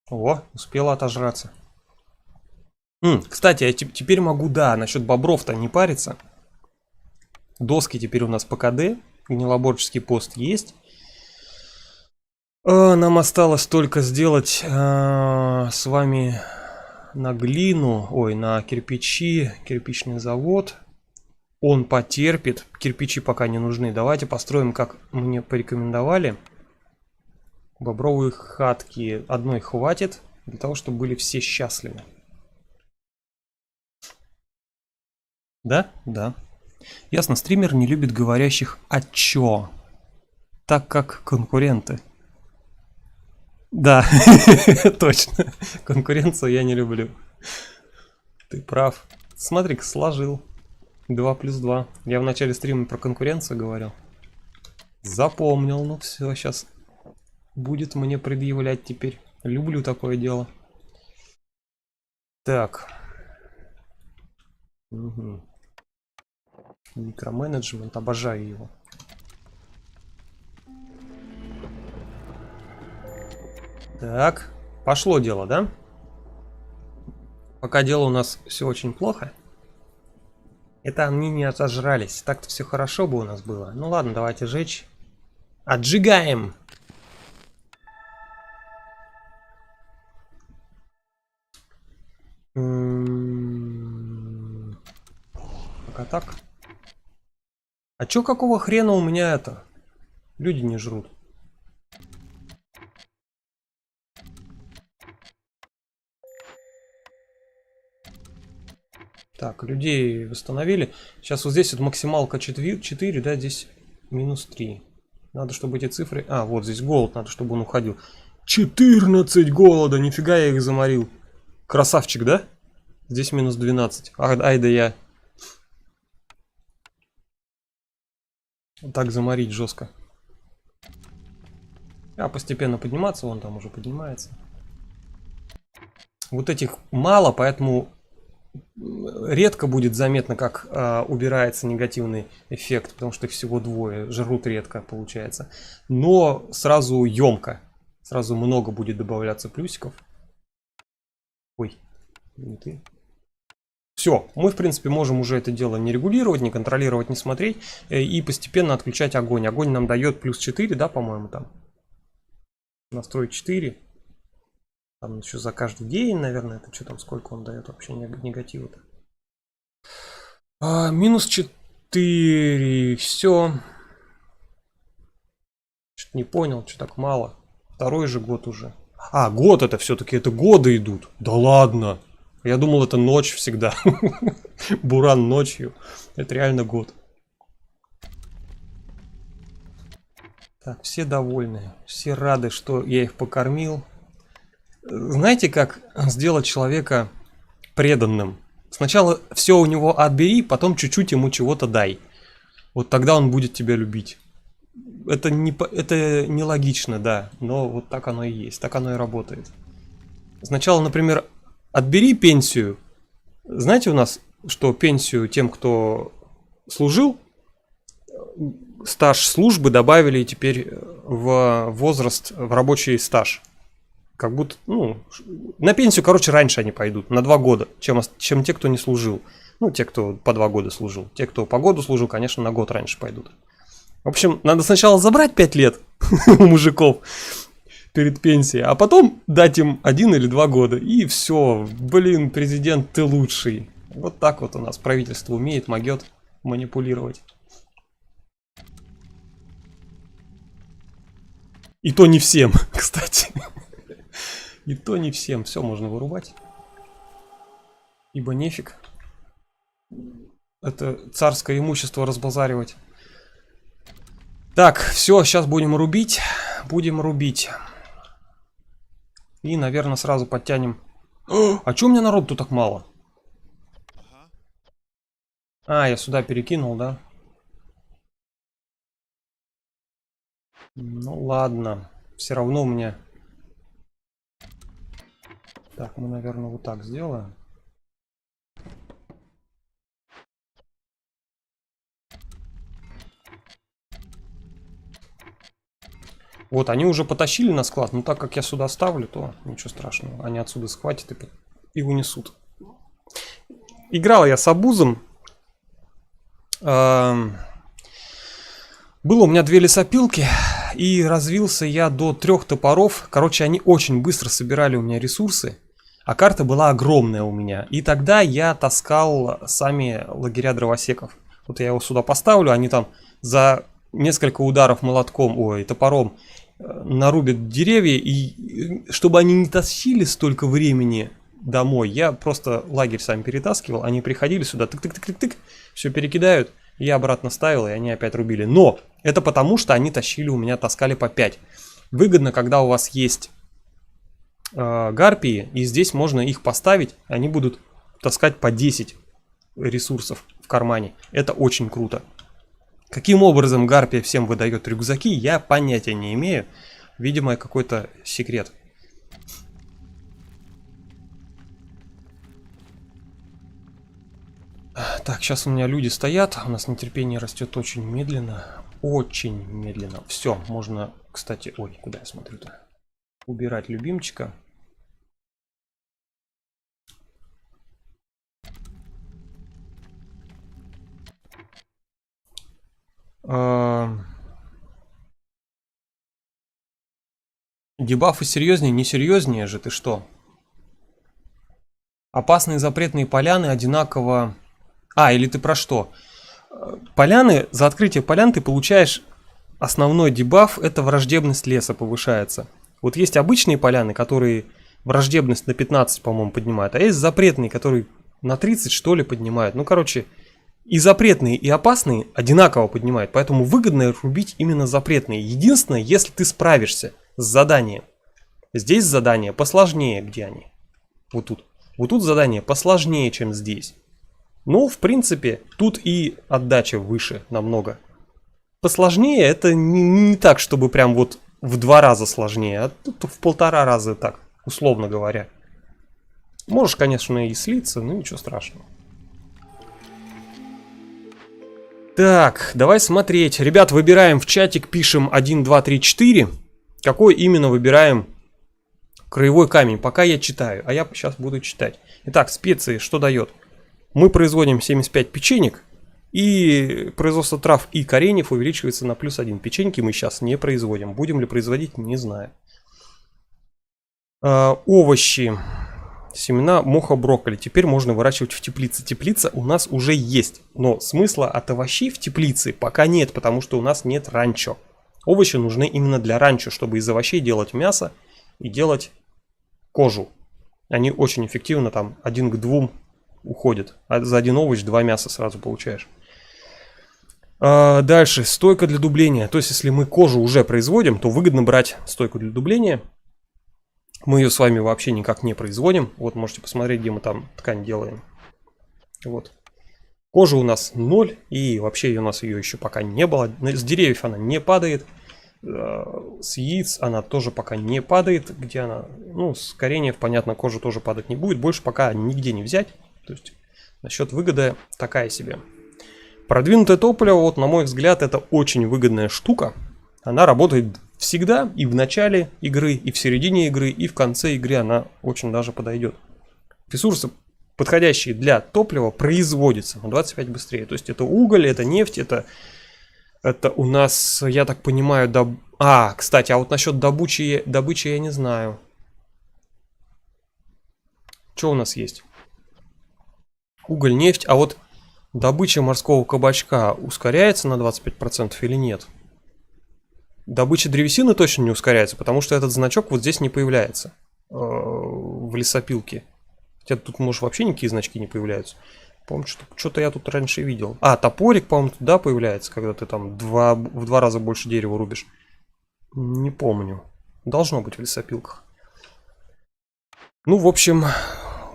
О, успела отожраться. Кстати, я теперь могу, да, насчет бобров-то не париться. Доски теперь у нас по КД. Гнилоборческий пост есть. Нам осталось только сделать с вами на глину, ой, на кирпичи, кирпичный завод. Он потерпит. Кирпичи пока не нужны. Давайте построим, как мне порекомендовали. Бобровые хатки. Одной хватит для того, чтобы были все счастливы. Да? Да. Ясно, стример не любит говорящих «а чё?», так как конкуренты. Да, точно. Конкуренцию я не люблю. Ты прав. Смотри-ка, сложил. 2 плюс 2. Я в начале стрима про конкуренцию говорил. Запомнил. Ну все, сейчас будет мне предъявлять теперь. Люблю такое дело. Так. Угу. Микроменеджмент, обожаю его. Так, пошло дело, да? Пока дело у нас все очень плохо. Это они не отожрались. Так-то все хорошо бы у нас было. Ну ладно, давайте жечь. Отжигаем! Пока так. А чё какого хрена у меня это? Люди не жрут. Так, людей восстановили. Сейчас вот здесь вот максималка 4, да, здесь минус 3. Надо, чтобы эти цифры... А, вот здесь голод, надо, чтобы он уходил. 14 голода, нифига я их заморил. Красавчик, да? Здесь минус 12. Ай да я. Так заморить жестко. А постепенно подниматься, он там уже поднимается. Вот этих мало, поэтому... Редко будет заметно, как убирается негативный эффект, потому что их всего двое, жрут редко получается. Но сразу емко, сразу много будет добавляться плюсиков. Ой, не ты. Все, мы в принципе можем уже это дело не регулировать, не контролировать, не смотреть и постепенно отключать огонь. Огонь нам дает плюс 4, да, по-моему, там. Настроить 4. Там еще за каждый день, наверное, это что там, сколько он дает вообще негатива-то. Минус 4, все. Что-то не понял, что так мало. Второй же год уже. А, год это все-таки, это годы идут. Да ладно. Я думал, это ночь всегда. Буран ночью. Это реально год. Так, все довольны. Все рады, что я их покормил. Знаете, как сделать человека преданным? Сначала все у него отбери, потом чуть-чуть ему чего-то дай. Вот тогда он будет тебя любить. Это не логично, да, но вот так оно и есть, так оно и работает. Сначала, например, отбери пенсию. Знаете у нас, что пенсию тем, кто служил, стаж службы добавили теперь в возраст, в рабочий стаж. Как будто, ну, на пенсию, короче, раньше они пойдут, на 2 года, чем те, кто не служил. Ну, те, кто по 2 года служил. Те, кто по году служил, конечно, на год раньше пойдут. В общем, надо сначала забрать 5 лет у мужиков перед пенсией, а потом дать им 1 или 2 года. И все, блин, президент, ты лучший. Вот так вот у нас правительство умеет, могет манипулировать. И то не всем, кстати. И то не всем. Все можно вырубать. Ибо нефиг. Это царское имущество разбазаривать. Так, все, сейчас будем рубить. Будем рубить. И, наверное, сразу подтянем. А чё у меня народ тут так мало? А, я сюда перекинул, да? Ну ладно. Все равно у меня... Так, мы, наверное, вот так сделаем. Вот, они уже потащили на склад, но так как я сюда ставлю, то ничего страшного. Они отсюда схватят и унесут. Играл я с обузом. Было у меня 2 лесопилки, и развился я до 3 топоров. Короче, они очень быстро собирали у меня ресурсы, а карта была огромная у меня. И тогда я таскал сами лагеря дровосеков. Вот я его сюда поставлю, они там за несколько ударов молотком, ой, топором нарубят деревья, и чтобы они не тащили столько времени домой, я просто лагерь сам перетаскивал, они приходили сюда, тык-тык-тык-тык, все перекидают, я обратно ставил, и они опять рубили. Но это потому, что они тащили у меня, таскали по 5. Выгодно, когда у вас есть гарпии, и здесь можно их поставить, они будут таскать по 10 ресурсов в кармане. Это очень круто. Каким образом гарпия всем выдает рюкзаки, я понятия не имею. Видимо, какой-то секрет. Так, сейчас у меня люди стоят, у нас нетерпение растет очень медленно. Очень медленно. Все, можно, кстати, ой, куда я смотрю-то? Убирать любимчика. Дебафы серьезнее, не серьезнее же, ты что? Опасные запретные поляны одинаково... или ты про что? Поляны, за открытие полян ты получаешь основной дебаф, это враждебность леса повышается. Вот есть обычные поляны, которые враждебность на 15, по-моему, поднимают, а есть запретные, которые на 30, что ли, поднимают. Ну, короче, и запретные, и опасные одинаково поднимают, поэтому выгодно рубить именно запретные. Единственное, если ты справишься с заданием. Здесь задание посложнее, где они? Вот тут. Вот тут задание посложнее, чем здесь. Ну, в принципе, тут и отдача выше намного. Посложнее это не так, чтобы прям вот в 2 раза сложнее, а тут в 1,5 раза так, условно говоря. Можешь, конечно, и слиться, но ничего страшного. Так, давай смотреть. Ребят, выбираем в чатик, пишем 1, 2, 3, 4. Какой именно выбираем краевой камень? Пока я читаю, а я сейчас буду читать. Итак, специи что дает? Мы производим 75 печенек, и производство трав и кореньев увеличивается на +1. Печеньки мы сейчас не производим. Будем ли производить, не знаю. Овощи. Семена моха брокколи. Теперь можно выращивать в теплице. Теплица у нас уже есть, но смысла от овощей в теплице пока нет, потому что у нас нет ранчо. Овощи нужны именно для ранчо, чтобы из овощей делать мясо и делать кожу. Они очень эффективно там 1 к 2 уходят. А за 1 овощ 2 мяса сразу получаешь. Дальше. Стойка для дубления. То есть, если мы кожу уже производим, то выгодно брать стойку для дубления. Мы ее с вами вообще никак не производим. Вот можете посмотреть, где мы там ткань делаем. Вот. Кожа у нас 0. И вообще у нас ее еще пока не было. С деревьев она не падает. С яиц она тоже пока не падает. Где она? Ну, с кореньев, понятно, кожа тоже падать не будет. Больше пока нигде не взять. То есть, насчет выгоды такая себе. Продвинутое топливо, вот на мой взгляд, это очень выгодная штука. Она работает всегда, и в начале игры, и в середине игры, и в конце игры она очень даже подойдет. Ресурсы, подходящие для топлива, производятся на 25 быстрее. То есть это уголь, это нефть, это у нас, я так понимаю, кстати, а вот насчет добычи я не знаю. Что у нас есть? Уголь, нефть, а вот добыча морского кабачка ускоряется на 25% или нет? Добыча древесины точно не ускоряется, потому что этот значок вот здесь не появляется в лесопилке. Хотя тут, может, вообще никакие значки не появляются. По-моему, что-то я тут раньше видел. Топорик, по-моему, туда появляется, когда ты там в 2 раза больше дерева рубишь. Не помню. Должно быть в лесопилках. Ну, в общем,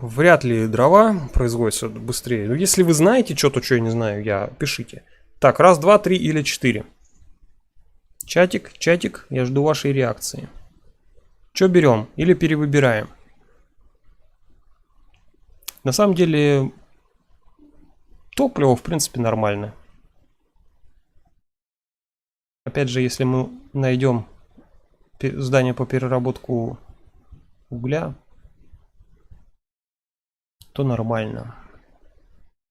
вряд ли дрова производятся быстрее. Но если вы знаете что-то, что я не знаю, пишите. Так, 1, 2, 3 или 4. Чатик, я жду вашей реакции. Что берем или перевыбираем? На самом деле, топливо, в принципе, нормально. Опять же, если мы найдем здание по переработку угля, то нормально.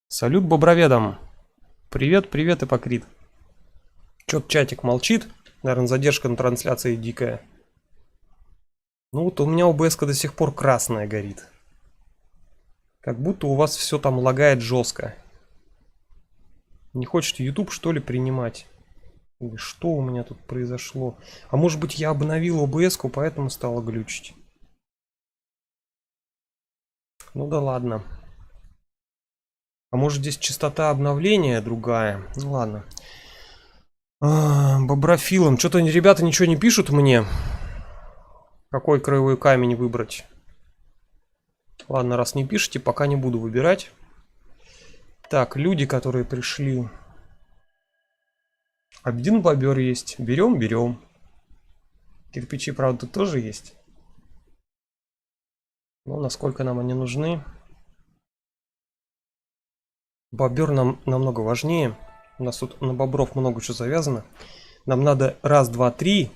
Салют боброведам. Привет, Ипокрит. Чё-то чатик молчит. Наверное, задержка на трансляции дикая. Ну вот у меня ОБС до сих пор красная горит. Как будто у вас все там лагает жестко. Не хочет YouTube, что ли, принимать? Или что у меня тут произошло? А может быть, я обновил OBS-ку, поэтому стало глючить? Ну да ладно. А может, здесь частота обновления другая? Ну ладно. Боброфилом. Что-то ребята ничего не пишут мне. Какой краевой камень выбрать? Ладно, раз не пишите, пока не буду выбирать. Так, люди, которые пришли. Один бобер есть. Берем, берем. Кирпичи, правда, тут тоже есть. Но насколько нам они нужны? Бобер нам намного важнее. У нас тут на бобров много чего завязано. Нам надо 1, 2, 3,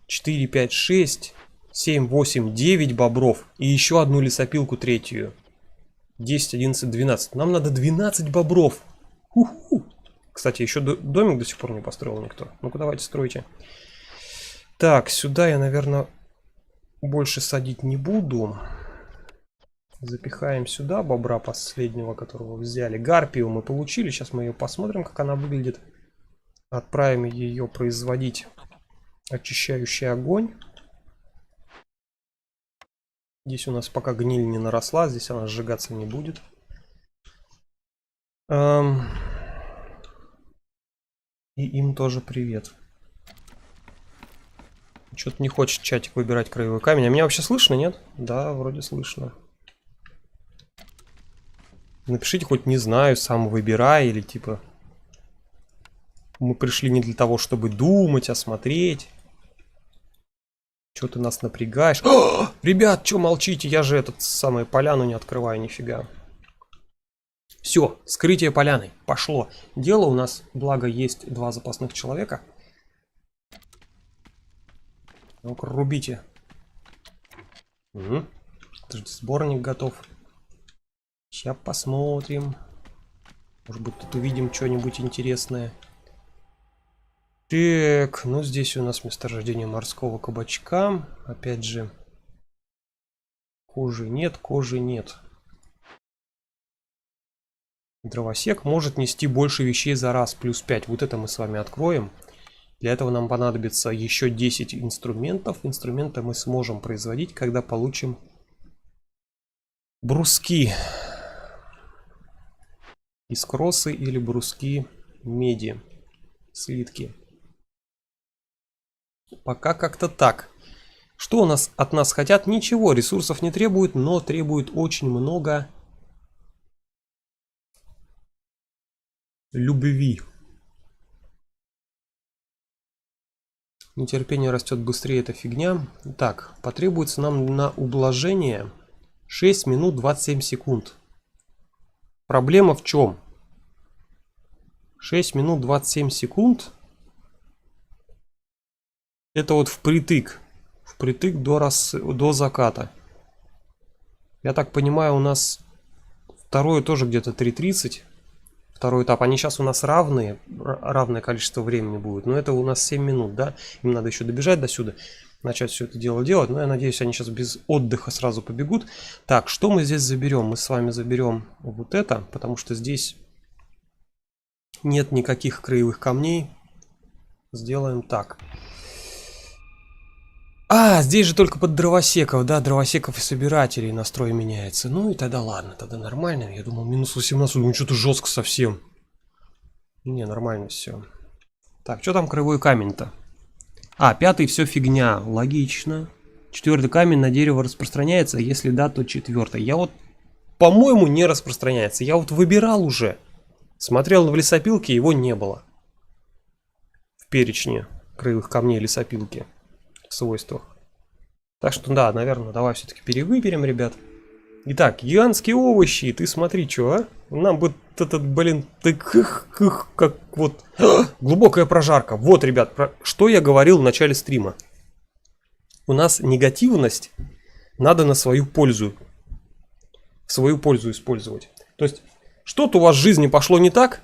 4, 5, 6, 7, 8, 9 бобров. И еще одну лесопилку третью. 10, 11, 12. Нам надо 12 бобров. Ху-ху. Кстати, еще домик до сих пор не построил никто. Ну-ка, давайте стройте. Так, сюда я, наверное, больше садить не буду. Запихаем сюда бобра последнего, которого взяли. Гарпию мы получили. Сейчас мы ее посмотрим, как она выглядит. Отправим ее производить очищающий огонь. Здесь у нас пока гниль не наросла. Здесь она сжигаться не будет. И им тоже привет. Что-то не хочет чатик выбирать краевой камень. А меня вообще слышно, нет? Да, вроде слышно. Напишите хоть не знаю, сам выбирай, или типа мы пришли не для того, чтобы думать, а смотреть. Что ты нас напрягаешь? О, ребят, что молчите? Я же этот самый поляну не открываю, нифига. Все, скрытие поляны. Пошло. Дело у нас, благо, есть 2 запасных человека. Ну-ка, рубите. Угу. Сборник готов. Сейчас посмотрим. Может быть, тут увидим что-нибудь интересное. Так, ну здесь у нас месторождение морского кабачка. Опять же, кожи нет, кожи нет. Дровосек может нести больше вещей за раз, плюс 5. Вот это мы с вами откроем. Для этого нам понадобится еще 10 инструментов. Инструменты мы сможем производить, когда получим бруски. Искросы или бруски меди. Слитки. Пока как-то так. Что у нас от нас хотят? Ничего, ресурсов не требуют, но требует очень много любви. Нетерпение растет быстрее, это фигня. Так, потребуется нам на ублажение 6 минут 27 секунд. Проблема в чем? 6 минут 27 секунд. Это вот впритык. Впритык до заката. Я так понимаю, у нас второе тоже где-то 3:30. Второй этап. Они сейчас у нас равное количество времени будет. Но это у нас 7 минут, да? Им надо еще добежать до сюда. Начать все это дело делать. Но я надеюсь, они сейчас без отдыха сразу побегут. Так, что мы здесь заберем? Мы с вами заберем вот это. Потому что здесь нет никаких краевых камней. Сделаем так. А, здесь же только под дровосеков, да, дровосеков и собирателей настрой меняется. Ну и тогда ладно, тогда нормально. Я думал, минус 18, думаю, что-то жестко совсем. Не, нормально все. Так, что там краевой камень-то? А, 5 все фигня, логично. 4 камень на дерево распространяется, если да, то 4. Я вот, по-моему, не распространяется. Я вот выбирал уже. Смотрел в лесопилке, его не было. В перечне краевых камней лесопилки. Свойствах. Так что да, наверное, давай все-таки перевыберем, ребят. Итак, гигантские овощи. Ты смотри, что, а? Нам бы этот, блин, как вот глубокая прожарка. Вот, ребят, что я говорил в начале стрима. У нас негативность надо на свою пользу. В свою пользу использовать. То есть, что-то у вас в жизни пошло не так.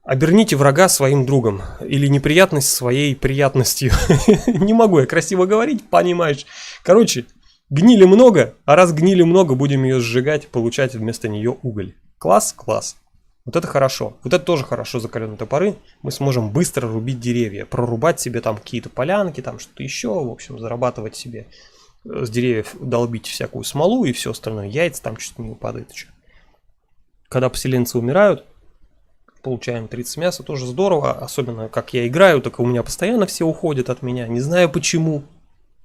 Оберните врага своим другом. Или неприятность своей приятностью. Не могу я красиво говорить, понимаешь. Короче, гнили много, а раз гнили много, будем ее сжигать, получать вместо нее уголь. Класс, класс. Вот это хорошо. Вот это тоже хорошо, закаленные топоры. Мы сможем быстро рубить деревья. Прорубать себе там какие-то полянки, там что-то еще. В общем, зарабатывать себе с деревьев, долбить всякую смолу и все остальное. Яйца там чуть не упадают еще. Когда поселенцы умирают, получаем 30 мяса. Тоже здорово. Особенно как я играю, так у меня постоянно все уходят от меня. Не знаю почему.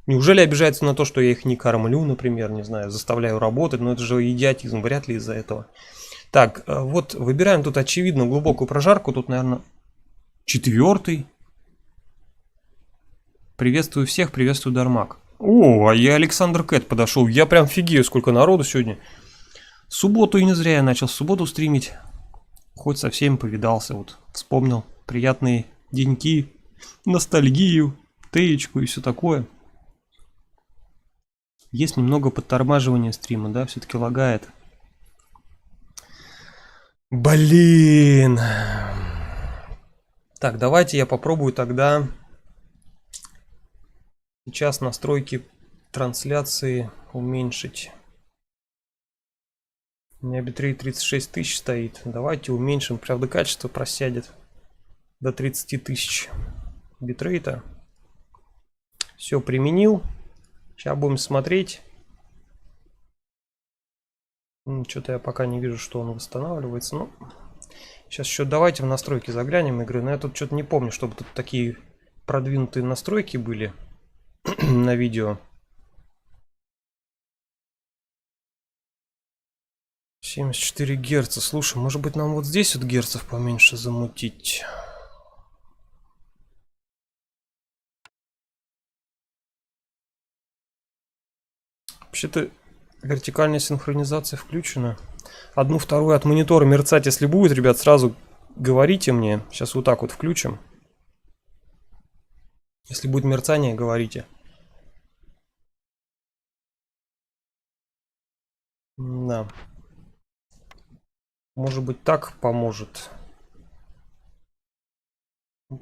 Неужели обижаются на то, что я их не кормлю, например, не знаю, заставляю работать. Но это же идиотизм, вряд ли из-за этого. Так, вот выбираем тут, очевидно, глубокую прожарку. Тут, наверное, 4-й. Приветствую всех, приветствую, Дармак. О, а я Александр Кэт подошел. Я прям фигею, сколько народу сегодня. Субботу, и не зря я начал субботу стримить. Хоть со всеми повидался, вот вспомнил приятные деньки, ностальгию, теечку и все такое. Есть немного подтормаживания стрима, да, все-таки лагает. Блин. Так, давайте я попробую тогда сейчас настройки трансляции уменьшить. У меня битрейт 36 тысяч стоит. Давайте уменьшим. Правда, качество просядет до 30 тысяч битрейта. Все, применил. Сейчас будем смотреть. Что-то я пока не вижу, что он восстанавливается. Ну, сейчас еще давайте в настройки заглянем игры. Но я тут что-то не помню, чтобы тут такие продвинутые настройки были на видео. 74 герца. Слушай, может быть нам вот здесь вот герцев поменьше замутить? Вообще-то вертикальная синхронизация включена. Одну вторую от монитора мерцать, если будет, ребят, сразу говорите мне. Сейчас вот так вот включим. Если будет мерцание, говорите. Да. Может быть, так поможет.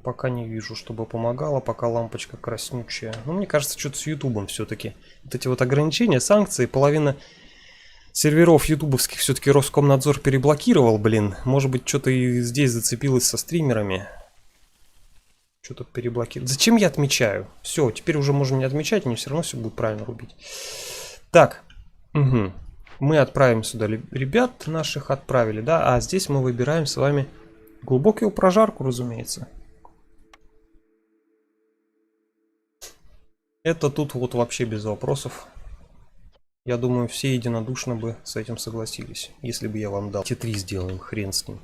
Пока не вижу, чтобы помогало, пока лампочка краснючая. Но мне кажется, что-то с Ютубом все-таки. Вот эти вот ограничения, санкции, половина серверов ютубовских все-таки Роскомнадзор переблокировал, блин. Может быть, что-то и здесь зацепилось со стримерами. Что-то переблокировал. Зачем я отмечаю? Все, теперь уже можно не отмечать, мне все равно все будет правильно рубить. Так. Угу. Мы отправим сюда ребят наших, отправили, да? А здесь мы выбираем с вами глубокую прожарку, разумеется. Это тут вот вообще без вопросов. Я думаю, все единодушно бы с этим согласились, если бы я вам дал. Те 3 сделаем, хрен с ним.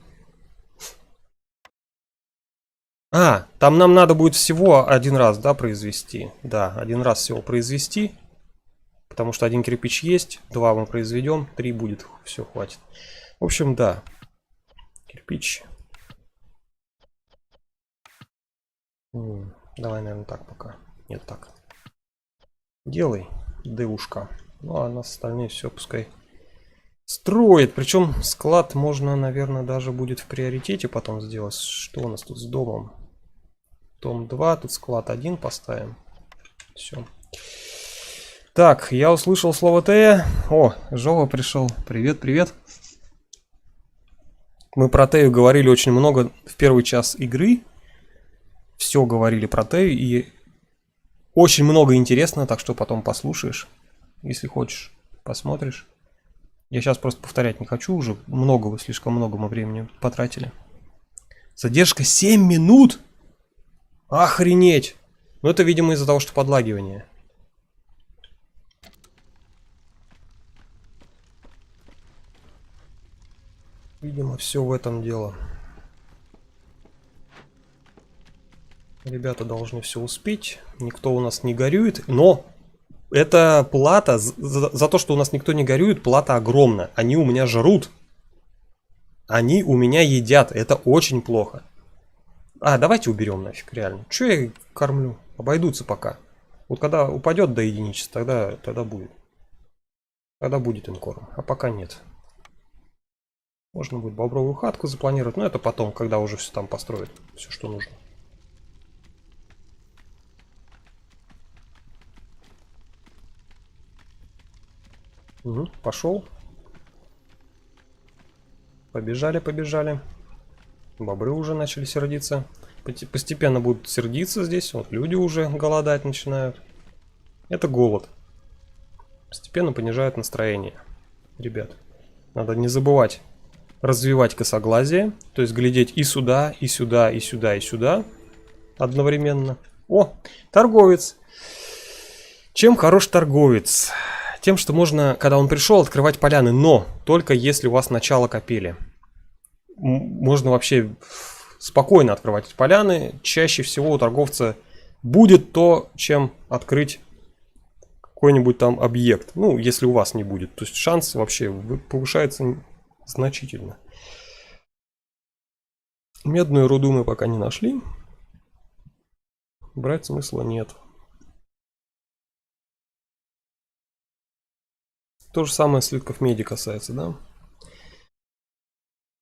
А, там нам надо будет всего один раз, да, произвести. Да, один раз всего произвести. Потому что 1 кирпич есть, 2 мы произведем, 3 будет, все, хватит. В общем, да. Кирпич. Давай, наверное, так пока. Нет, так. Делай, девушка. Ну, а нас остальные все пускай строит. Причем склад можно, наверное, даже будет в приоритете потом сделать. Что у нас тут с домом? Дом 2, тут склад 1 поставим. Все. Так, я услышал слово Тея. О, Жова пришел. Привет, привет. Мы про Тею говорили очень много в первый час игры. Все говорили про Тею и очень много интересно, так что потом послушаешь. Если хочешь, посмотришь. Я сейчас просто повторять не хочу уже. Слишком много мы времени потратили. Задержка 7 минут? Охренеть! Ну это, видимо, из-за того, что подлагивание. Видимо, все в этом дело. Ребята должны все успеть. Никто у нас не горюет. Но это плата за то, что у нас никто не горюет, плата огромна. Они у меня жрут. Они у меня едят. Это очень плохо. А, давайте уберем нафиг, реально. Че я кормлю? Обойдутся пока. Вот когда упадет до единицы, тогда будет. Тогда будет им корм. А пока нет. Можно будет бобровую хатку запланировать, но это потом, когда уже все там построят, все, что нужно. Угу, пошел. Побежали, побежали. Бобры уже начали сердиться. Постепенно будут сердиться здесь. Вот люди уже голодать начинают. Это голод. Постепенно понижает настроение. Ребят, надо не забывать развивать косоглазие. То есть глядеть и сюда, и сюда, и сюда, и сюда. Одновременно. О, торговец. Чем хорош торговец? Тем, что можно, когда он пришел, открывать поляны. Но только если у вас начало копили. Можно вообще спокойно открывать эти поляны. Чаще всего у торговца будет то, чем открыть какой-нибудь там объект. Ну, если у вас не будет. То есть шанс вообще повышается значительно. Медную руду мы пока не нашли. Брать смысла нет. То же самое слитков меди касается, да?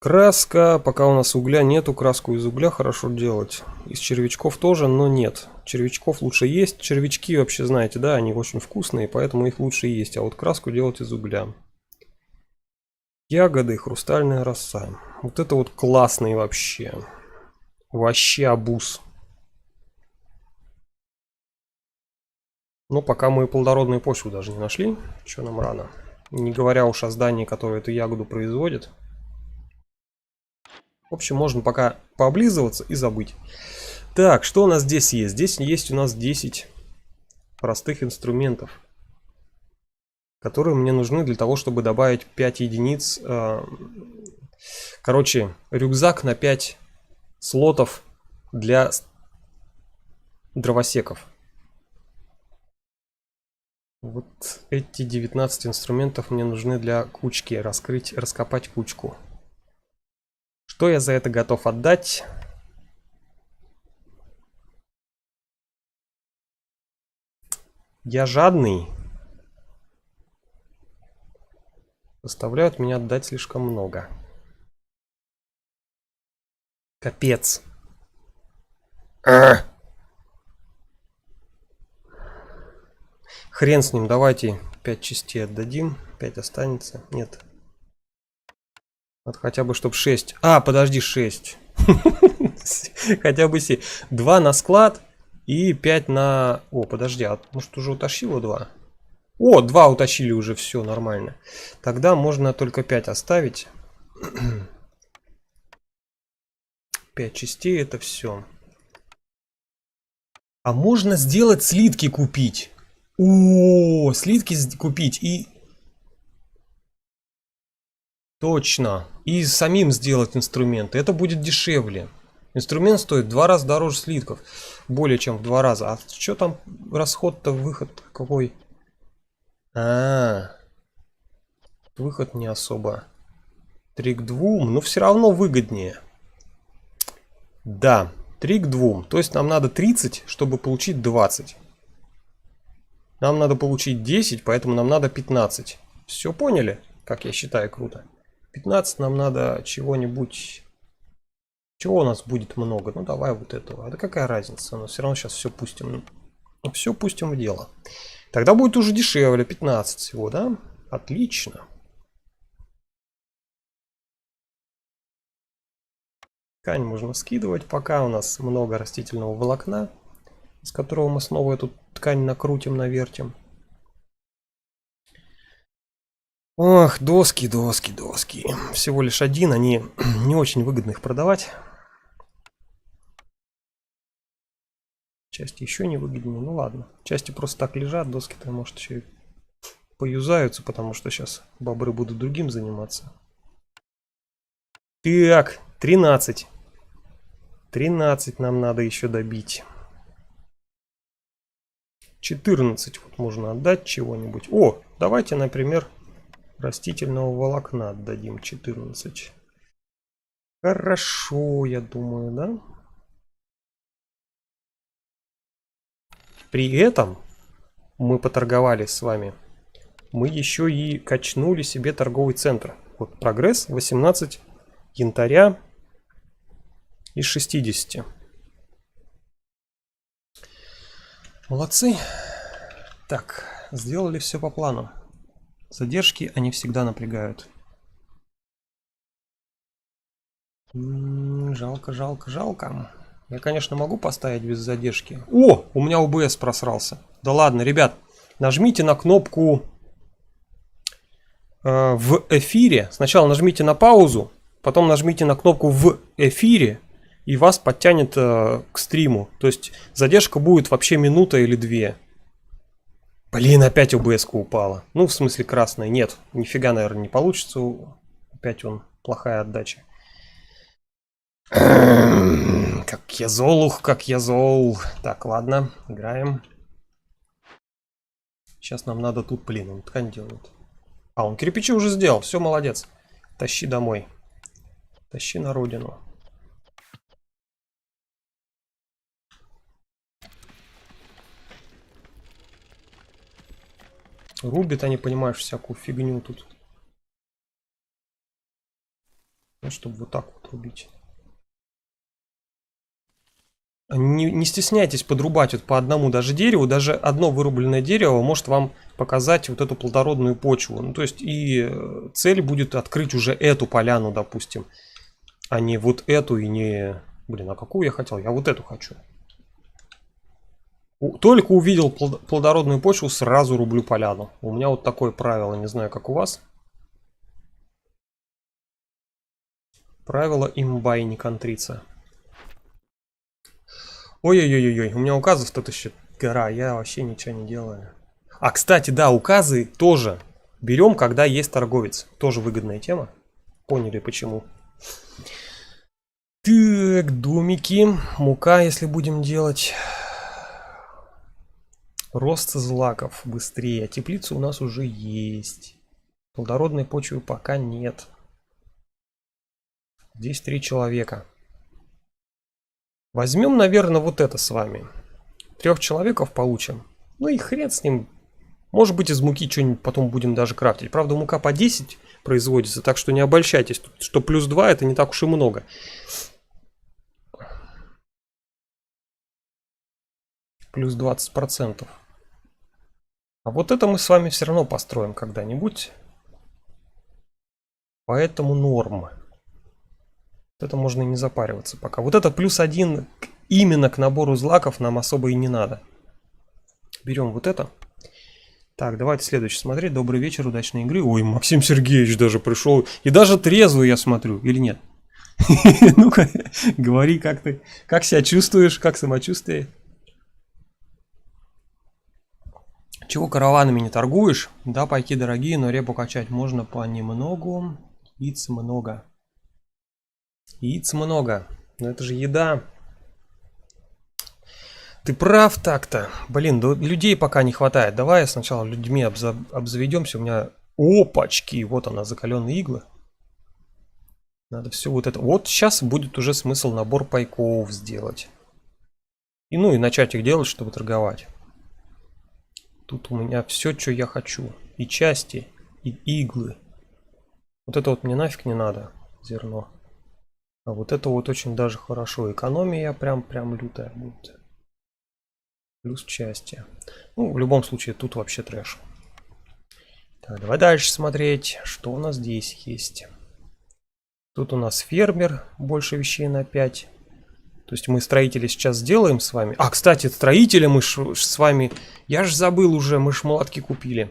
Краска, пока у нас угля нету, краску из угля хорошо делать. Из червячков тоже, но нет. Червячков лучше есть. Червячки вообще, знаете, да, они очень вкусные, поэтому их лучше есть. А вот краску делать из угля. Ягоды, хрустальная роса. Вот это вот классный вообще. Вообще абуз. Но пока мы плодородную почву даже не нашли. Что нам рано. Не говоря уж о здании, которое эту ягоду производит. В общем, можно пока пооблизываться и забыть. Так, что у нас здесь есть? Здесь есть у нас 10 простых инструментов, которые мне нужны для того, чтобы добавить 5 единиц. Короче, рюкзак на 5 слотов для дровосеков. Вот эти 19 инструментов мне нужны для кучки. Раскопать кучку. Что я за это готов отдать? Я жадный. Заставляют меня отдать слишком много. Капец. Хрен с ним, давайте 5 частей отдадим. 5 останется. Нет. Вот хотя бы, чтобы 6. А, подожди, 6. Хотя бы 7. 2 на склад и 5 на... О, подожди, а может уже утащило 2? О, 2 утащили уже, все нормально. Тогда можно только 5 оставить. 5 частей, это все. А можно сделать слитки купить. О, слитки купить и... Точно. И самим сделать инструменты. Это будет дешевле. Инструмент стоит в 2 раза дороже слитков. Более чем в 2 раза. А что там расход-то, выход какой? Выход не особо. 3 к 2, но все равно выгоднее. Да, 3 к 2. То есть нам надо 30, чтобы получить 20. Нам надо получить 10, поэтому нам надо 15. Все поняли? Как я считаю, круто. 15 нам надо чего-нибудь. Чего у нас будет много? Ну давай вот этого. А да какая разница? Но все равно сейчас все пустим. Все пустим в дело. Тогда будет уже дешевле. 15 всего, да? Отлично. Ткань можно скидывать, пока у нас много растительного волокна, из которого мы снова эту ткань накрутим, навертим. Ох, доски, доски, доски. Всего лишь один, они не очень выгодно их продавать. Части еще не выгоднее, ну ладно. Части просто так лежат, доски-то может еще и поюзаются, потому что сейчас бобры будут другим заниматься. Так, 13. 13 нам надо еще добить. 14 вот можно отдать чего-нибудь. О, давайте, например, растительного волокна отдадим 14. Хорошо, я думаю, да? При этом мы поторговали с вами. Мы еще и качнули себе торговый центр. Вот прогресс 18 янтаря из 60. Молодцы. Так, сделали все по плану. Задержки, они всегда напрягают. Жалко, жалко, жалко. Я, конечно, могу поставить без задержки. О, у меня ОБС просрался. Да ладно, ребят, нажмите на кнопку в эфире. Сначала нажмите на паузу, потом нажмите на кнопку в эфире, и вас подтянет к стриму. То есть задержка будет вообще минута или две. Блин, опять ОБС-ка упала. Ну, в смысле красная. Нет, нифига, наверное, не получится. Опять он, плохая отдача. Как я зол, ух, как я зол. Так, ладно, играем. Сейчас нам надо тут, блин, он ткань делает. А, он кирпичи уже сделал, все, молодец. Тащи домой. Тащи на родину. Рубит, они, понимаешь, всякую фигню тут. Ну, чтобы вот так вот рубить. Не стесняйтесь подрубать вот по одному даже дереву. Даже одно вырубленное дерево может вам показать вот эту плодородную почву. Ну, то есть и цель будет открыть уже эту поляну, допустим. А не вот эту и не... Блин, а какую я хотел? Я вот эту хочу. Только увидел плодородную почву, сразу рублю поляну. У меня вот такое правило, не знаю, как у вас. Правило имбай не контриться. Ой-ой-ой-ой, у меня указов тут еще гора, я вообще ничего не делаю. А, кстати, да, указы тоже берем, когда есть торговец. Тоже выгодная тема. Поняли почему. Так, домики, мука, если будем делать. Рост злаков быстрее. Теплица у нас уже есть. Плодородной почвы пока нет. Здесь 3 человека. Возьмем, наверное, вот это с вами. 3 человеков получим. Ну и хрен с ним. Может быть, из муки что-нибудь потом будем даже крафтить. Правда, мука по 10 производится, так что не обольщайтесь. Что плюс 2 это не так уж и много. Плюс 20%. А вот это мы с вами все равно построим когда-нибудь. Поэтому норма. Это можно и не запариваться пока. Вот это плюс 1 именно к набору злаков нам особо и не надо. Берем вот это. Так, давайте следующий смотреть. Добрый вечер, удачной игры. Ой, Максим Сергеевич даже пришел. И даже трезвый, я смотрю. Или нет? Ну-ка, говори, как ты. Как себя чувствуешь, как самочувствие? Чего караванами не торгуешь? Да, пайки дорогие, но репу качать можно понемногу. Яиц много. Яиц много. Но это же еда. Ты прав так-то. Блин, да людей пока не хватает. Давай сначала людьми обзаведемся. У меня опачки. Вот она, закаленные иглы. Надо все вот это. Вот сейчас будет уже смысл набор пайков сделать. И ну и начать их делать, чтобы торговать. Тут у меня все, что я хочу. И части, и иглы. Вот это вот мне нафиг не надо. Зерно. А вот это вот очень даже хорошо. Экономия прям лютая будет. Плюс части. Ну, в любом случае, тут вообще трэш. Так, давай дальше смотреть, что у нас здесь есть. Тут у нас фермер, больше вещей на 5. То есть мы строители сейчас сделаем с вами. А, кстати, строителя мы с вами... Я же забыл уже, мы ж молотки купили.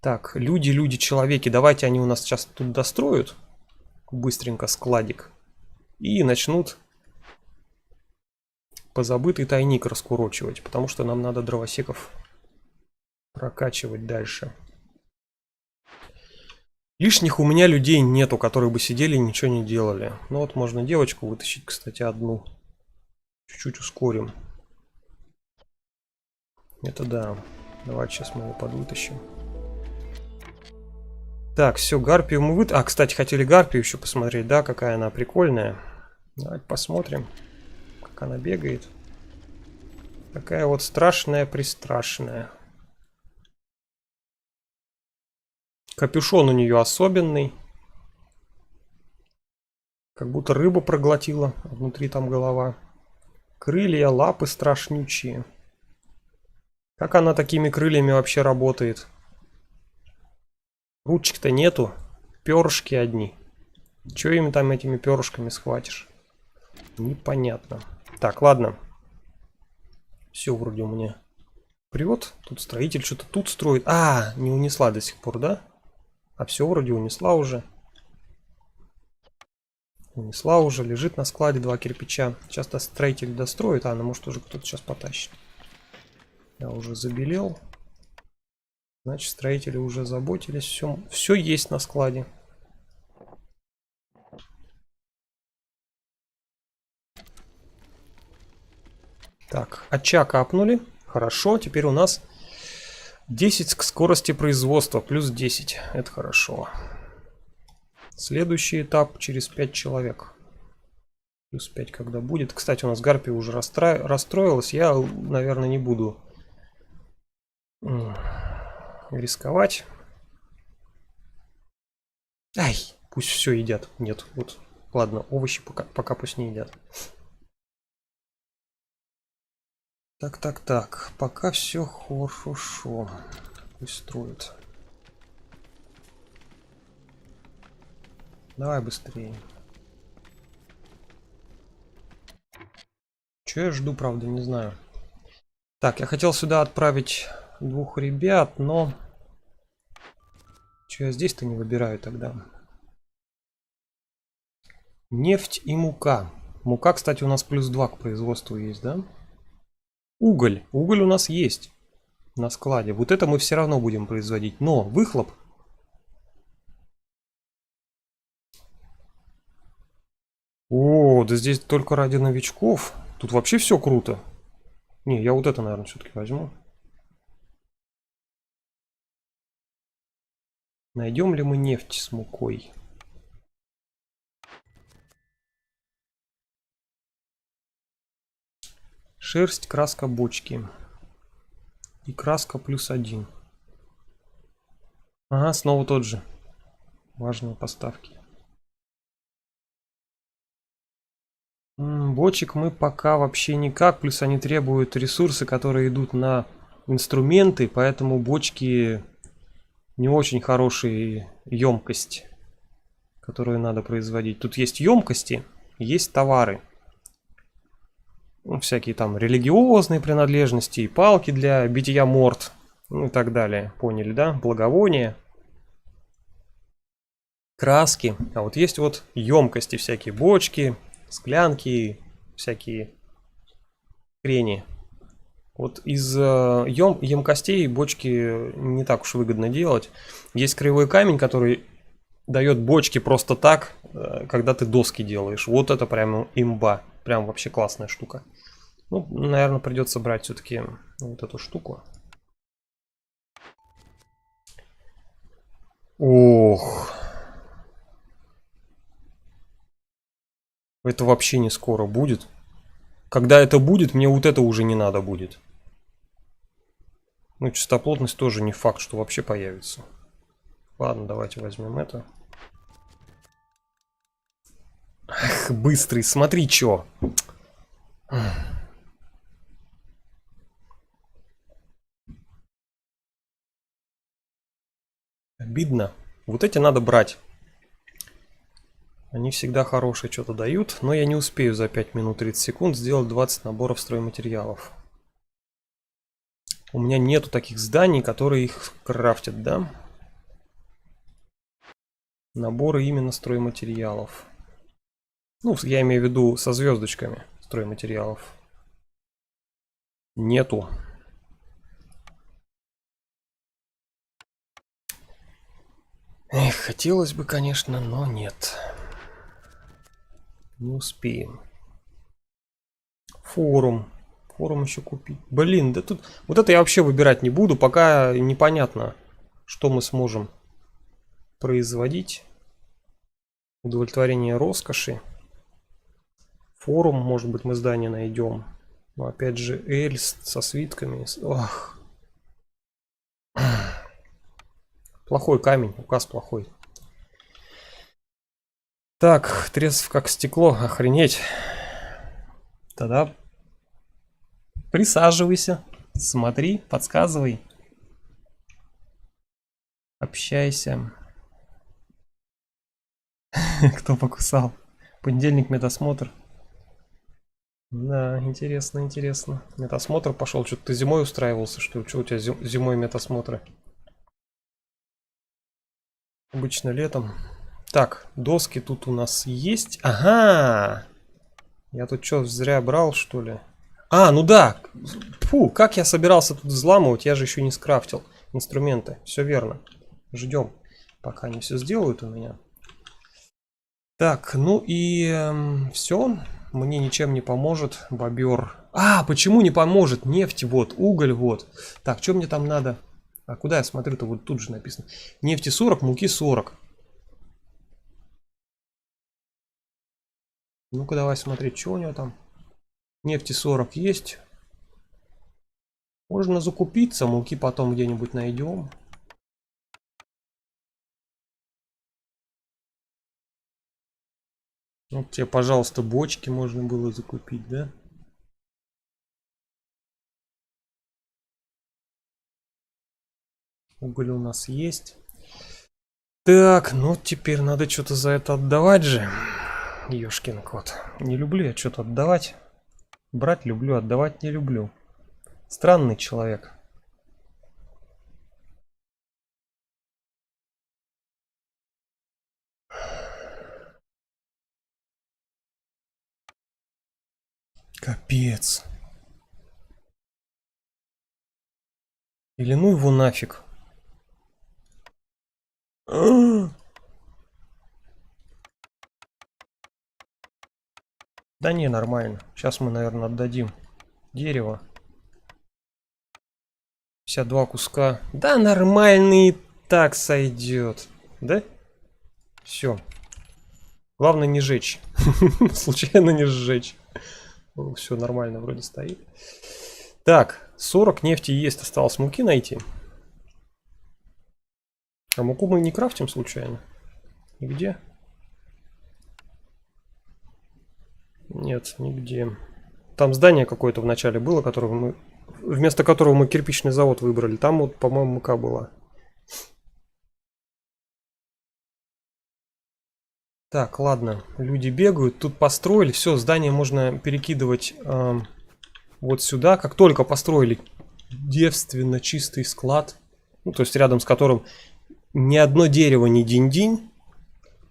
Так, люди, человеки. Давайте они у нас сейчас тут достроят. Быстренько складик. И начнут позабытый тайник раскурочивать. Потому что нам надо дровосеков прокачивать дальше. Лишних у меня людей нету, которые бы сидели и ничего не делали. Ну вот можно девочку вытащить, кстати, одну. Чуть-чуть ускорим. Это да. Давайте сейчас мы его подвытащим. Так, все, гарпию мы А, кстати, хотели гарпию еще посмотреть, да, какая она прикольная. Давайте посмотрим, как она бегает. Такая вот страшная-пристрашная. Капюшон у нее особенный. Как будто рыбу проглотила, а внутри там голова. Крылья, лапы страшнючие. Как она такими крыльями вообще работает? Ручек-то нету, перышки одни. Че им там этими перышками схватишь? Непонятно. Так, ладно. Все вроде у меня прет. Тут строитель что-то тут строит. А, не унесла до сих пор, да? А все вроде унесла уже. Унесла уже. Лежит на складе 2 кирпича. Сейчас строитель достроит. А, ну может уже кто-то сейчас потащит. Я уже забелел. Значит, строители уже заботились. Все есть на складе. Так, очаг апнули. Хорошо, теперь у нас 10 к скорости производства, плюс 10. Это хорошо. Следующий этап через 5 человек. Плюс 5 когда будет. Кстати, у нас гарпия уже расстроилась. Я, наверное, не буду рисковать. Ай, пусть все едят. Нет, вот. Ладно, овощи пока пусть не едят. Так. Пока все хорошо. Пусть строят. Давай быстрее. Че я жду, правда, не знаю. Так, я хотел сюда отправить 2 ребят, но... Че я здесь-то не выбираю тогда? Нефть и мука. Мука, кстати, у нас плюс 2 к производству есть, да? Уголь. Уголь у нас есть на складе. Вот это мы все равно будем производить. Но выхлоп... О, да здесь только ради новичков. Тут вообще все круто. Не, я вот это, наверное, все-таки возьму. Найдем ли мы нефть с мукой? Шерсть, краска бочки. И краска плюс 1. Ага, снова тот же. Важные поставки. Бочек мы пока вообще никак. Плюс они требуют ресурсы, которые идут на инструменты. Поэтому бочки не очень хорошая емкость, которую надо производить. Тут есть емкости, есть товары. Ну, всякие там религиозные принадлежности, и палки для битья морд, ну и так далее. Поняли, да? Благовония, краски. А вот есть вот емкости, всякие бочки, склянки, всякие хрени. Вот из емкостей бочки не так уж выгодно делать. Есть кривой камень, который дает бочки просто так, когда ты доски делаешь. Вот это прям имба. Прям вообще классная штука. Ну, наверное, придется брать все-таки вот эту штуку. Ох. Это вообще не скоро будет. Когда это будет, мне вот это уже не надо будет. Ну, частоплотность тоже не факт, что вообще появится. Ладно, давайте возьмем это. Ах, быстрый, смотри, чё. Обидно. Вот эти надо брать. Они всегда хорошие что-то дают, но я не успею за 5 минут 30 секунд сделать 20 наборов стройматериалов. У меня нету таких зданий, которые их крафтят, да? Наборы именно стройматериалов. Ну, я имею в виду со звездочками стройматериалов. Нету. Эх, хотелось бы, конечно, но нет. Не успеем. Форум. Форум еще купить. Блин, да тут... Вот это я вообще выбирать не буду, пока непонятно, что мы сможем производить. Удовлетворение роскоши. Форум, может быть, мы здание найдем. Но опять же, Эльст со свитками. Ох. Плохой камень, указ плохой. Так, трезв как стекло, охренеть. Тогда присаживайся, смотри, подсказывай. Общайся. Кто покусал? Понедельник медосмотр. Да, интересно, интересно. Медосмотр пошел. Что-то ты зимой устраивался, что ли? Что у тебя зимой медосмотры? Обычно летом. Так, доски тут у нас есть. Ага! Я тут что, зря брал, что ли? А, ну да! Фу, как я собирался тут взламывать? Я же еще не скрафтил инструменты. Все верно. Ждем, пока они все сделают у меня. Так, ну и все. Мне ничем не поможет бобер. А, почему не поможет? Нефть, вот, уголь, вот. Так, что мне там надо? А куда я смотрю-то? Вот тут же написано. Нефти 40, муки 40. Ну-ка давай смотреть, что у него там. Нефти 40 есть. Можно закупиться, муки потом где-нибудь найдем. Вот тебе, пожалуйста, бочки можно было закупить, да? Уголь у нас есть. Так, ну теперь надо что-то за это отдавать же. Ёшкин кот. Не люблю я что-то отдавать. Брать люблю, отдавать не люблю. Странный человек. Капец. Или ну его нафиг. Да не, нормально. Сейчас мы, наверное, отдадим дерево. 52 куска. Да, нормальный так сойдет. Да? Все. Главное не жечь. Случайно не сжечь. Все нормально вроде стоит. Так, 40 нефти есть. Осталось муки найти. А муку мы не крафтим случайно? Нигде? Нет, нигде. Там здание какое-то в начале было, вместо которого мы кирпичный завод выбрали. Там вот, по-моему, мука была. Так, ладно. Люди бегают. Тут построили. Все, здание можно перекидывать вот сюда. Как только построили девственно чистый склад, ну, то есть рядом с которым ни одно дерево не динь-динь,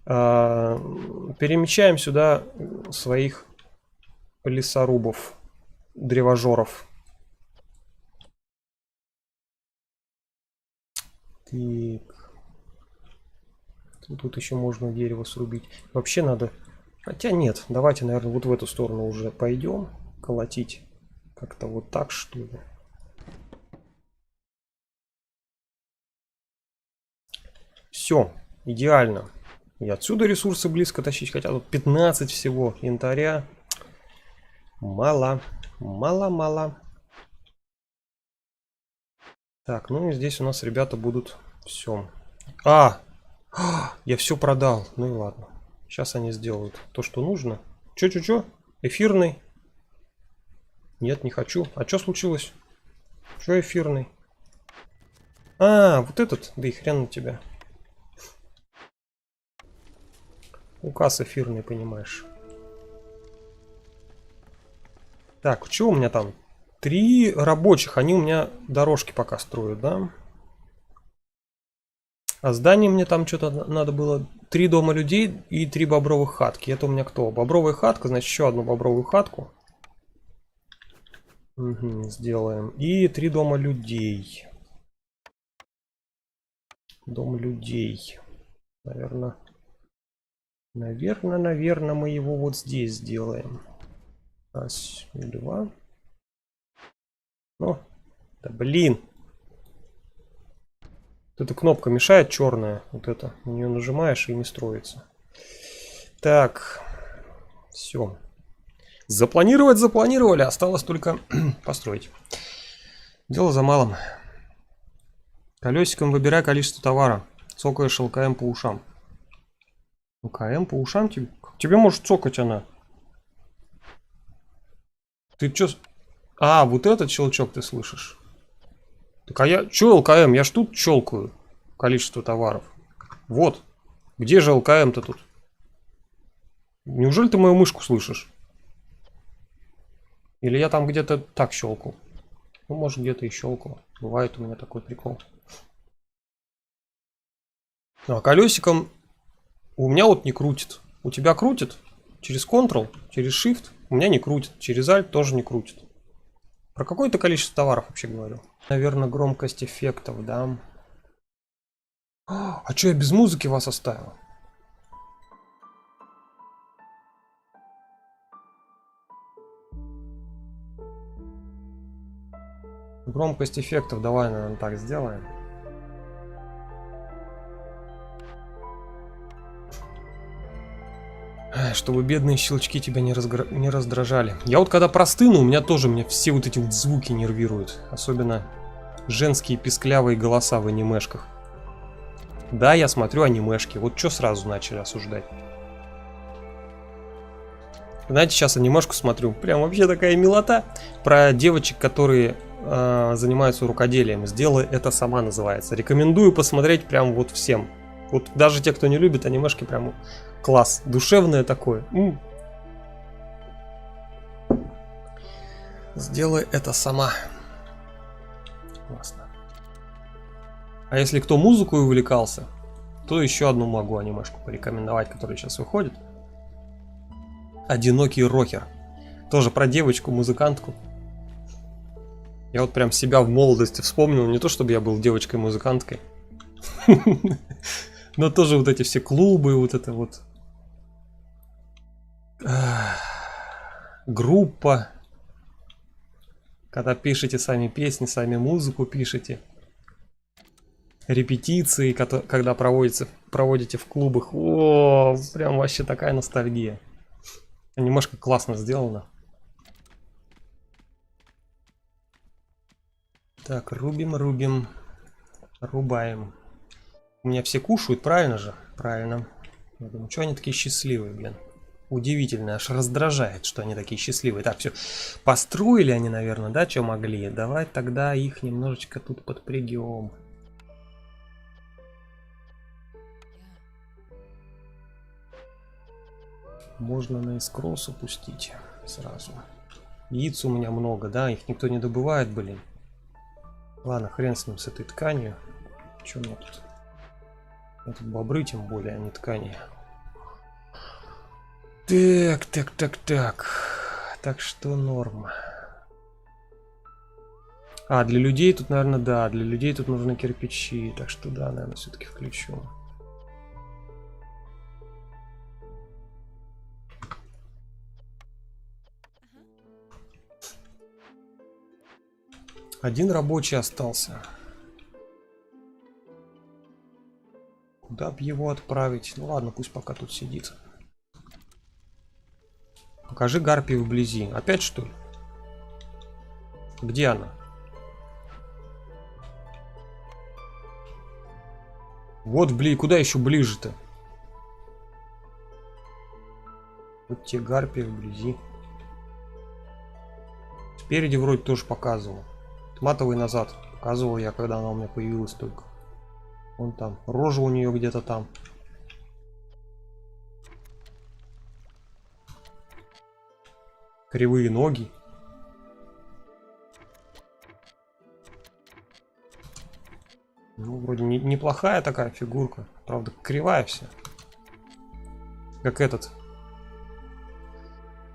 перемещаем сюда своих лесорубов, древожоров. Так. Тут еще можно дерево срубить. Вообще надо... Хотя нет, давайте, наверное, вот в эту сторону уже пойдем колотить. Как-то вот так, что ли. Все, идеально. И отсюда ресурсы близко тащить. Хотя тут 15 всего янтаря. Мало. Мало. Так, ну и здесь у нас ребята будут все. Я все продал. Ну и ладно. Сейчас они сделают то, что нужно. Чё? Эфирный? Нет, не хочу. А что случилось? Что эфирный? А, вот этот? Да и хрен на тебя. Указ эфирный, понимаешь. Так, что у меня там? 3 рабочих, они у меня дорожки пока строят, да? А здание мне там что-то надо было. 3 дома людей и 3 бобровых хатки. Это у меня кто? Бобровая хатка, значит еще одну бобровую хатку. Угу, сделаем. И 3 дома людей. Дом людей. Наверное, мы его вот здесь сделаем. Раз, 2. Ну, да блин. Вот эта кнопка мешает, черная. Вот это. На нее нажимаешь и не строится. Так. Все. Запланировали. Осталось только построить. Дело за малым. Колесиком выбирай количество товара. Цокаешь ЛКМ по ушам. ЛКМ по ушам тебе? Тебе может цокать она. Ты чё? А, вот этот щелчок ты слышишь. Так а я... Чё ЛКМ? Я ж тут щелкаю количество товаров. Вот. Где же ЛКМ-то тут? Неужели ты мою мышку слышишь? Или я там где-то так щелкал? Ну, может, где-то и щелкал. Бывает у меня такой прикол. А колесиком у меня вот не крутит. У тебя крутит? Через Ctrl, через Shift? У меня не крутит. Через Alt тоже не крутит. Про какое-то количество товаров вообще говорю. Наверное, громкость эффектов, да. А что я без музыки вас оставил? Громкость эффектов давай, наверное, так сделаем. Чтобы бедные щелчки тебя не раздражали. Я вот когда простыну, у меня тоже все вот эти вот звуки нервируют. Особенно женские писклявые голоса в анимешках. Да, я смотрю анимешки. Вот что сразу начали осуждать. Знаете, сейчас анимешку смотрю. Прям вообще такая милота. Про девочек, которые занимаются рукоделием. «Сделай это сама» называется. Рекомендую посмотреть прям вот всем. Вот даже те, кто не любит анимешки, прям класс. Душевное такое. «Сделай это сама». Классно. А если кто музыкой увлекался, то еще одну могу анимешку порекомендовать, которая сейчас выходит. «Одинокий рокер». Тоже про девочку-музыкантку. Я вот прям себя в молодости вспомнил. Не то, чтобы я был девочкой-музыканткой. Но тоже вот эти все клубы, вот это вот. Группа. Когда пишете сами песни, сами музыку пишете. Репетиции, когда проводите в клубах. О, прям вообще такая ностальгия. Немножко классно сделано. Так, рубим. Рубаем. У меня все кушают, правильно же? Правильно. Я думаю, что они такие счастливые, блин. Удивительно, аж раздражает, что они такие счастливые. Так, все. Построили они, наверное, да, что могли. Давай тогда их немножечко тут подпрягем. Можно на искрос упустить сразу. Яиц у меня много, да, их никто не добывает, блин. Ладно, хрен с ним, с этой тканью. Что у меня тут? У меня тут бобры, тем более, а не ткани. Так. Так что норма. А, для людей тут, наверное, да. Для людей тут нужны кирпичи. Так что да, наверное, все-таки включу. Один рабочий остался. Куда бы его отправить? Ну ладно, пусть пока тут сидит. Покажи гарпию вблизи. Опять что ли? Где она? Вот куда еще ближе-то? Вот те гарпии вблизи. Спереди вроде тоже показывал. Матовый назад показывал я, когда она у меня появилась только. Вон там. Рожа у нее где-то там. Кривые ноги. Ну, вроде неплохая такая фигурка. Правда, кривая вся. Как этот.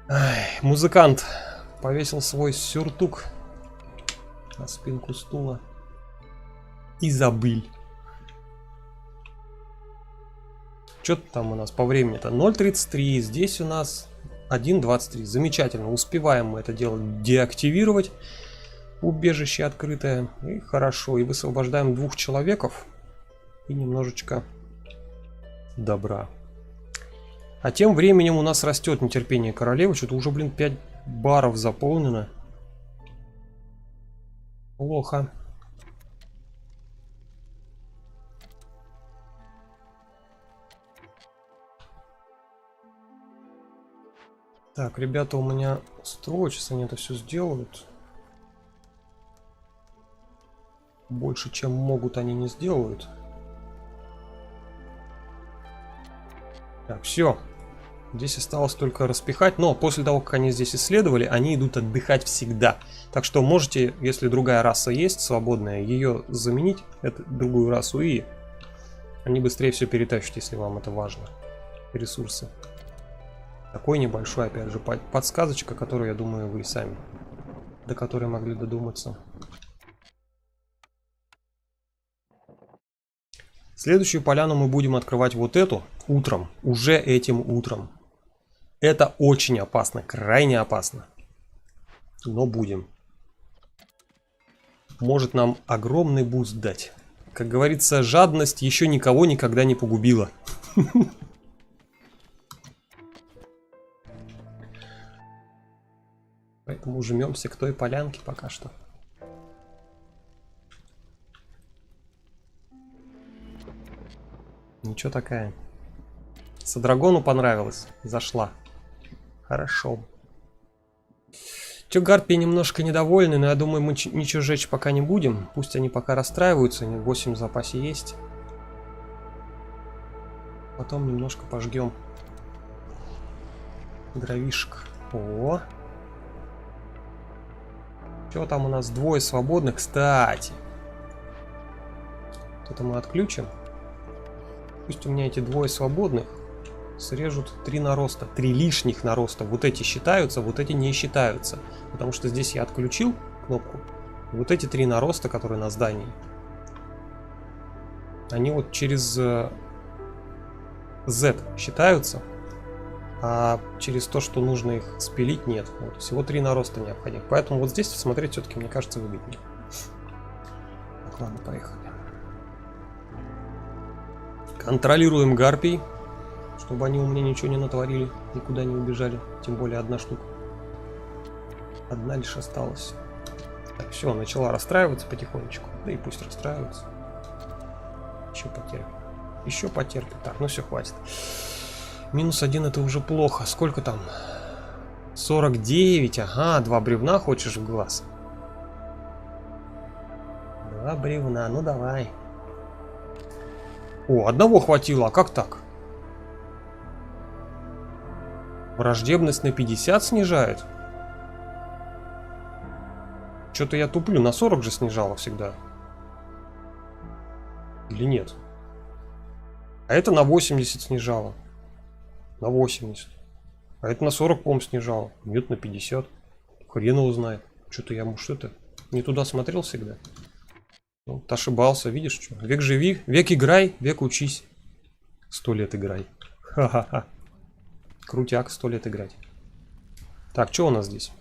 Ай, музыкант повесил свой сюртук на спинку стула и забыл. Что там у нас по времени-то? 0:33. Здесь у нас 1:23. Замечательно. Успеваем мы это дело деактивировать. Убежище открытое. И хорошо. И высвобождаем 2 человеков. И немножечко добра. А тем временем у нас растет нетерпение королевы. Что-то уже, блин, 5 баров заполнено. Плохо. Так, ребята у меня строят, сейчас они это все сделают. Больше, чем могут, они не сделают. Так, все. Здесь осталось только распихать, но после того, как они здесь исследовали, они идут отдыхать всегда. Так что можете, если другая раса есть, свободная, ее заменить, эту другую расу, и они быстрее все перетащат, если вам это важно. Ресурсы. Такой небольшой, опять же, подсказочка, которую, я думаю, вы и сами, до которой могли додуматься. Следующую поляну мы будем открывать вот эту утром, уже этим утром. Это очень опасно, крайне опасно. Но будем. Может нам огромный буст дать. Как говорится, жадность еще никого никогда не погубила. Поэтому жмемся к той полянке пока что. Ничего такая. Садрагону понравилось. Зашла. Хорошо. Че, гарпии немножко недовольны, но я думаю, мы ничего жечь пока не будем. Пусть они пока расстраиваются. 8 в запасе есть. Потом немножко пожгем дровишек. О! Что там у нас? Двое свободных. Кстати. Это мы отключим. Пусть у меня эти двое свободных срежут 3 нароста. 3 лишних нароста. Вот эти считаются, вот эти не считаются. Потому что здесь я отключил кнопку. И вот эти 3 нароста, которые на здании, они вот через Z считаются. А через то, что нужно их спилить, нет. Вот, всего 3 нароста необходимо. Поэтому вот здесь смотреть все-таки, мне кажется, выгоднее. Так, ладно, поехали. Контролируем гарпий, чтобы они у меня ничего не натворили, никуда не убежали. Тем более одна штука. Одна лишь осталась. Так, все, начала расстраиваться потихонечку. Да и пусть расстраивается. Еще потерпит. Еще потерпит. Так, ну все, хватит. -1 это уже плохо. Сколько там? 49. Ага, 2 бревна хочешь в глаз? 2 бревна, ну давай. О, одного хватило, а как так? Враждебность на 50 снижает? Что-то я туплю, на 40 же снижала всегда. Или нет? А это на 80 снижало. На 80. А это на 40, по-моему, снижало. Нет, на 50. Хрен его знает. Что-то я, может, это не туда смотрел всегда. Вот, ошибался, видишь, что? Век живи, век играй, век учись. 100 лет играй. Ха-ха-ха. Крутяк, 100 лет играть. Так, что у нас здесь?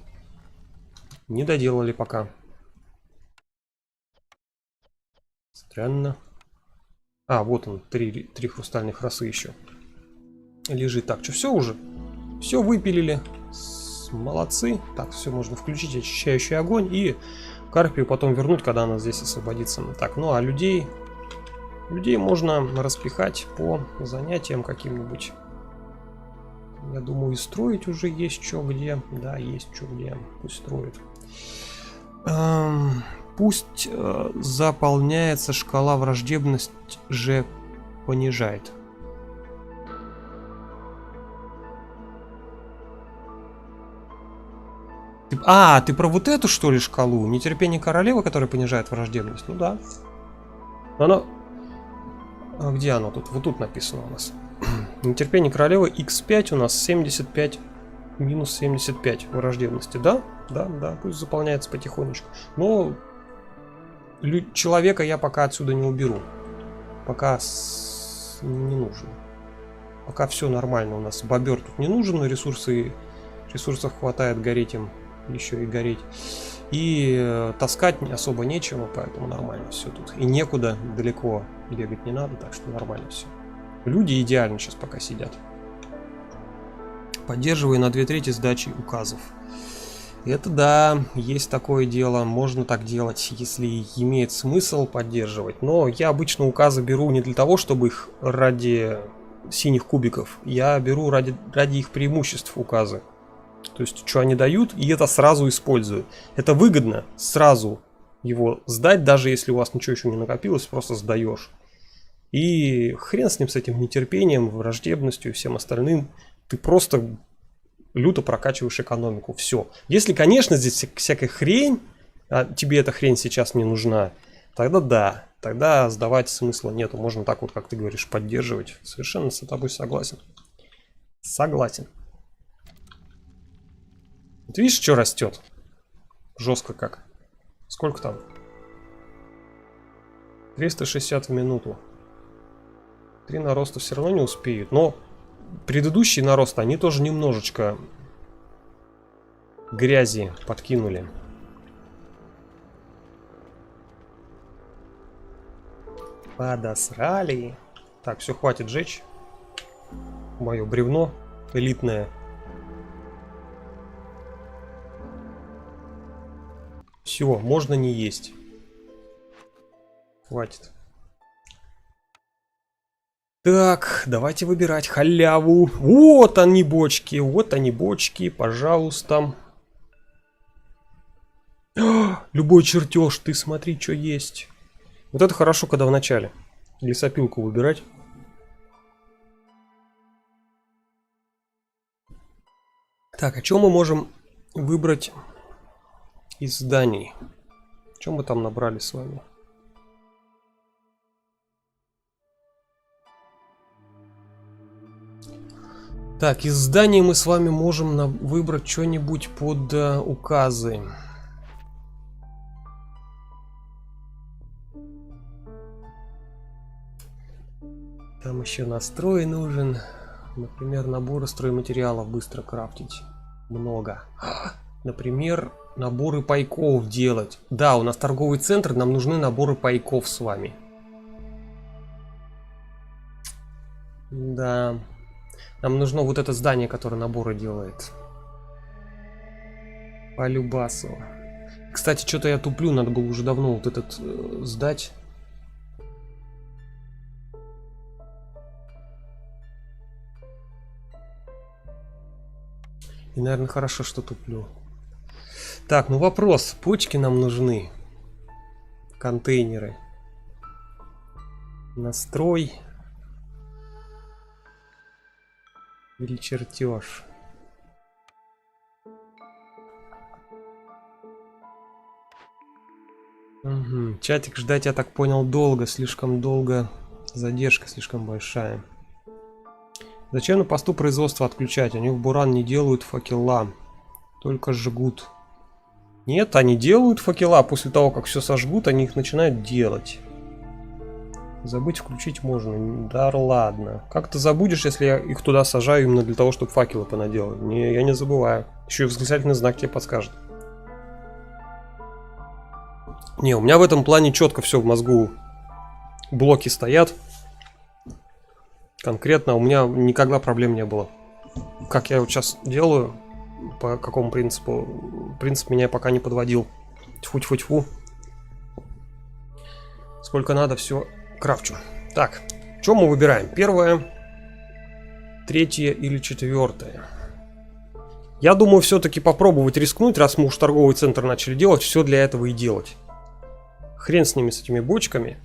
Не доделали пока. Странно. А, вот он, 3 хрустальных росы еще. Лежит. Так, что, все уже? Все выпилили. Молодцы. Так, все, можно включить очищающий огонь и гарпию потом вернуть, когда она здесь освободится. Так, ну а людей можно распихать по занятиям каким-нибудь. Я думаю, и строить уже есть что где. Да, есть что где. Пусть строят. Пусть заполняется шкала, враждебность же понижает. А, ты про вот эту, что ли, шкалу? Нетерпение королевы, которая понижает враждебность? Ну да. Оно... А где оно тут? Вот тут написано у нас. Нетерпение королевы x5 у нас 75, минус 75 враждебности. Да? Да, да, пусть заполняется потихонечку. Но человека я пока отсюда не уберу. Пока не нужен. Пока все нормально у нас. Бобер тут не нужен, но ресурсов хватает гореть им. Еще и гореть. И таскать особо нечего, поэтому нормально все тут. И некуда, далеко бегать не надо, так что нормально все. Люди идеально сейчас пока сидят. Поддерживаю на 2/3 сдачи указов. Это да, есть такое дело, можно так делать, если имеет смысл поддерживать. Но я обычно указы беру не для того, чтобы их ради синих кубиков. Я беру ради их преимуществ указы. То есть, что они дают, и это сразу использую. Это выгодно сразу его сдать, даже если у вас ничего еще не накопилось, просто сдаешь. И хрен с ним, с этим нетерпением, враждебностью и всем остальным. ты просто люто прокачиваешь экономику. Все. Если, конечно, здесь всякая хрень, а тебе эта хрень сейчас не нужна, тогда да. Тогда сдавать смысла нету. Можно так вот, как ты говоришь, поддерживать. Совершенно с тобой согласен. Согласен. Вот видишь, что растет? Жестко как. Сколько там? 360 в минуту. 3 нароста все равно не успеют. Но предыдущие наросты, они тоже немножечко грязи подкинули. Подосрали. Так, все, хватит жечь. Мое бревно элитное. Все, можно не есть. Хватит. Так, давайте выбирать халяву. Вот они бочки, пожалуйста. Любой чертеж, ты смотри, что есть. Вот это хорошо, когда в начале. Лесопилку выбирать. Так, а что мы можем выбрать из зданий? Что мы там набрали с вами? Так, из зданий мы с вами можем выбрать что-нибудь под указы. Там еще настрой нужен. Например, наборы стройматериалов быстро крафтить. Много. Например, наборы пайков делать. Да, у нас торговый центр, нам нужны наборы пайков с вами. Да. Нам нужно вот это здание, которое наборы делает. По любасу. Кстати, что-то я туплю, надо было уже давно вот этот сдать. И, наверное, хорошо, что туплю. Так, ну вопрос. Почки нам нужны. Контейнеры. Настрой. Или чертеж. Угу. Чатик ждать, я так понял, долго. Слишком долго. Задержка слишком большая. Зачем на посту производства отключать? Они в Буран не делают факела. Только жгут. Нет, они делают факела. После того, как все сожгут, они их начинают делать. Забыть включить можно. Да ладно. Как ты забудешь, если я их туда сажаю именно для того, чтобы факелы понаделать? Не, я не забываю. Еще и восклицательный знак тебе подскажет. Не, у меня в этом плане четко все в мозгу. Блоки стоят. Конкретно у меня никогда проблем не было. Как я вот сейчас делаю, по какому принципу? Принцип меня пока не подводил. Тьфу-тьфу-тьфу. Сколько надо, все крафчу. Так, что мы выбираем? Первое, третье или четвертое? Я думаю, все-таки попробовать рискнуть, раз мы уж торговый центр начали делать, все для этого и делать. Хрен с ними, с этими бочками.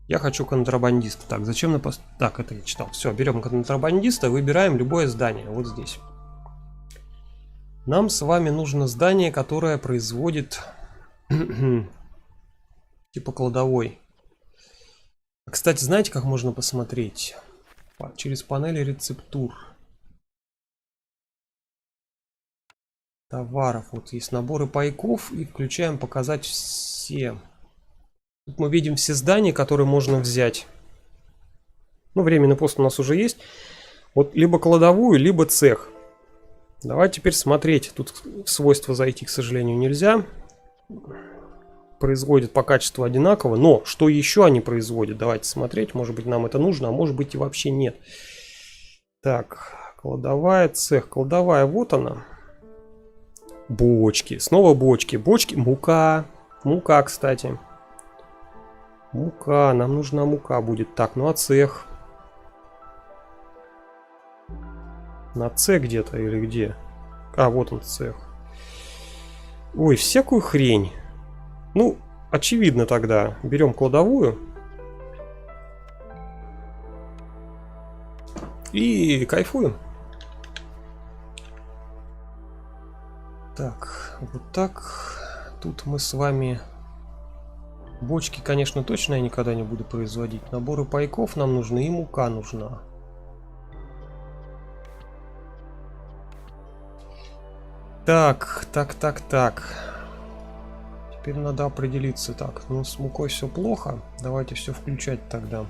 Я хочу контрабандиста. Так, зачем на пост... Так, это я читал. Все, берем контрабандиста, выбираем любое здание. Вот здесь. Нам с вами нужно здание, которое производит... типа кладовой. Кстати, знаете, как можно посмотреть? Через панели рецептур. Товаров. Вот есть наборы пайков. И включаем показать все... Тут мы видим все здания, которые можно взять. Ну, временный пост у нас уже есть. Вот либо кладовую, либо цех. Давайте теперь смотреть. Тут в свойства зайти, к сожалению, нельзя. Производят по качеству одинаково. Но что еще они производят? Давайте смотреть. Может быть, нам это нужно, а может быть и вообще нет. Так, кладовая, цех. Кладовая, вот она. Бочки. Снова бочки. Бочки, мука. Мука, кстати. Мука, нам нужна мука будет. Так, ну а цех? На С где-то или где? А, вот он цех. Ой, всякую хрень. Ну, очевидно тогда. Берем кладовую. И кайфуем. Так, вот так. Тут мы с вами... Бочки, конечно, точно я никогда не буду производить. Наборы пайков нам нужны и мука нужна. Так. Теперь надо определиться. Так, ну с мукой все плохо. Давайте все включать тогда.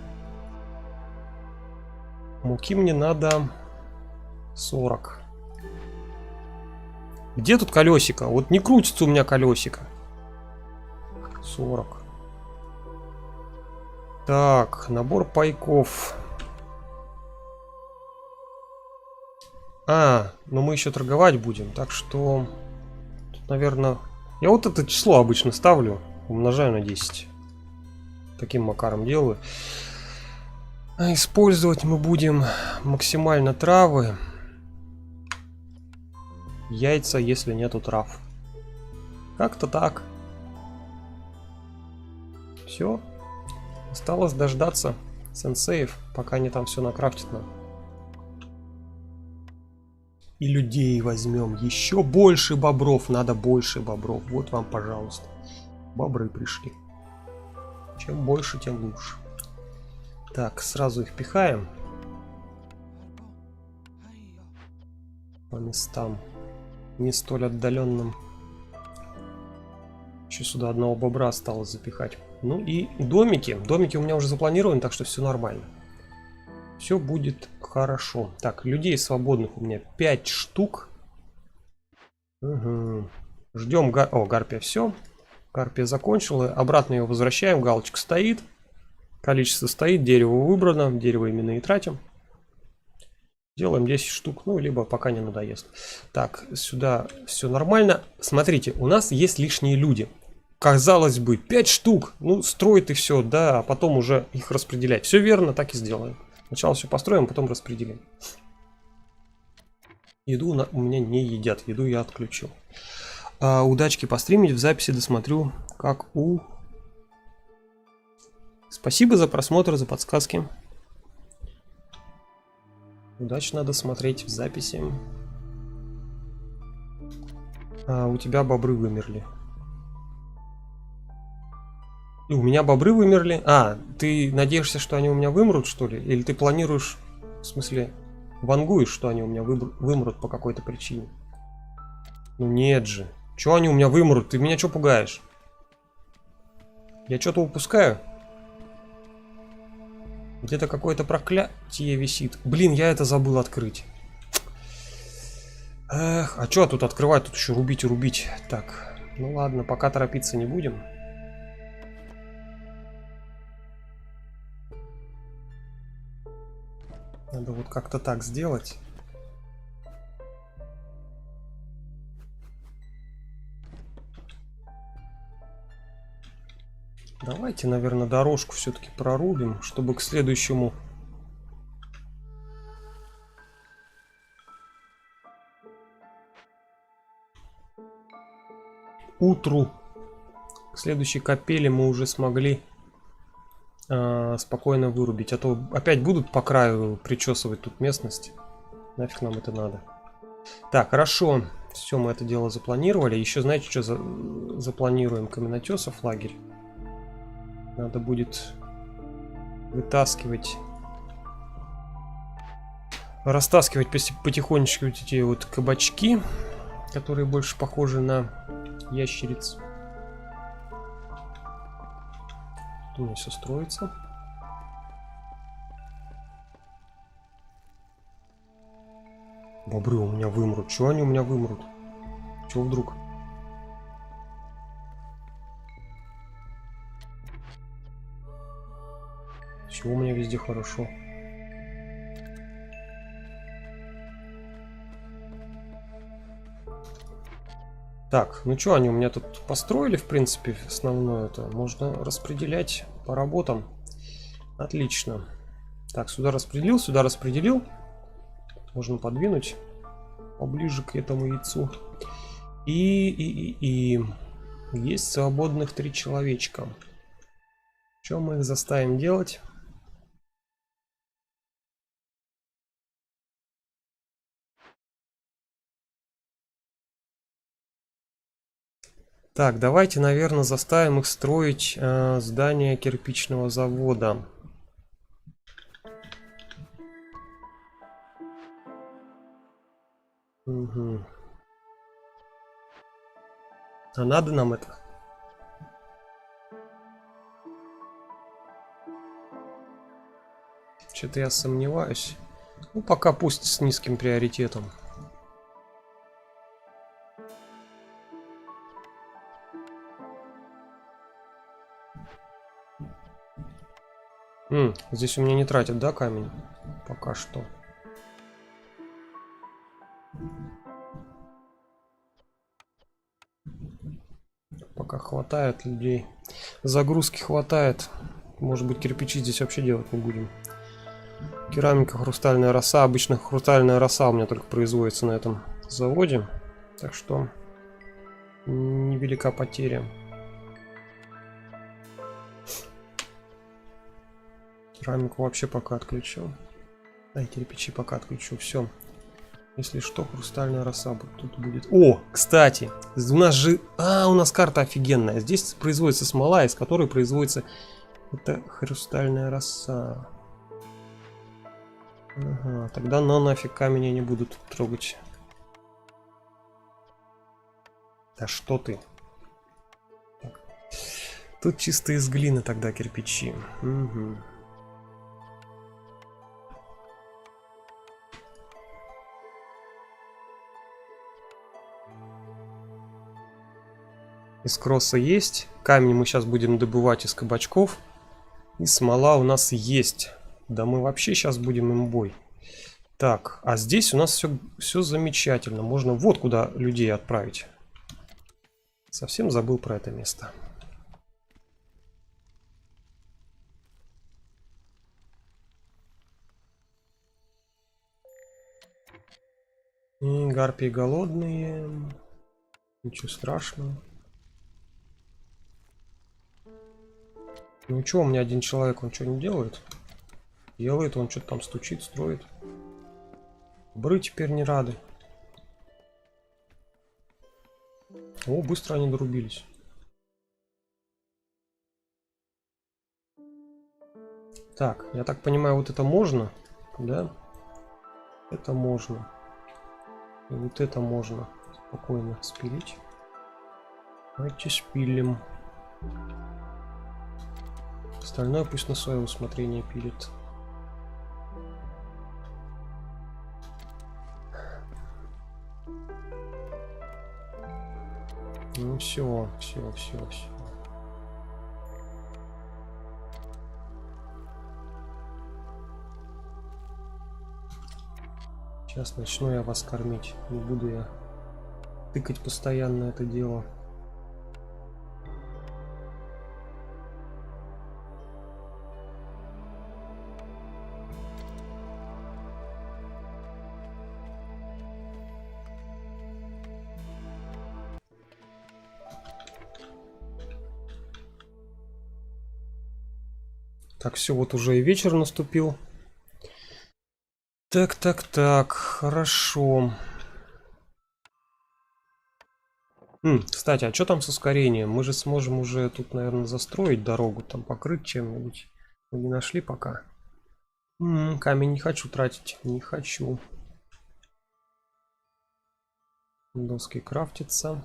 Муки мне надо 40. Где тут колесико? Вот не крутится у меня колесико. 40. Так, набор пайков. Но мы еще торговать будем, так что... Тут, наверное... Я вот это число обычно ставлю, умножаю на 10. Таким макаром делаю. А использовать мы будем максимально травы. Яйца, если нету трав. Как-то так. Все. Осталось дождаться сенсеев, пока они там все накрафтят нам. И людей возьмем. Еще больше бобров. Надо больше бобров. Вот вам, пожалуйста. Бобры пришли. Чем больше, тем лучше. Так, сразу их пихаем. По местам. Не столь отдаленным. Еще сюда одного бобра осталось запихать. Ну и домики. Домики у меня уже запланированы, так что все нормально. Все будет хорошо. Так, людей свободных у меня 5 штук. Угу. Ждем... Гарпия все. Гарпия закончила. Обратно ее возвращаем. Галочка стоит. Количество стоит. Дерево выбрано. Дерево именно и тратим. Делаем 10 штук. Ну, либо пока не надоест. Так, сюда все нормально. Смотрите, у нас есть лишние люди. Казалось бы, 5 штук. Ну, строит и все, да, а потом уже их распределять. Все верно, так и сделаем. Сначала все построим, потом распределим. Еду у меня не едят. Еду я отключу. Удачки постримить. В записи досмотрю, как у... Спасибо за просмотр, за подсказки. Удачно надо смотреть в записи. У тебя бобры вымерли. И у меня бобры вымерли. Ты надеешься, что они у меня вымрут, что ли? Или ты планируешь, в смысле, вангуешь, что они у меня вымрут по какой-то причине? Ну нет же. Чё они у меня вымрут? Ты меня чё пугаешь? Я что-то упускаю? Где-то какое-то проклятие висит. Блин, я это забыл открыть. Эх, а что тут открывать? Тут еще рубить и рубить. Так, ну ладно, пока торопиться не будем. Надо вот как-то так сделать. Давайте, наверное, дорожку все-таки прорубим, чтобы к следующему утру, к следующей капели мы уже смогли спокойно вырубить. А то опять будут по краю причесывать тут местность. Нафиг нам это надо. Так, хорошо. Все, мы это дело запланировали. Еще знаете, что запланируем? Каменотесов лагерь. Надо будет вытаскивать, растаскивать потихонечку вот эти вот кабачки, которые больше похожи на ящериц. У меня все строится. Бобры у меня вымрут. Чего они у меня вымрут? Чего вдруг? Чего у меня везде хорошо? Так, ну что, они у меня тут построили, в принципе, основное это. Можно распределять по работам. Отлично. Так, сюда распределил. Можно подвинуть поближе к этому яйцу. И есть свободных 3 человечка. Что мы их заставим делать? Так, давайте, наверное, заставим их строить здание кирпичного завода. Угу. А надо нам это? Что-то я сомневаюсь. Ну, пока пусть с низким приоритетом. Здесь у меня не тратят, да, камень? Пока что. Пока хватает людей. Загрузки хватает. Может быть, кирпичи здесь вообще делать не будем. Керамика, хрустальная роса. Обычно хрустальная роса у меня только производится на этом заводе. Так что невелика потеря. Керамику вообще пока отключил. Да, кирпичи пока отключу. Все. Если что, хрустальная роса тут будет. О, кстати, у нас же... у нас карта офигенная. Здесь производится смола, из которой производится... Это хрустальная роса. Ага, тогда нафиг камень не будут трогать. Да что ты? Так. Тут чисто из глины тогда кирпичи. Угу. Из кросса есть. Камень мы сейчас будем добывать из кабачков. И смола у нас есть. Да мы вообще сейчас будем имбой. Так, а здесь у нас все замечательно. Можно вот куда людей отправить. Совсем забыл про это место. И гарпии голодные. Ничего страшного. Ну что, у меня один человек, он что не делает? Делает, он что-то там стучит, строит. Бры теперь не рады. О, быстро они дорубились. Так, я так понимаю, вот это можно, да? Это можно. И вот это можно спокойно спилить. Давайте спилим. Остальное пусть на свое усмотрение пилит. Ну все. Сейчас начну я вас кормить. Не буду я тыкать постоянно это дело. Так, все, вот уже и вечер наступил. Так, хорошо. Кстати, а что там с ускорением? Мы же сможем уже тут, наверное, застроить дорогу, там покрыть чем-нибудь. Мы не нашли пока. Камень не хочу тратить, не хочу. Доски крафтятся.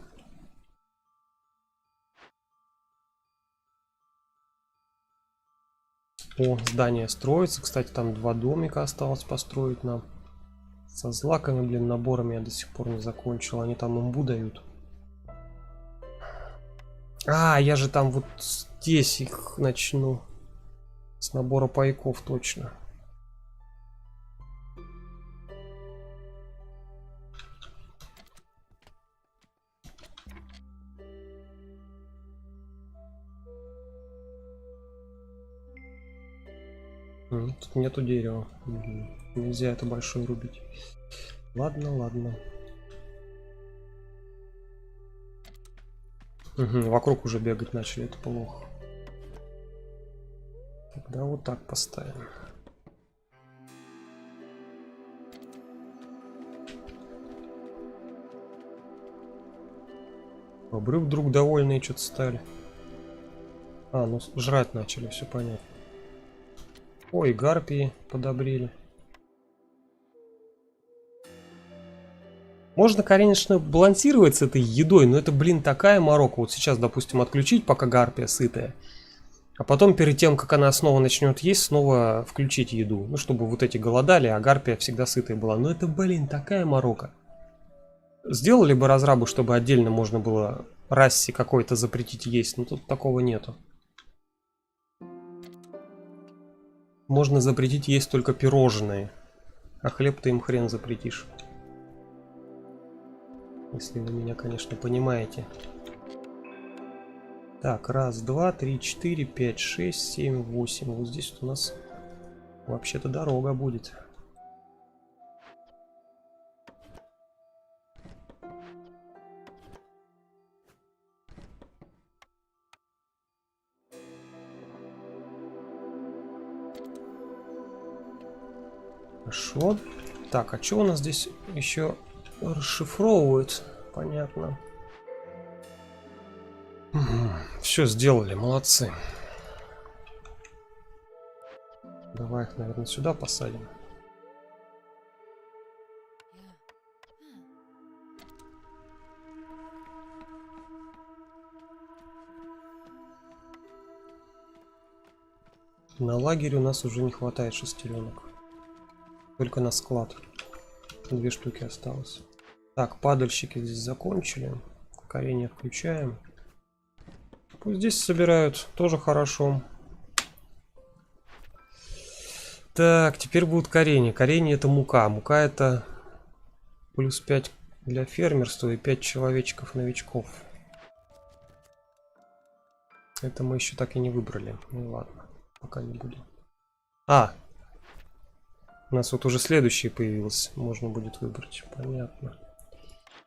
О, здание строится. Кстати, там 2 домика осталось построить нам. Со злаками, блин, наборами я до сих пор не закончил. Они там имбу дают. Я же там вот здесь их начну. С набора пайков точно. Тут нету дерева. Нельзя это большое рубить. Ладно. Вокруг уже бегать начали, это плохо. Тогда вот так поставим. Бобры вдруг довольные что-то стали. А, ну жрать начали, все понятно. Ой, гарпии подобрели. Можно, конечно, балансировать с этой едой, но это, блин, такая морока. Вот сейчас, допустим, отключить, пока гарпия сытая. А потом, перед тем, как она снова начнет есть, снова включить еду. Ну, чтобы вот эти голодали, а гарпия всегда сытая была. Но это, блин, такая морока. Сделали бы разрабы, чтобы отдельно можно было расе какой-то запретить есть, но тут такого нету. Можно запретить есть только пирожные, а хлеб ты им хрен запретишь. Если вы меня, конечно, понимаете. Так, раз, два, три, четыре, пять, шесть, семь, восемь. Вот здесь вот у нас вообще-то дорога будет. Хорошо. Так, а что у нас здесь еще расшифровывают? Понятно. Все сделали, молодцы. Давай их, наверное, сюда посадим. На лагере у нас уже не хватает шестеренок. Только на склад. 2 штуки осталось. Так, падальщики здесь закончили. Коренья включаем. Пусть здесь собирают. Тоже хорошо. Так, теперь будут коренья. Коренья это мука. Мука это плюс 5 для фермерства и 5 человечков-новичков. Это мы еще так и не выбрали. Ну ладно, пока не будем. А! У нас вот уже следующий появился. Можно будет выбрать. Понятно.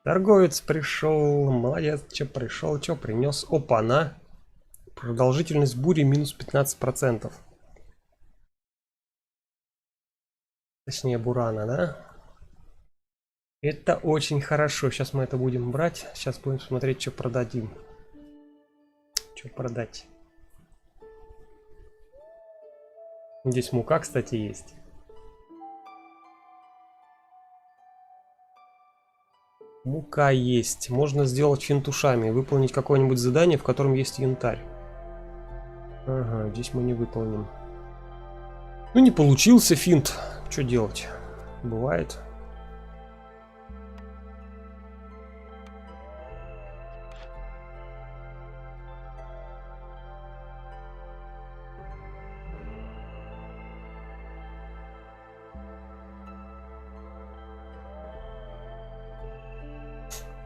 Торговец пришел. Молодец. Че пришел? Че принес? Опа-на. Продолжительность бури минус 15%. Точнее, бурана, да? Это очень хорошо. Сейчас мы это будем брать. Сейчас будем смотреть, что продадим. Что продать. Здесь мука, кстати, есть. Мука есть. Можно сделать финтушами. Выполнить какое-нибудь задание, в котором есть янтарь. Ага, здесь мы не выполним. Ну, не получился финт. Что делать? Бывает.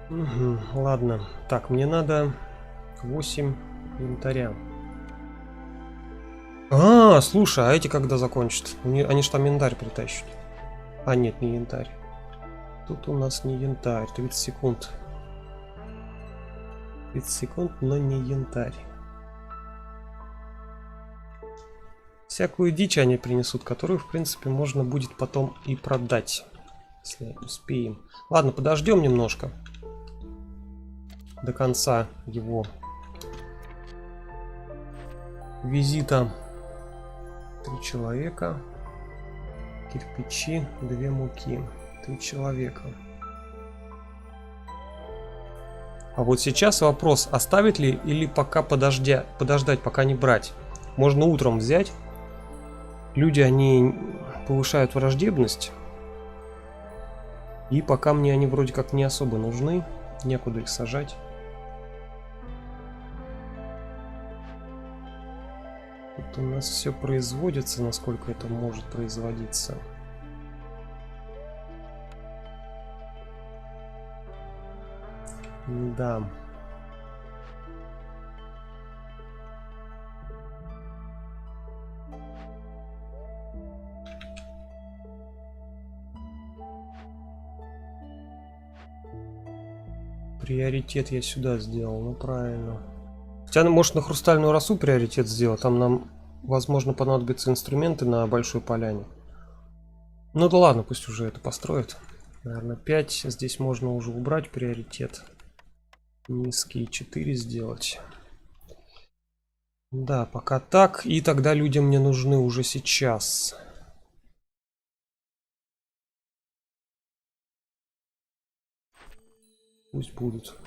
Угу, ладно. Так, мне надо 8 янтаря. А, слушай, а эти когда закончат? Они ж там янтарь притащат. А, нет, не янтарь. Тут у нас не янтарь. 30 секунд. 30 секунд, но не янтарь. Всякую дичь они принесут, которую, в принципе, можно будет потом и продать. Если успеем. Ладно, подождем немножко. До конца его визита. 3 человека. Кирпичи, 2 муки. 3 человека. А вот сейчас вопрос, оставить ли или пока подождать, пока не брать. Можно утром взять. Люди, они повышают враждебность. И пока мне они вроде как не особо нужны. Некуда их сажать. Тут у нас все производится, насколько это может производиться. Да. Приоритет я сюда сделал, ну правильно. Хотя, может, на хрустальную росу приоритет сделать. Там нам, возможно, понадобятся инструменты на большой поляне. Ну да ладно, пусть уже это построят. Наверное, 5. Здесь можно уже убрать приоритет. Низкие 4 сделать. Да, пока так. И тогда людям мне нужны уже сейчас. Пусть будут.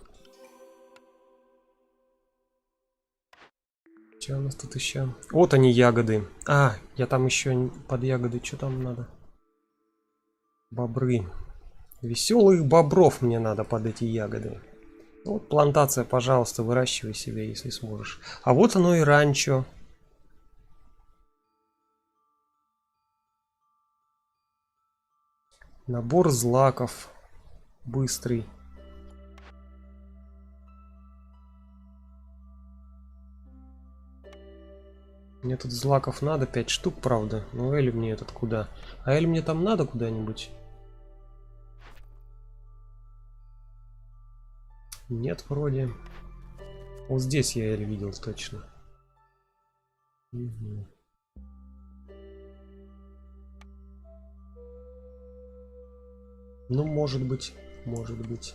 Что у нас тут еще? Вот они, ягоды. А, я там еще под ягоды. Что там надо? Бобры. Веселых бобров мне надо под эти ягоды. Вот плантация, пожалуйста, выращивай себе, если сможешь. А вот оно и ранчо. Набор злаков. Быстрый. Мне тут злаков надо 5 штук, правда. Ну, Эль мне этот куда? А Эль мне там надо куда-нибудь? Нет, вроде. Вот здесь я Эль видел точно. Угу. Ну, может быть. Может быть.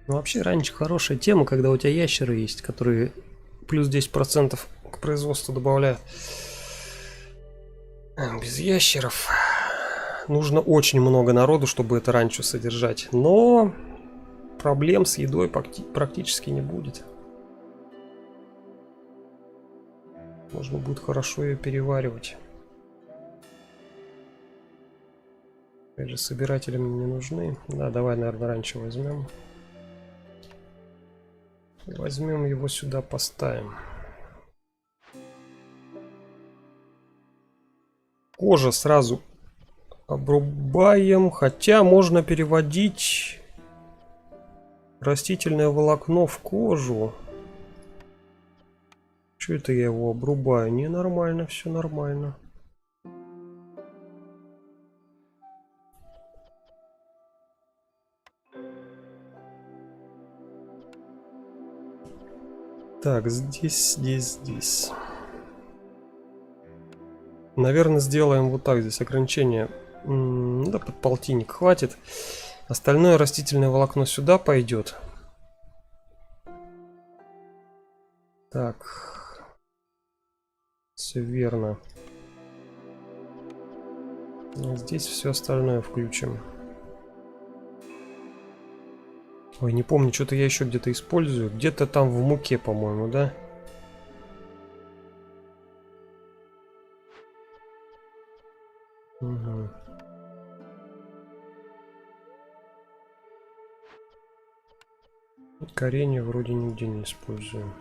Ну, вообще, раньше хорошая тема, когда у тебя ящеры есть, которые плюс 10% к производству добавляют. Без ящеров нужно очень много народу, чтобы это ранчо содержать. Но проблем с едой практически не будет. Можно будет хорошо ее переваривать. Опять же, собиратели мне не нужны. Да, давай, наверное, раньше возьмем. Возьмем его сюда, поставим. Кожа сразу обрубаем. Хотя можно переводить растительное волокно в кожу. Что это я его обрубаю? Ненормально, все нормально. Так, здесь. Наверное, сделаем вот так. Здесь ограничение. Да, под полтинник хватит. Остальное растительное волокно сюда пойдет. Так. Все верно. Здесь все остальное включим. Ой, не помню, что-то я еще где-то использую. Где-то там в муке, по-моему, да? Угу. Коренья вроде нигде не используем.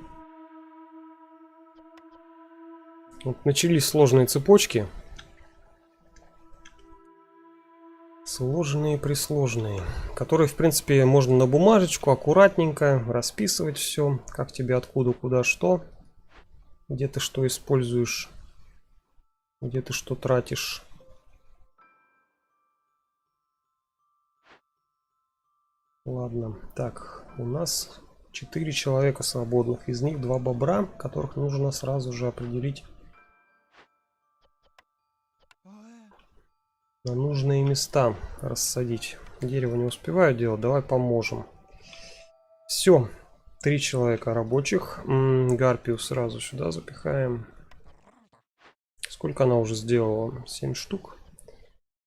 Вот начались сложные цепочки. Сложные-присложные. Которые, в принципе, можно на бумажечку аккуратненько расписывать все. Как тебе откуда, куда, что. Где ты что используешь. Где ты что тратишь. Ладно. Так, у нас 4 человека свободных. Из них 2 бобра, которых нужно сразу же определить на нужные места, рассадить. Дерево не успеваю делать, давай поможем. Все, 3 человека рабочих. Гарпию сразу сюда запихаем. Сколько она уже сделала? 7 штук.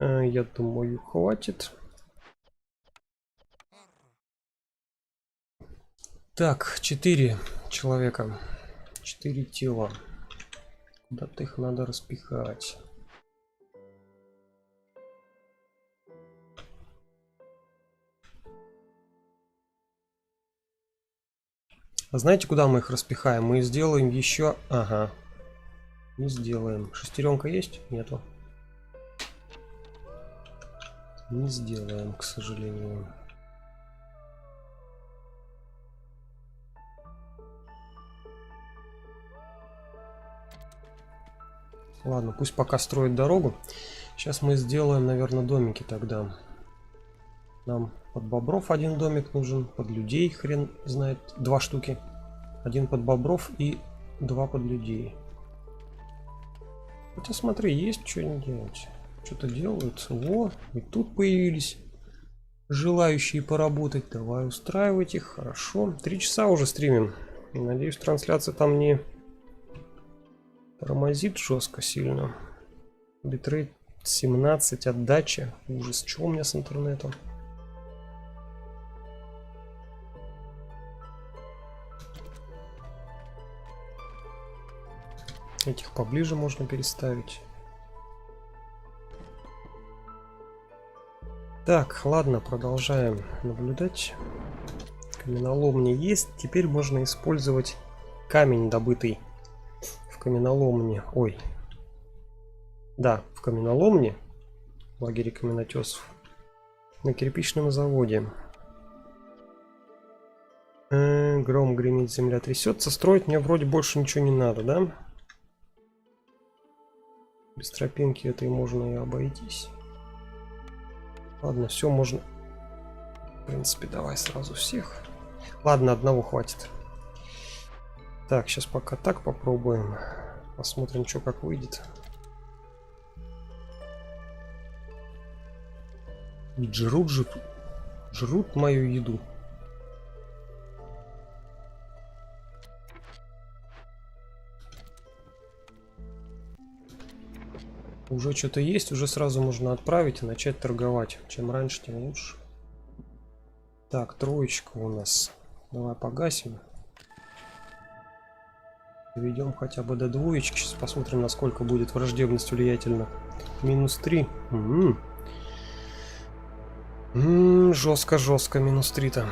Я думаю, хватит. Так, 4 человека. 4 тела. Куда-то их надо распихать. А знаете, куда мы их распихаем? Мы сделаем еще... Ага. Не сделаем. Шестеренка есть? Нету. Не сделаем, к сожалению. Ладно, пусть пока строит дорогу. Сейчас мы сделаем, наверное, домики тогда. Нам под бобров 1 домик нужен, под людей хрен знает 2 штуки. 1 под бобров и 2 под людей. Хотя смотри, есть что не делать. Что-то делают. Во, и тут появились. желающие поработать. Давай устраивать их. Хорошо. 3 часа уже стримим. Надеюсь, трансляция там не тормозит жестко сильно. Битрейт 17, отдача. Ужас. Что у меня с интернетом? Этих поближе можно переставить. Так, ладно, продолжаем наблюдать. Каменоломня есть. Теперь можно использовать камень, добытый в каменоломне. Ой. Да, в каменоломне. В лагере каменотесов. На кирпичном заводе. Гром гремит, земля трясется. Строить мне вроде больше ничего не надо, да? Без тропинки этой можно и обойтись. Ладно, все можно. В принципе, давай сразу всех. Ладно, одного хватит. Так, сейчас пока так попробуем. Посмотрим, что как выйдет. Ведь жрут мою еду. Уже что-то есть, уже сразу можно отправить и начать торговать. Чем раньше, тем лучше. Так, троечка у нас. Давай погасим. Доведем хотя бы до двоечки. Сейчас посмотрим, насколько будет враждебность влиятельна. -3. Жестко, -3-то.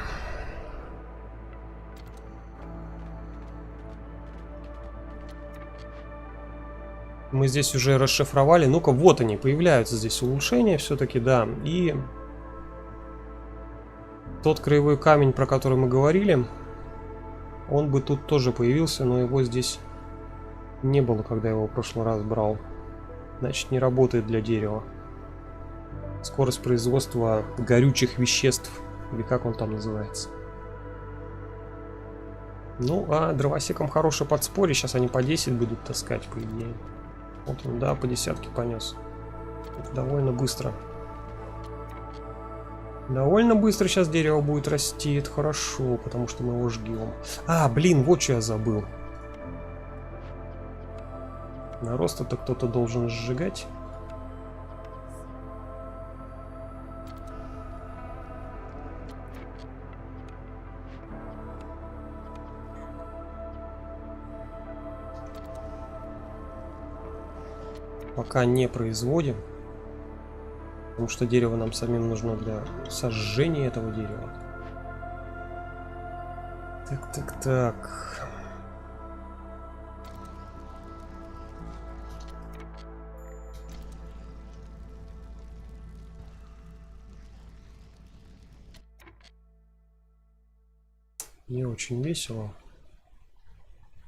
Мы здесь уже расшифровали. Ну-ка, вот они, появляются здесь улучшения все-таки, да. И тот краевой камень, про который мы говорили, он бы тут тоже появился, но его здесь не было, когда я его в прошлый раз брал. Значит, не работает для дерева. Скорость производства горючих веществ, или как он там называется. Ну, а дровосекам хорошее подспорье. Сейчас они по 10 будут таскать, по идее. Вот он, да, по десятке понес. Это довольно быстро. Довольно быстро сейчас дерево будет расти. Это хорошо, потому что мы его жгем. А, блин, вот что я забыл. Нарост это кто-то должен сжигать. Пока не производим. Потому что дерево нам самим нужно для сожжения этого дерева. Так. Не очень весело.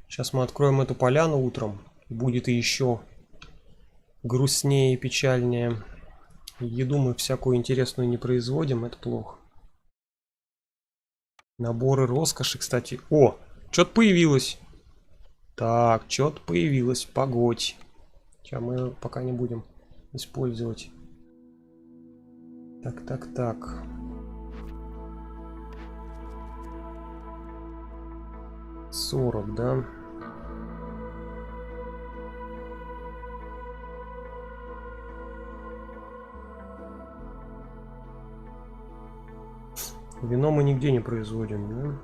Сейчас мы откроем эту поляну утром. Будет и еще грустнее и печальнее. Еду мы всякую интересную не производим, это плохо. Наборы роскоши, кстати. О, что-то появилось. Так, что-то появилось. Погодь. Сейчас мы пока не будем использовать. Так. 40, да? Вино мы нигде не производим, да?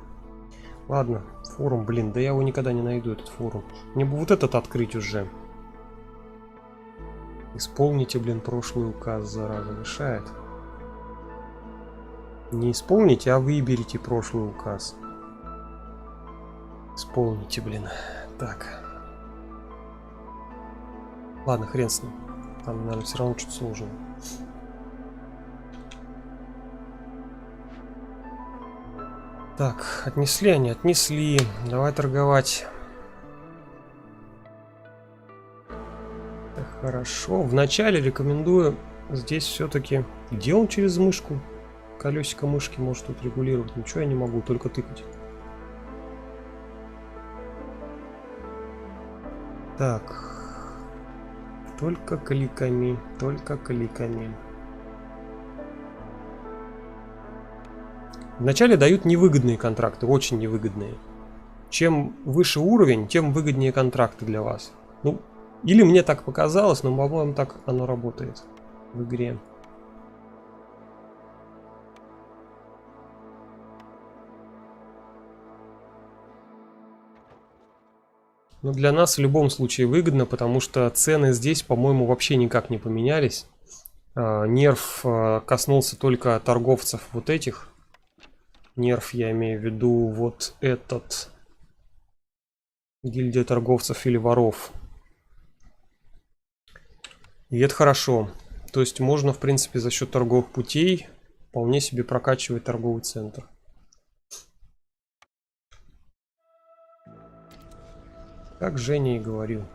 Ладно, форум, блин, да я его никогда не найду, этот форум. Мне бы вот этот открыть уже. Исполните, блин, прошлый указ, зараза, мешает. Не исполните, а выберите прошлый указ. Исполните, блин. Так. Ладно, хрен с ним. Там, наверное, все равно что-то сложно. Так, отнесли они, отнесли. Давай торговать. Так, хорошо. Вначале рекомендую здесь все-таки... Где он через мышку? Колесико мышки может тут регулировать. Ничего я не могу, только тыкать. Так. Только кликами. Только кликами. Вначале дают невыгодные контракты, очень невыгодные. Чем выше уровень, тем выгоднее контракты для вас. Ну, или мне так показалось, но, по-моему, так оно работает в игре. Но для нас в любом случае выгодно, потому что цены здесь, по-моему, вообще никак не поменялись. Нерв коснулся только торговцев вот этих. Нерв, я имею в виду вот этот. Гильдия торговцев или воров. И это хорошо. То есть можно, в принципе, за счет торговых путей вполне себе прокачивать торговый центр. Как Женя и говорил.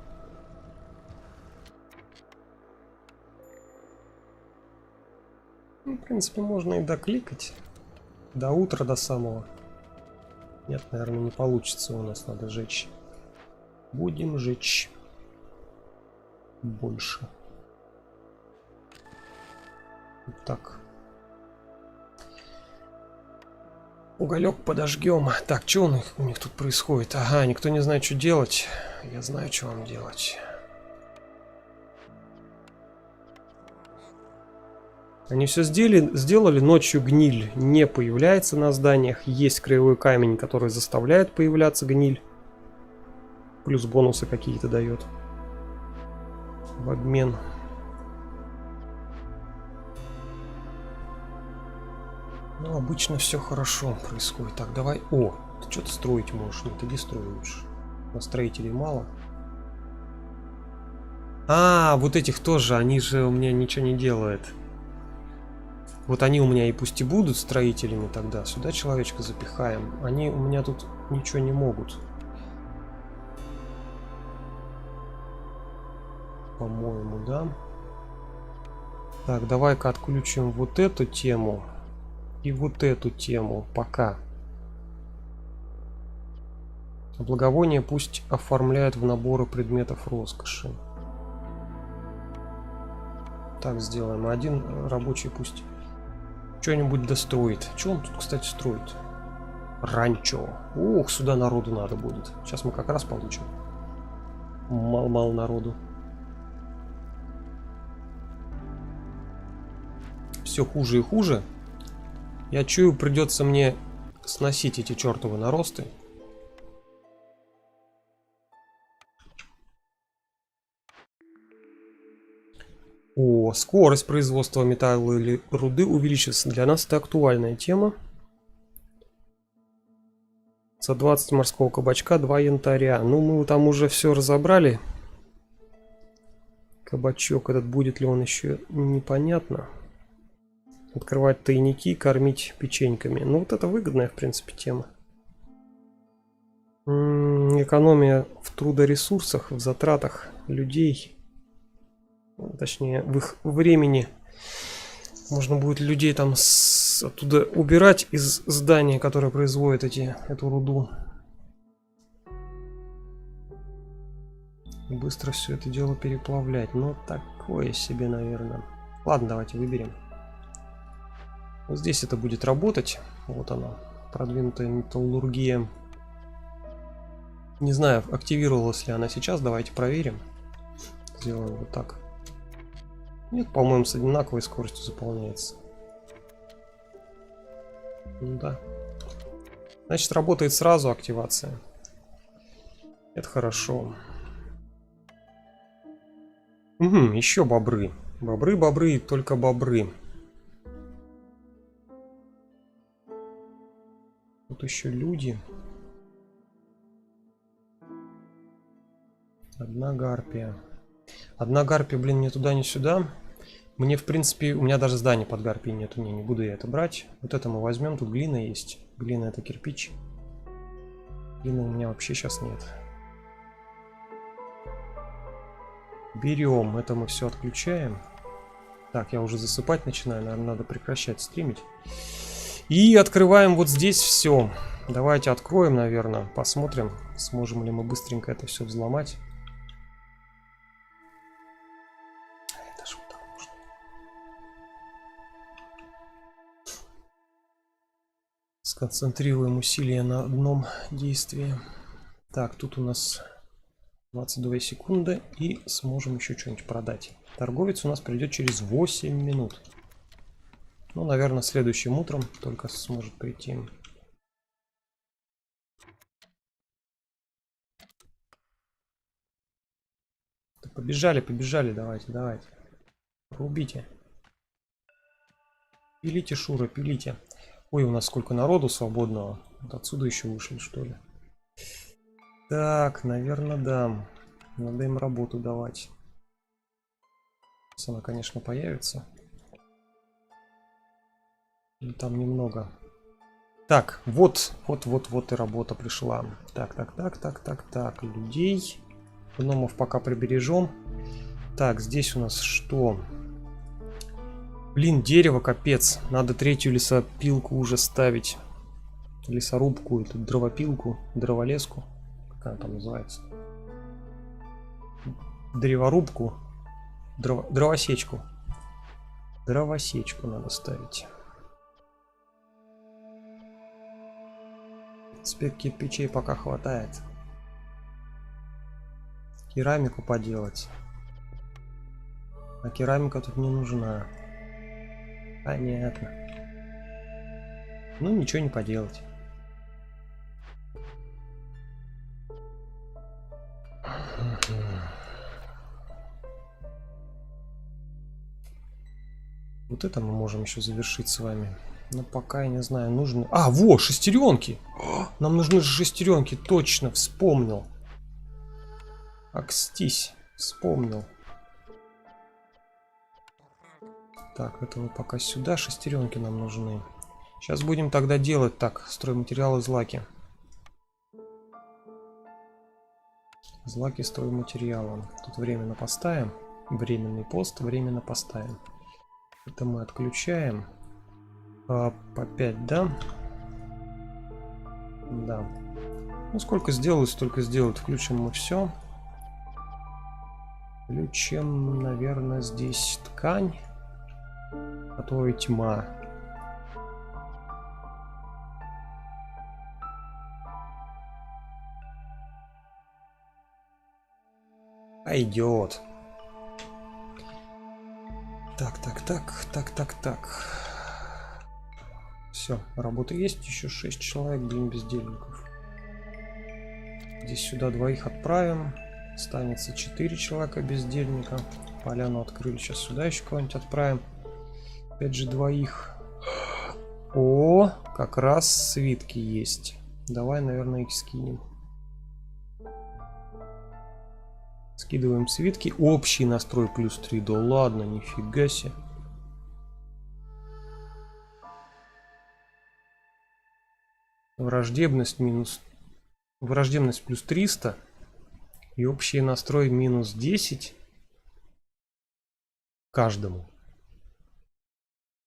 Ну, в принципе, можно и докликать. До утра, до самого. Нет, наверное, не получится у нас. Надо жечь. Будем жечь. Больше. Вот так. Уголек подожгем. Так, что у них тут происходит? Ага, никто не знает, что делать. Я знаю, что вам делать. Они все сделали, ночью гниль не появляется на зданиях. Есть краевой камень, который заставляет появляться гниль. Плюс бонусы какие-то дает. В обмен. Ну, обычно все хорошо происходит. Так, давай. О, ты что-то строить можешь. Нет, иди строй лучше. На строителей мало. А, вот этих тоже. Они же у меня ничего не делают. Вот они у меня и пусть и будут строителями тогда. Сюда человечка запихаем. Они у меня тут ничего не могут. По-моему, да. Так, давай-ка отключим вот эту тему. И вот эту тему пока. Благовония пусть оформляют в наборы предметов роскоши. Так сделаем. Один рабочий пусть что-нибудь достроит. Что он тут, кстати, строит? Ранчо. Ух, сюда народу надо будет. Сейчас мы как раз получим. Мало народу. Все хуже и хуже. Я чую, придется мне сносить эти чертовы наросты. О, скорость производства металла или руды увеличится. Для нас это актуальная тема. За 20 морского кабачка, 2 янтаря. Ну, мы там уже все разобрали. Кабачок этот, будет ли он еще, непонятно. Открывать тайники, кормить печеньками. Ну, вот это выгодная, в принципе, тема. Экономия в трудоресурсах, в затратах людей. Точнее, в их времени. Можно будет людей там оттуда убирать из здания, которое производит эту руду. Быстро все это дело переплавлять. Но такое себе, наверное. Ладно, давайте выберем. Вот здесь это будет работать. Вот она, продвинутая металлургия. Не знаю, активировалась ли она сейчас. Давайте проверим. Сделаем вот так. Нет, по-моему, с одинаковой скоростью заполняется. Ну да. Значит, работает сразу активация. Это хорошо. Угу, еще бобры. Бобры, только бобры. Тут еще люди. Одна гарпия. Одна гарпия, блин, ни туда, ни сюда. Мне, в принципе, у меня даже здания под гарпией нету. Не буду я это брать. Вот это мы возьмем. Тут глина есть. Глина — это кирпич. Глины у меня вообще сейчас нет. Берем. Это мы все отключаем. Так, я уже засыпать начинаю. Наверное, надо прекращать стримить. И открываем вот здесь все. Давайте откроем, наверное. Посмотрим, сможем ли мы быстренько это все взломать. Это же вот так можно. Сконцентрируем усилия на одном действии. Так, тут у нас 22 секунды и сможем еще что-нибудь продать. Торговец у нас придет через 8 минут. Ну, наверное, следующим утром только сможет прийти. Да побежали, побежали, давайте, давайте. Рубите. Пилите, Шура, пилите. Ой, у нас сколько народу свободного. Вот отсюда еще вышли, что ли. Так, наверное, да. Надо им работу давать. Сейчас она, конечно, появится. Но там немного. Так, вот и работа пришла. Так. Людей. Гномов пока прибережем. Так, здесь у нас что? Блин, дерево, капец. Надо третью лесопилку уже ставить. Лесорубку, эту дровопилку, дроволеску. Как она там называется? Древорубку. Дровосечку. Дровосечку надо ставить. Спек кирпичей пока хватает. Керамику поделать. А керамика тут не нужна. Понятно. Ну, ничего не поделать. Вот это мы можем еще завершить с вами. Но пока я не знаю, нужно... А, во, шестеренки! Нам нужны же шестеренки, точно, вспомнил. Акстись, вспомнил. Так, это мы пока сюда, шестеренки нам нужны. Сейчас будем тогда делать так, стройматериалы злаки. Злаки стройматериала. Тут временно поставим. Временный пост, временно поставим. Это мы отключаем. По 5, да? Да. Ну, сколько сделают, столько сделают. Включим мы все. Включим, наверное, здесь ткань. А то и тьма. Пойдет. Так. Все, работа есть. Еще 6 человек, блин, бездельников. Здесь сюда двоих отправим. Останется 4 человека бездельника. Поляну открыли. Сейчас сюда еще кого-нибудь отправим. Опять же двоих. О, как раз свитки есть. Давай, наверное, их скинем. Скидываем свитки. Общий настрой плюс 3. Да ладно, нифига себе. Враждебность минус... Враждебность плюс 300. И общий настрой минус 10. Каждому.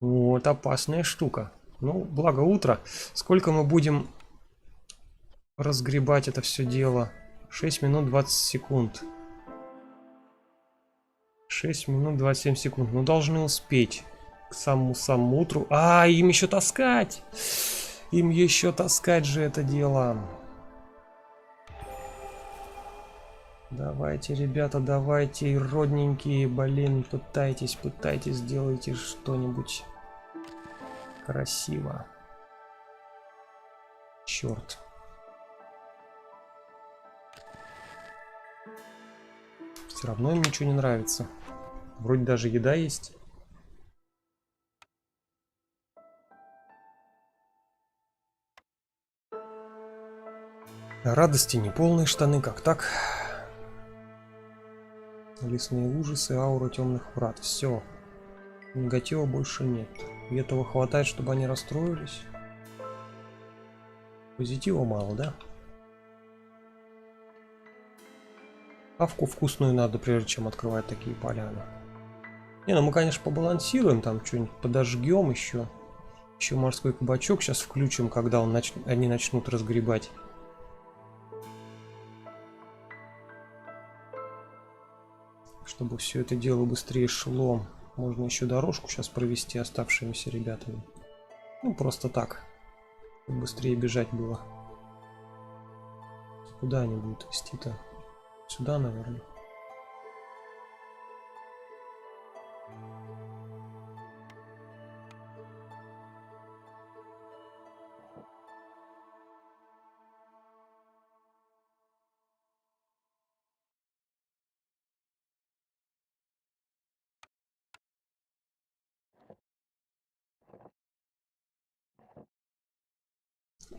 Вот опасная штука. Ну, благо утро. Сколько мы будем разгребать это все дело? 6 минут 20 секунд. 6 минут 27 секунд. Ну, должны успеть к самому утру. А, им еще таскать! Им еще таскать же это дело. Давайте, ребята, давайте, родненькие, блин, пытайтесь, сделайте что-нибудь красиво. Черт. Все равно им ничего не нравится. Вроде даже еда есть. Радости неполные штаны, как так? Лесные ужасы, аура темных врат. Все. Негатива больше нет. И этого хватает, чтобы они расстроились. Позитива мало, да? Авку вкусную надо, прежде чем открывать такие поляны. Не, ну мы, конечно, побалансируем, там что-нибудь подожгем еще. Еще морской кабачок сейчас включим, когда они начнут разгребать. Чтобы все это дело быстрее шло. Можно еще дорожку сейчас провести оставшимися ребятами. Ну, просто так. Чтобы быстрее бежать было. Куда они будут вести-то? Сюда, наверное.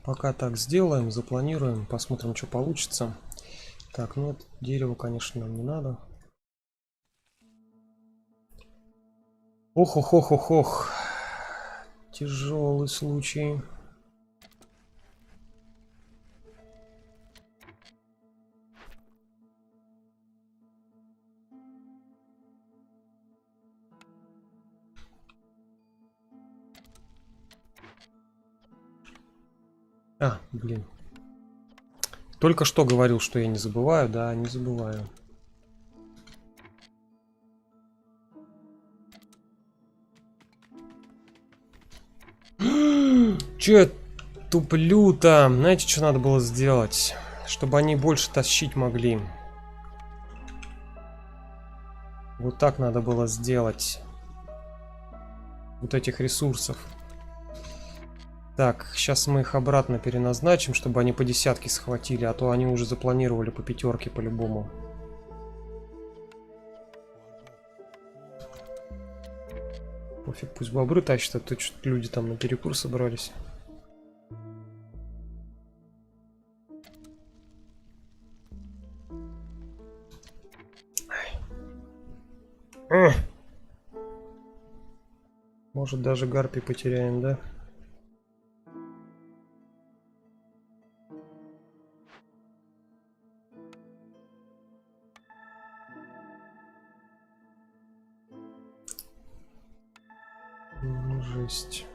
Пока так сделаем, запланируем, посмотрим, что получится. Так, ну это дерево, конечно, нам не надо. Ох. Тяжелый случай. Блин. Только что говорил, что я не забываю, да, не забываю. Че я туплю-то? Знаете, что надо было сделать? Чтобы они больше тащить могли. Вот так надо было сделать. Вот этих ресурсов. Так, сейчас мы их обратно переназначим, чтобы они по десятке схватили, а то они уже запланировали по пятерке по-любому. Пофиг, пусть бобры тащат, а то что-то люди там на перекур собрались. Может, даже гарпи потеряем, да? Жесть.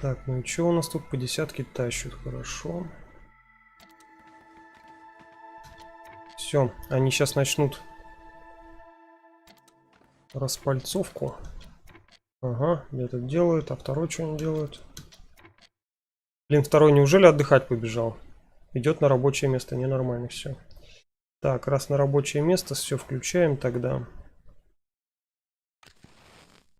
Так, ну и что у нас тут по десятке тащат? Хорошо. Все, они сейчас начнут распальцовку. Ага, этот делают, а второй что они делают? Блин, второй неужели отдыхать побежал? Идет на рабочее место, ненормально все. Так, раз на рабочее место, все включаем тогда.